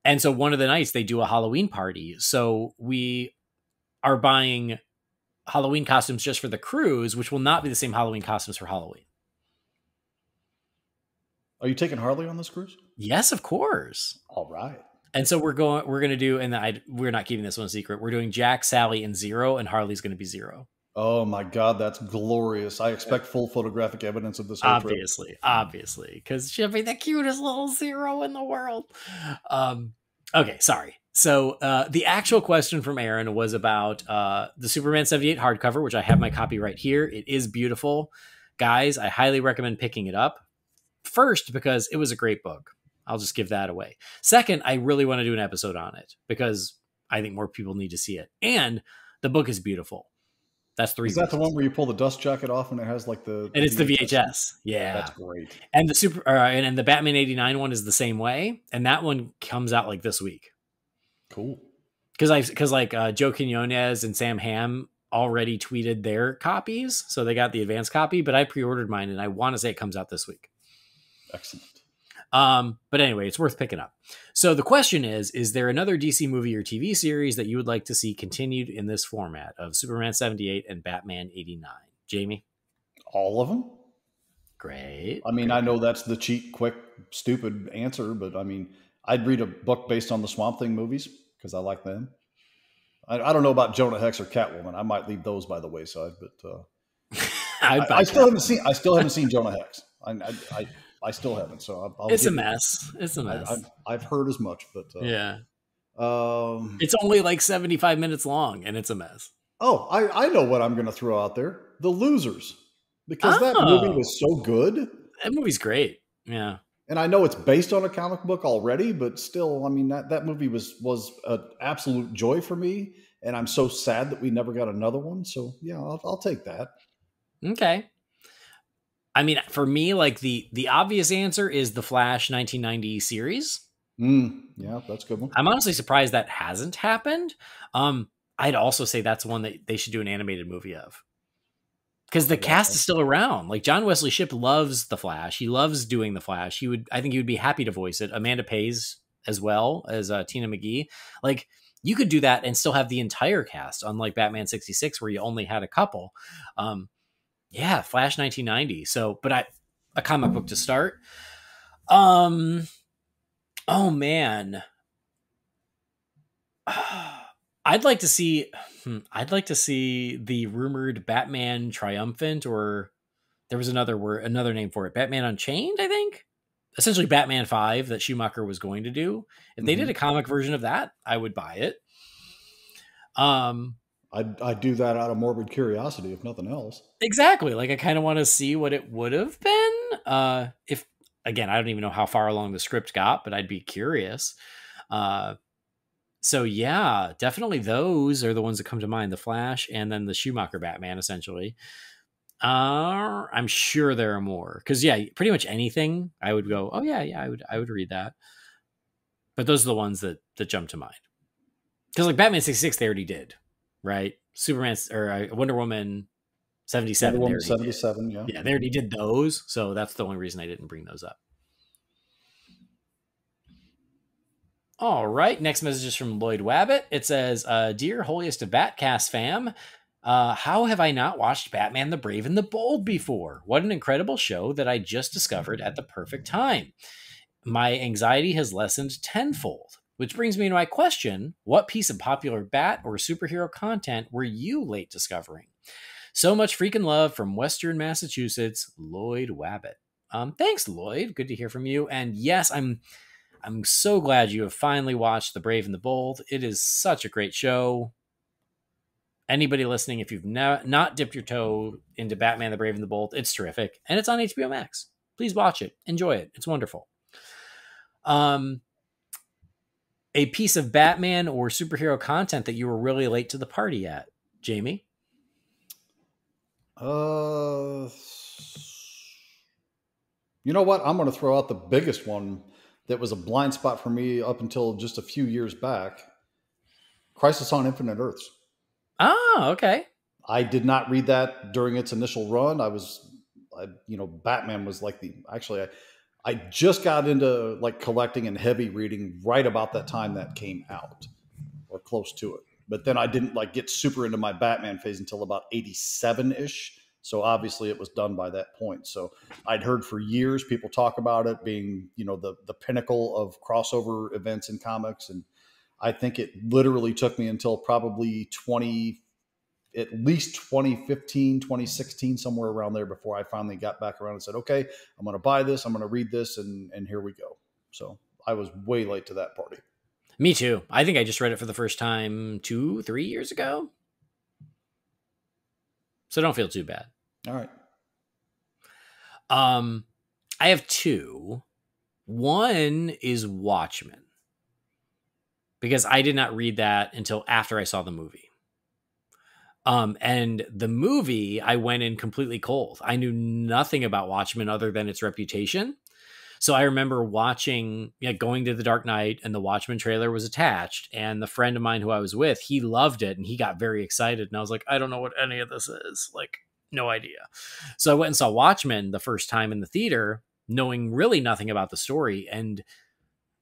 And so one of the nights they do a Halloween party. So we are buying Halloween costumes just for the cruise, which will not be the same Halloween costumes for Halloween. Are you taking Harley on this cruise? Yes, of course. All right. And so we're going to do, and we're not keeping this one a secret. We're doing Jack, Sally, and Zero, and Harley's going to be Zero. Oh my God, that's glorious. I expect full photographic evidence of this. Obviously, because she'll be the cutest little Zero in the world. Okay, sorry. So the actual question from Aaron was about the Superman 78 hardcover, which I have my copy right here. It is beautiful. Guys, I highly recommend picking it up. First, because it was a great book. I'll just give that away. Second, I really want to do an episode on it because I think more people need to see it. And the book is beautiful. That's 3 reasons. Is that the one where you pull the dust jacket off and it has like and it's the VHS? Yeah, that's great. And the and the Batman 89 one is the same way, and that one comes out like this week. Cool. Because Joe Quinones and Sam Hamm already tweeted their copies, so they got the advanced copy. But I pre-ordered mine, and I want to say it comes out this week. Excellent. But anyway, it's worth picking up. So the question is there another DC movie or TV series that you would like to see continued in this format of Superman 78 and Batman 89? Jamie? All of them? Great. I mean, I know that's the cheap, quick, stupid answer, but I mean, I'd read a book based on the Swamp Thing movies because I like them. I don't know about Jonah Hex or Catwoman. I might leave those by the wayside, but I still haven't seen Jonah Hex. I still haven't, so it's a mess. It's a mess. I've heard as much, but yeah, it's only like 75 minutes long, and it's a mess. Oh, I know what I'm going to throw out there: The Losers, because that movie was so good. That movie's great. Yeah, and I know it's based on a comic book already, but still, I mean that movie was an absolute joy for me, and I'm so sad that we never got another one. So yeah, I'll take that. Okay. I mean, for me, like the obvious answer is the Flash 1990 series. Yeah, that's a good one. I'm honestly surprised that hasn't happened. I'd also say that's one that they should do an animated movie of. because the cast is still around. Like John Wesley Shipp loves the Flash. He loves doing the Flash. I think he would be happy to voice it. Amanda Pays as well as Tina McGee. Like you could do that and still have the entire cast, unlike Batman 66, where you only had a couple. Flash 1990. So, but a comic book to start. Oh man. I'd like to see the rumored Batman Triumphant, or there was another name for it. Batman Unchained, I think. Essentially Batman 5 that Schumacher was going to do. If they did a comic version of that, I would buy it. I'd do that out of morbid curiosity, if nothing else. Exactly. Like I kind of want to see what it would have been. If again, I don't even know how far along the script got, but I'd be curious. So yeah, definitely those are the ones that come to mind. The Flash and then the Schumacher Batman, essentially. I'm sure there are more. Because yeah, pretty much anything I would go, oh yeah, I would read that. But those are the ones that jump to mind. Because like Batman 66, they already did, right? Superman or Wonder Woman 77. Wonder Woman 77, yeah. Yeah, they already did those. So that's the only reason I didn't bring those up. All right. Next message is from Lloyd Wabbit. It says, Dear holiest of BatCast fam, how have I not watched Batman the Brave and the Bold before? What an incredible show that I just discovered at the perfect time. My anxiety has lessened tenfold, which brings me to my question. What piece of popular Bat or superhero content were you late discovering? So much freaking love from Western Massachusetts, Lloyd Wabbit. Thanks, Lloyd. Good to hear from you. And yes, I'm so glad you have finally watched The Brave and the Bold. It is such a great show. Anybody listening, if you've not dipped your toe into Batman, The Brave and the Bold, it's terrific. And it's on HBOMax. Please watch it. Enjoy it. It's wonderful. A piece of Batman or superhero content that you were really late to the party at, Jamie? You know what? I'm going to throw out the biggest one that was a blind spot for me up until just a few years back. Crisis on Infinite Earths. Oh, okay. I did not read that during its initial run. Batman was like I just got into like collecting and heavy reading right about that time that came out or close to it. But then I didn't like get super into my Batman phase until about 87-ish. So obviously it was done by that point. So I'd heard for years people talk about it being, the pinnacle of crossover events in comics. And I think it literally took me until probably at least 2015, 2016, somewhere around there before I finally got back around and said, okay, I'm going to buy this. I'm going to read this. And here we go. So I was way late to that party. Me too. I think I just read it for the first time 2-3 years ago. So don't feel too bad. All right. I have two. One is Watchmen, because I did not read that until after I saw the movie. And the movie, I went in completely cold. I knew nothing about Watchmen other than its reputation. So I remember watching, going to the Dark Knight, and the Watchmen trailer was attached. And the friend of mine who I was with, he loved it and he got very excited. And I was like, I don't know what any of this is. Like, no idea. So I went and saw Watchmen the first time in the theater, knowing really nothing about the story. And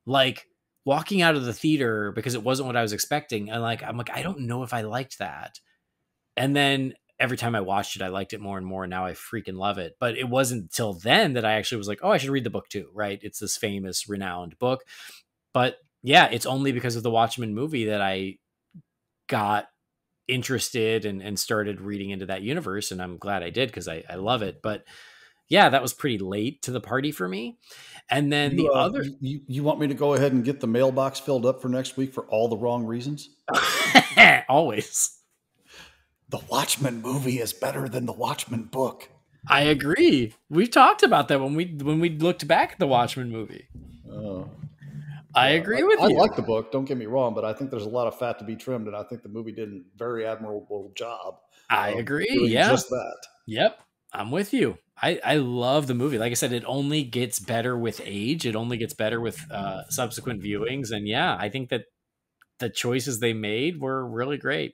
like walking out of the theater, because it wasn't what I was expecting. And I'm like, I don't know if I liked that. And then every time I watched it, I liked it more and more. And now I freaking love it. But it wasn't until then that I actually was like, oh, I should read the book too, right? It's this famous, renowned book. But yeah, it's only because of the Watchmen movie that I got interested and started reading into that universe. And I'm glad I did, because I love it. But yeah, that was pretty late to the party for me. And then the other... You want me to go ahead and get the mailbox filled up for next week for all the wrong reasons? Always. The Watchmen movie is better than the Watchmen book. I agree. We talked about that when we looked back at the Watchmen movie. I agree with you. I like the book, don't get me wrong, but I think there's a lot of fat to be trimmed, and I think the movie did a very admirable job. I agree. Doing just that. Yep. I'm with you. I love the movie. Like I said, it only gets better with age. It only gets better with subsequent viewings. And yeah, I think that the choices they made were really great.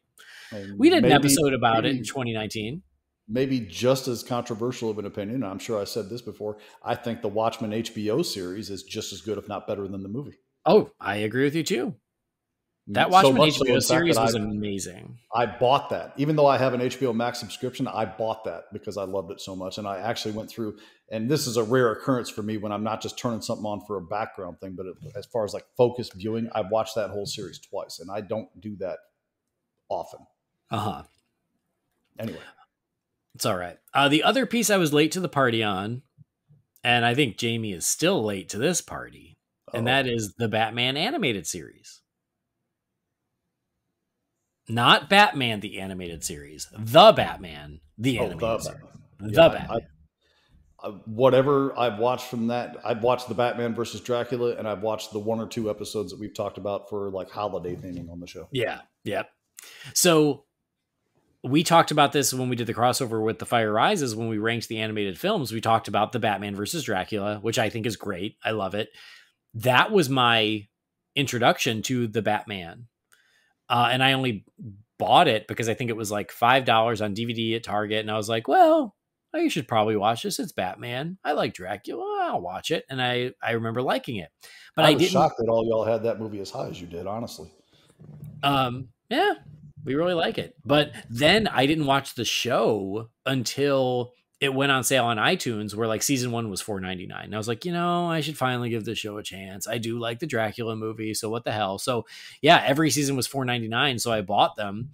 We did an episode about it in 2019. maybe just as controversial of an opinion, I'm sure I said this before, I think the Watchmen HBO series is just as good, if not better, than the movie. Oh, I agree with you too. That So Watchmen much so, HBO in fact, series that was amazing. I bought that. Even though I have an HBO Max subscription, I bought that because I loved it so much. And I actually went through, and this is a rare occurrence for me when I'm not just turning something on for a background thing, but as far as like focused viewing, I've watched that whole series twice, and I don't do that often. Anyway. It's all right. The other piece I was late to the party on, and I think Jamie is still late to this party, and that is the Batman animated series. Not Batman, the animated series. The Batman, the animated series. The Batman. Whatever I've watched from that, I've watched the Batman versus Dracula, and I've watched the 1 or 2 episodes that we've talked about for like holiday theming on the show. Yeah. Yep. So we talked about this when we did the crossover with The Fire Rises. When we ranked the animated films, we talked about the Batman versus Dracula, which I think is great. I love it. That was my introduction to the Batman. And I only bought it because I think it was like $5 on DVD at Target. And I was like, well, you should probably watch this. It's Batman. I like Dracula. I'll watch it. And I remember liking it. But I was shocked that all y'all had that movie as high as you did, honestly. Yeah, we really like it. But then I didn't watch the show until it went on sale on iTunes, where like season 1 was $4.99. And I was like, I should finally give this show a chance. I do like the Dracula movie, so what the hell? So yeah, every season was $4.99, so I bought them.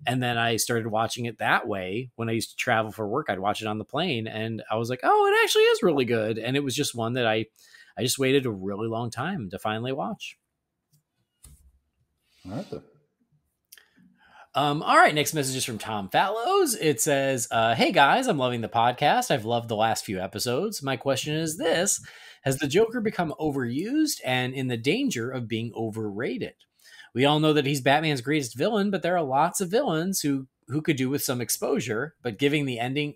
And then I started watching it that way. When I used to travel for work, I'd watch it on the plane, and I was like, oh, it actually is really good. And it was just one that I just waited a really long time to finally watch. All right, then. All right, next message is from Tom Fallows. It says, hey guys, I'm loving the podcast. I've loved the last few episodes. My question is this: has the Joker become overused and in the danger of being overrated? We all know that he's Batman's greatest villain, but there are lots of villains who could do with some exposure. But given the ending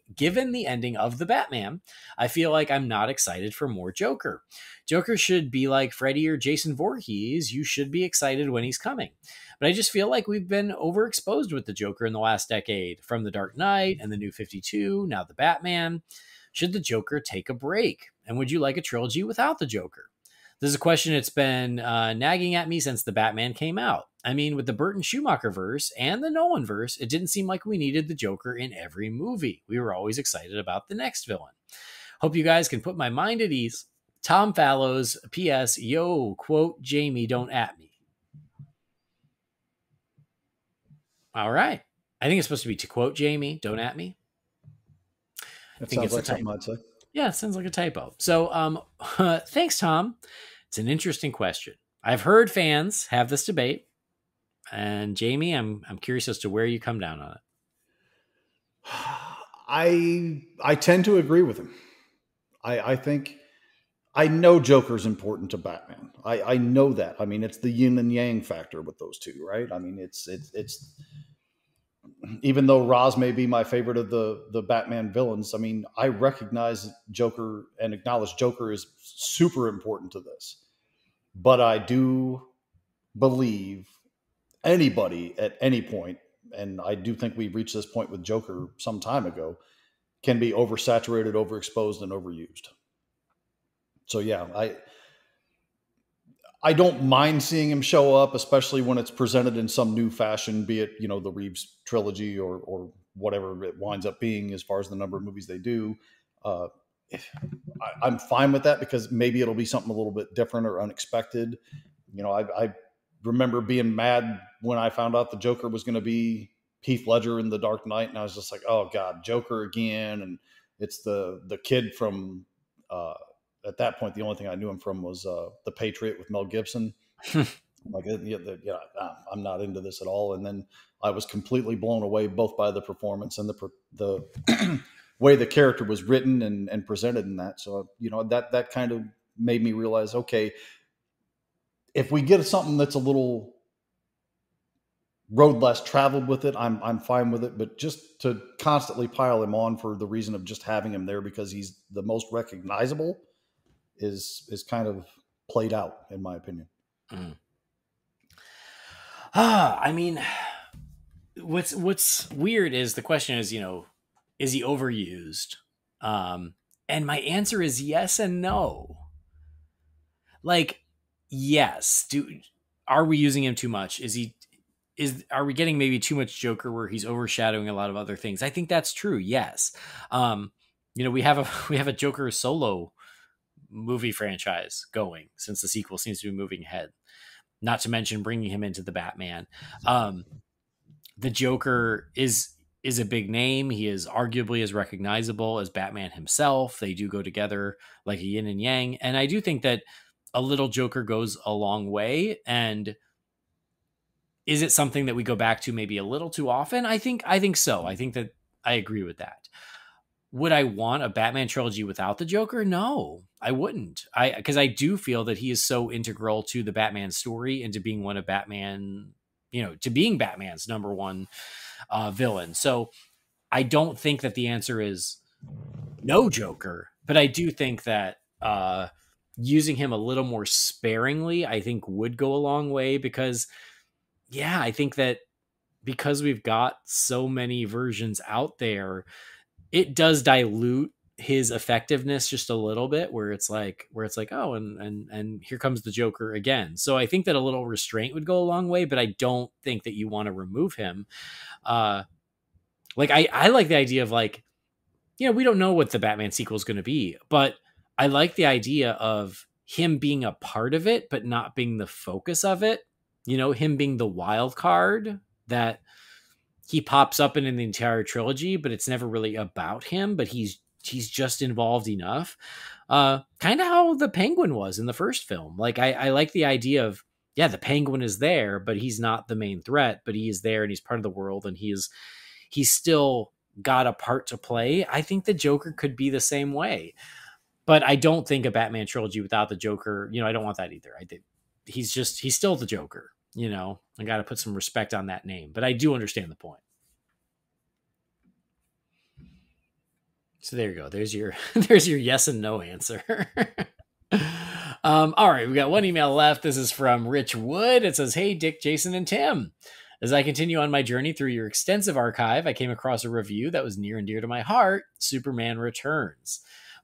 of the Batman, I feel like I'm not excited for more Joker. Joker should be like Freddy or Jason Voorhees. You should be excited when he's coming. But I just feel like we've been overexposed with the Joker in the last decade, from The Dark Knight and the New 52, now the Batman. Should the Joker take a break? And would you like a trilogy without the Joker? This is a question that's been nagging at me since the Batman came out. I mean, with the Burton Schumacher verse and the Nolan verse, it didn't seem like we needed the Joker in every movie. We were always excited about the next villain. Hope you guys can put my mind at ease. Tom Fallows, P.S. Yo, quote, Jamie, don't at me. All right. I think it's supposed to be to quote Jamie, don't at me. That sounds like something I'd say. Yeah, it sounds like a typo. So thanks, Tom. It's an interesting question. I've heard fans have this debate. And Jamie, I'm curious as to where you come down on it. I tend to agree with him. I think I know Joker's important to Batman. I know that. I mean, it's the yin and yang factor with those two, right? I mean, it's even though Ra's may be my favorite of the Batman villains, I mean, I recognize Joker and acknowledge Joker is super important to this. But I do believe anybody at any point, and I do think we reached this point with Joker some time ago, can be oversaturated, overexposed, and overused. So yeah, I don't mind seeing him show up, especially when it's presented in some new fashion, be it, the Reeves trilogy or whatever it winds up being as far as the number of movies they do. I'm fine with that because maybe it'll be something a little bit different or unexpected. I remember being mad when I found out the Joker was going to be Heath Ledger in The Dark Knight. And I was just like, oh God, Joker again. And it's the kid from, at that point, the only thing I knew him from was The Patriot with Mel Gibson. Like, I'm not into this at all. And then I was completely blown away both by the performance and the way the character was written and presented in that. So, that kind of made me realize, okay, if we get something that's a little road less traveled with it, I'm fine with it. But just to constantly pile him on for the reason of just having him there because he's the most recognizable is kind of played out, in my opinion. I mean, what's weird is the question is, is he overused? And my answer is yes and no. Like, yes. Are we using him too much? Are we getting maybe too much Joker where he's overshadowing a lot of other things? I think that's true. Yes. We have a Joker solo movie franchise going since the sequel seems to be moving ahead. Not to mention bringing him into the Batman. The Joker is a big name. He is arguably as recognizable as Batman himself. They do go together like a yin and yang. And I do think that a little Joker goes a long way. And is it something that we go back to maybe a little too often? I think so. I think that I agree with that. Would I want a Batman trilogy without the Joker? No, I wouldn't. Because I do feel that he is so integral to the Batman story and to being one of Batman, to being Batman's number one villain. So I don't think that the answer is no Joker, but I do think that using him a little more sparingly, I think would go a long way because, I think that because we've got so many versions out there, it does dilute his effectiveness just a little bit where it's like, oh, and here comes the Joker again. So I think that a little restraint would go a long way, but I don't think that you want to remove him. I like the idea of we don't know what the Batman sequel is going to be, but I like the idea of him being a part of it, but not being the focus of it. Him being the wild card that he pops up in the entire trilogy, but it's never really about him, but he's just involved enough. Kind of how the Penguin was in the first film. I like the idea of, the Penguin is there, but he's not the main threat, but he is there and he's part of the world and he's still got a part to play. I think the Joker could be the same way, but I don't think a Batman trilogy without the Joker, I don't want that either. I think he's still the Joker. I got to put some respect on that name, but I do understand the point. So there you go. There's your yes and no answer. All right. We got one email left. This is from Rich Wood. It says, "Hey, Dick, Jason, and Tim. As I continue on my journey through your extensive archive, I came across a review that was near and dear to my heart, Superman Returns.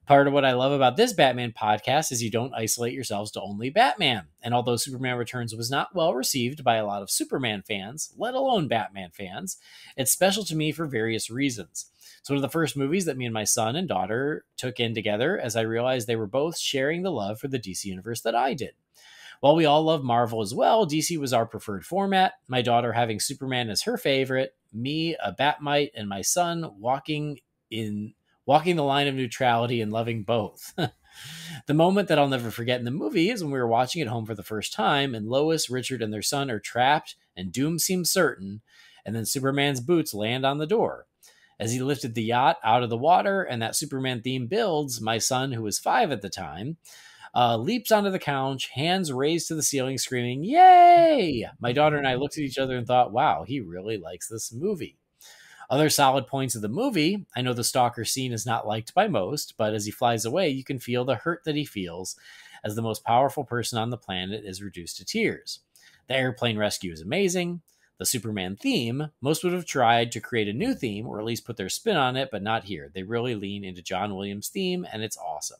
Part of what I love about this Batman podcast is you don't isolate yourselves to only Batman. And although Superman Returns was not well received by a lot of Superman fans, let alone Batman fans, it's special to me for various reasons. It's one of the first movies that me and my son and daughter took in together as I realized they were both sharing the love for the DC universe that I did. While we all love Marvel as well, DC was our preferred format, my daughter having Superman as her favorite, me a Batmite, and my son walking the line of neutrality and loving both. The moment that I'll never forget in the movie is when we were watching it home for the first time and Lois, Richard, and their son are trapped and doom seems certain, and then Superman's boots land on the door. As he lifted the yacht out of the water and that Superman theme builds, my son, who was 5 at the time, leaps onto the couch, hands raised to the ceiling, screaming, "Yay!" My daughter and I looked at each other and thought, wow, he really likes this movie. Other solid points of the movie, I know the stalker scene is not liked by most, but as he flies away, you can feel the hurt that he feels as the most powerful person on the planet is reduced to tears. The airplane rescue is amazing. The Superman theme, most would have tried to create a new theme or at least put their spin on it, but not here. They really lean into John Williams' theme, and it's awesome.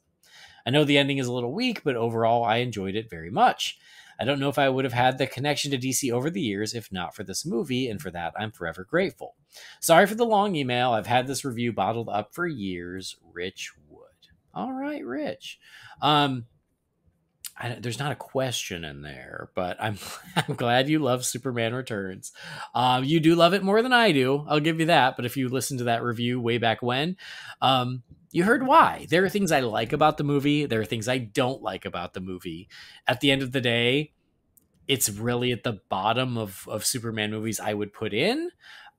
I know the ending is a little weak, but overall I enjoyed it very much. I don't know if I would have had the connection to DC over the years if not for this movie, and for that I'm forever grateful. Sorry for the long email. I've had this review bottled up for years. Rich Wood. All right, Rich. There's not a question in there, but I'm glad you love Superman Returns. You do love it more than I do. I'll give you that. But if you listened to that review way back when, you heard why. There are things I like about the movie. There are things I don't like about the movie. At the end of the day, it's really at the bottom of Superman movies I would put in.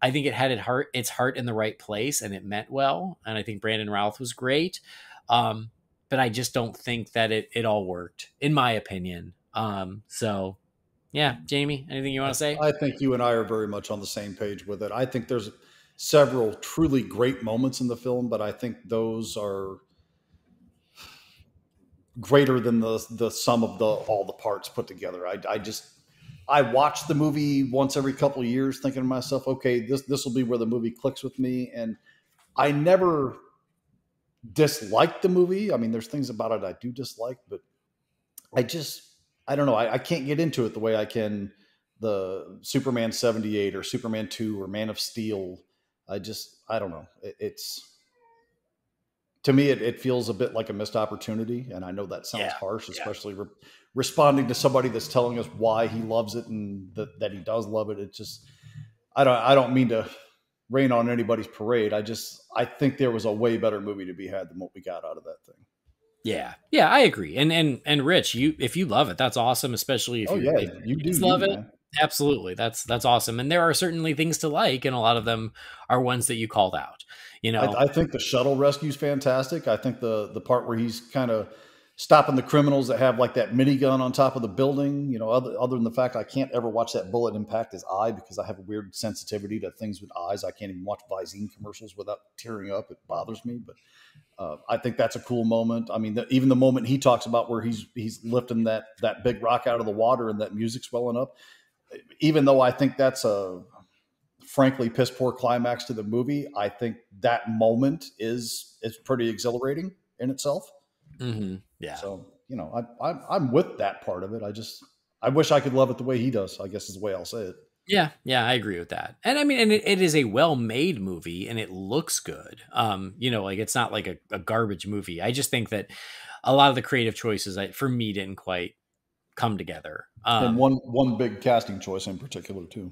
I think it had its heart in the right place and it meant well. And I think Brandon Routh was great. But I just don't think that it all worked, in my opinion. So, yeah, Jamie, anything you want to say? I think you and I are very much on the same page with it. I think there's several truly great moments in the film, but I think those are greater than the sum of all the parts put together. I watch the movie once every couple of years thinking to myself, okay, this will be where the movie clicks with me. And I never disliked the movie. I mean, there's things about it I do dislike, but I don't know. I can't get into it the way I can the Superman 78 or Superman 2 or Man of Steel. I don't know. It's to me, it feels a bit like a missed opportunity. And I know that sounds harsh, especially responding to somebody that's telling us why he loves it and that he does love it. It just, I don't mean to rain on anybody's parade. I think there was a way better movie to be had than what we got out of that thing. Yeah, I agree. And Rich, if you love it, that's awesome. Especially if you do love it. Man. Absolutely, that's awesome. And there are certainly things to like, and a lot of them are ones that you called out. You know, I think the shuttle rescue is fantastic. I think the part where he's kind of stopping the criminals that have like that minigun on top of the building. You know, other than the fact I can't ever watch that bullet impact his eye because I have a weird sensitivity to things with eyes. I can't even watch Visine commercials without tearing up. It bothers me, but. I think that's a cool moment. I mean, even the moment he talks about where he's lifting that big rock out of the water and that music's welling up, even though I think that's a frankly piss poor climax to the movie, I think that moment is pretty exhilarating in itself. Mm-hmm. Yeah. So, you know, I'm with that part of it. I wish I could love it the way he does, I guess is the way I'll say it. Yeah, I agree with that. And I mean, and it is a well-made movie and it looks good. You know, like it's not like a garbage movie. I just think that a lot of the creative choices for me didn't quite come together. And one big casting choice in particular too.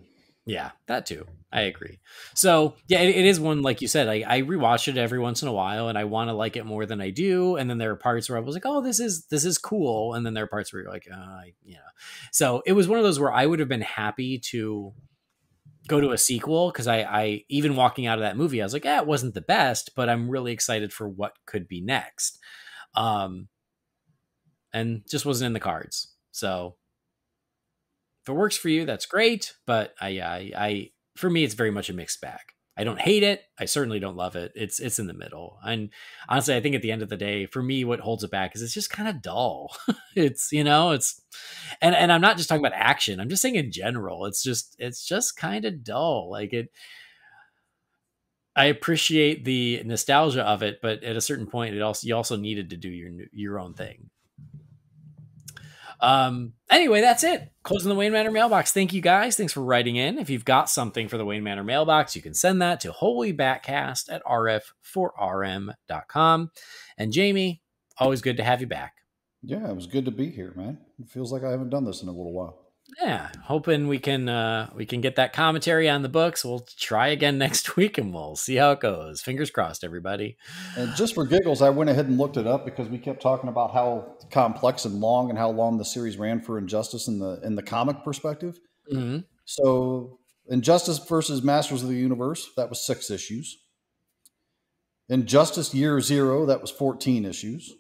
Yeah, that too. I agree. So yeah, it is one, like you said, I rewatch it every once in a while and I want to like it more than I do. And then there are parts where I was like, oh, this is cool. And then there are parts where you're like, so it was one of those where I would have been happy to go to a sequel. Cause I even walking out of that movie, I was like, it wasn't the best, but I'm really excited for what could be next. And just wasn't in the cards. So if it works for you, that's great. But I for me, it's very much a mixed bag. I don't hate it. I certainly don't love it. It's in the middle. And honestly, I think at the end of the day, for me, what holds it back is it's just kind of dull. It's, you know, and I'm not just talking about action. I'm just saying in general, it's just kind of dull. Like I appreciate the nostalgia of it, but at a certain point, you also needed to do your own thing. Anyway, that's it. Closing the Wayne Manor mailbox. Thank you guys. Thanks for writing in. If you've got something for the Wayne Manor mailbox, you can send that to Holy BatCast at rf4rm.com. And Jamie, always good to have you back. Yeah, it was good to be here, man. It feels like I haven't done this in a little while. Yeah, hoping we can get that commentary on the books. We'll try again next week and we'll see how it goes. Fingers crossed, everybody. And just for giggles, I went ahead and looked it up because we kept talking about how complex and long and how long the series ran for Injustice in the comic perspective. Mm-hmm. So Injustice versus Masters of the Universe, that was 6 issues. Injustice Year Zero, that was 14 issues.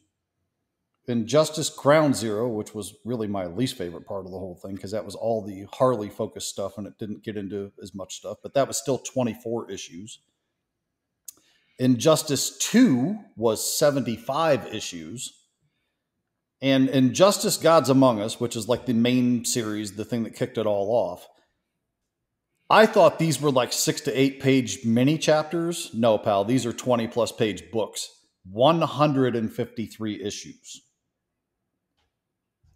Injustice Ground Zero, which was really my least favorite part of the whole thing because that was all the Harley focused stuff and it didn't get into as much stuff, but that was still 24 issues. Injustice 2 was 75 issues. And Injustice Gods Among Us, which is like the main series, the thing that kicked it all off. I thought these were like 6 to 8 page mini chapters. No, pal, these are 20 plus page books. 153 issues.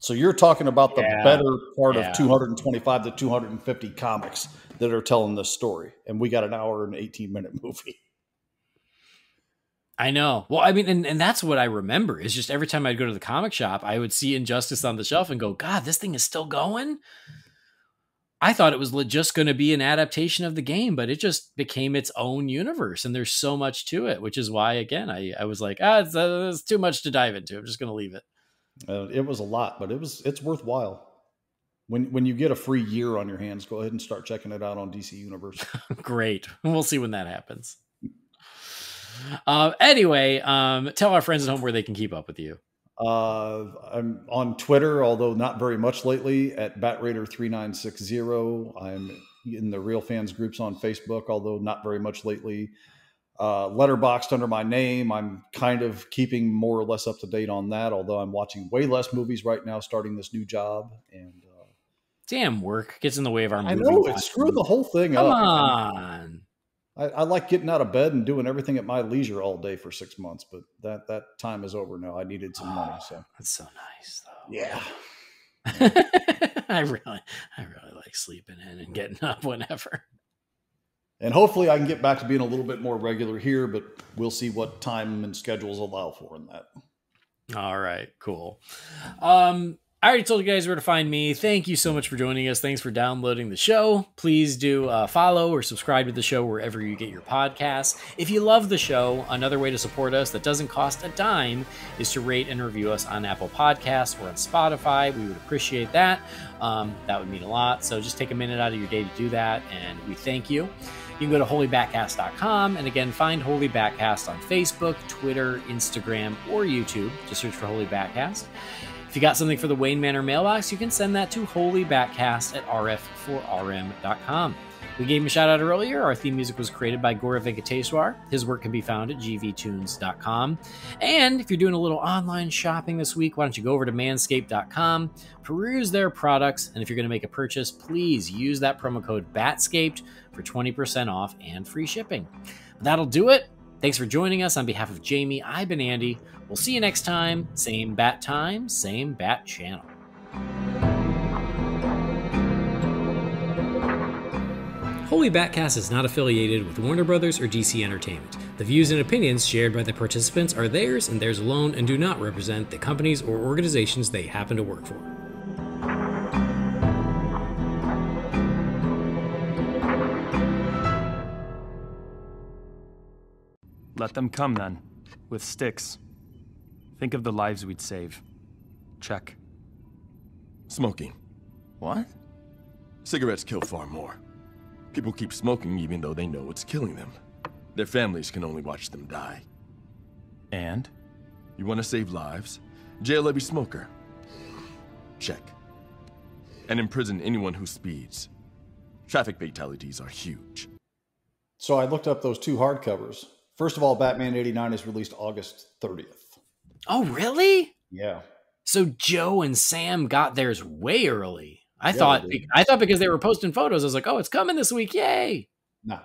So you're talking about the better part of 225 to 250 comics that are telling this story. And we got an hour and 18-minute movie. I know. Well, I mean, and that's what I remember is just every time I'd go to the comic shop, I would see Injustice on the shelf and go, God, this thing is still going? I thought it was just going to be an adaptation of the game, but it just became its own universe. And there's so much to it, which is why, again, I was like, it's too much to dive into. I'm just going to leave it. It was a lot, but it's worthwhile. When you get a free year on your hands, go ahead and start checking it out on DC Universe. Great. We'll see when that happens. Anyway, tell our friends at home where they can keep up with you. I'm on Twitter, although not very much lately, at BatRaider3960. I'm in the Real Fans groups on Facebook, although not very much lately. Letterboxed under my name. I'm kind of keeping more or less up to date on that, although I'm watching way less movies right now, starting this new job. And damn, work gets in the way of our movie. I know, it screwed the whole thing Come up. on. I like getting out of bed and doing everything at my leisure all day for 6 months, but that time is over now. I needed some money. So That's so nice, though. yeah. I really like sleeping in and getting up whenever. And hopefully I can get back to being a little bit more regular here, but we'll see what time and schedules allow for in that. All right, cool. I already told you guys where to find me. Thank you so much for joining us. Thanks for downloading the show. Please do follow or subscribe to the show wherever you get your podcasts. If you love the show, another way to support us that doesn't cost a dime is to rate and review us on Apple Podcasts or on Spotify. We would appreciate that. That would mean a lot. So just take a minute out of your day to do that, and we thank you. You can go to holybatcast.com, and again, find Holy BatCast on Facebook, Twitter, Instagram, or YouTube. Just search for Holy BatCast. If you got something for the Wayne Manor mailbox, you can send that to holybatcast@rf4rm.com. We gave him a shout out earlier. Our theme music was created by Gaurav Venkateswar. His work can be found at gvtunes.com. And if you're doing a little online shopping this week, why don't you go over to manscaped.com, peruse their products, and if you're going to make a purchase, please use that promo code BATSCAPED for 20% off and free shipping. That'll do it. Thanks for joining us. On behalf of Jamie, I've been Andy. We'll see you next time. Same bat time, same bat channel. Holy BatCast is not affiliated with Warner Brothers or DC Entertainment. The views and opinions shared by the participants are theirs and theirs alone and do not represent the companies or organizations they happen to work for. Let them come then, with sticks. Think of the lives we'd save. Check. Smoking. What? Cigarettes kill far more. People keep smoking even though they know it's killing them. Their families can only watch them die. And? You want to save lives? Jail every smoker. Check. And imprison anyone who speeds. Traffic fatalities are huge. So I looked up those two hardcovers. First of all, Batman 89 is released August 30th. Oh, really? Yeah. So Joe and Sam got theirs way early. I thought because they were posting photos, I was like, oh, it's coming this week. Yay. Nah.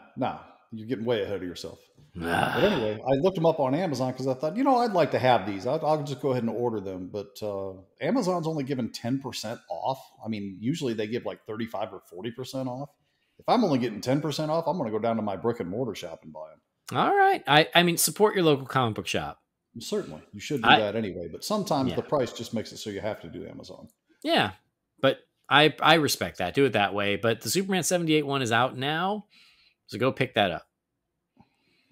You're getting way ahead of yourself. But anyway, I looked them up on Amazon because I thought, I'd like to have these. I'll just go ahead and order them. But Amazon's only given 10% off. I mean, usually they give like 35 or 40% off. If I'm only getting 10% off, I'm going to go down to my brick and mortar shop and buy them. All right. I mean, support your local comic book shop. Certainly. You should do that anyway. But sometimes the price just makes it so you have to do Amazon. Yeah. But I respect that. Do it that way. But the Superman 78 one is out now. So go pick that up.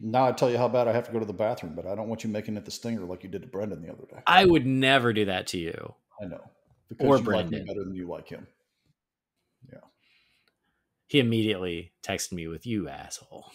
Now I tell you how bad I have to go to the bathroom, but I don't want you making it the stinger like you did to Brendan the other day. I would never do that to you. I know. Because or you Brendan. like me better than you like him. Yeah. He immediately texted me with, you asshole.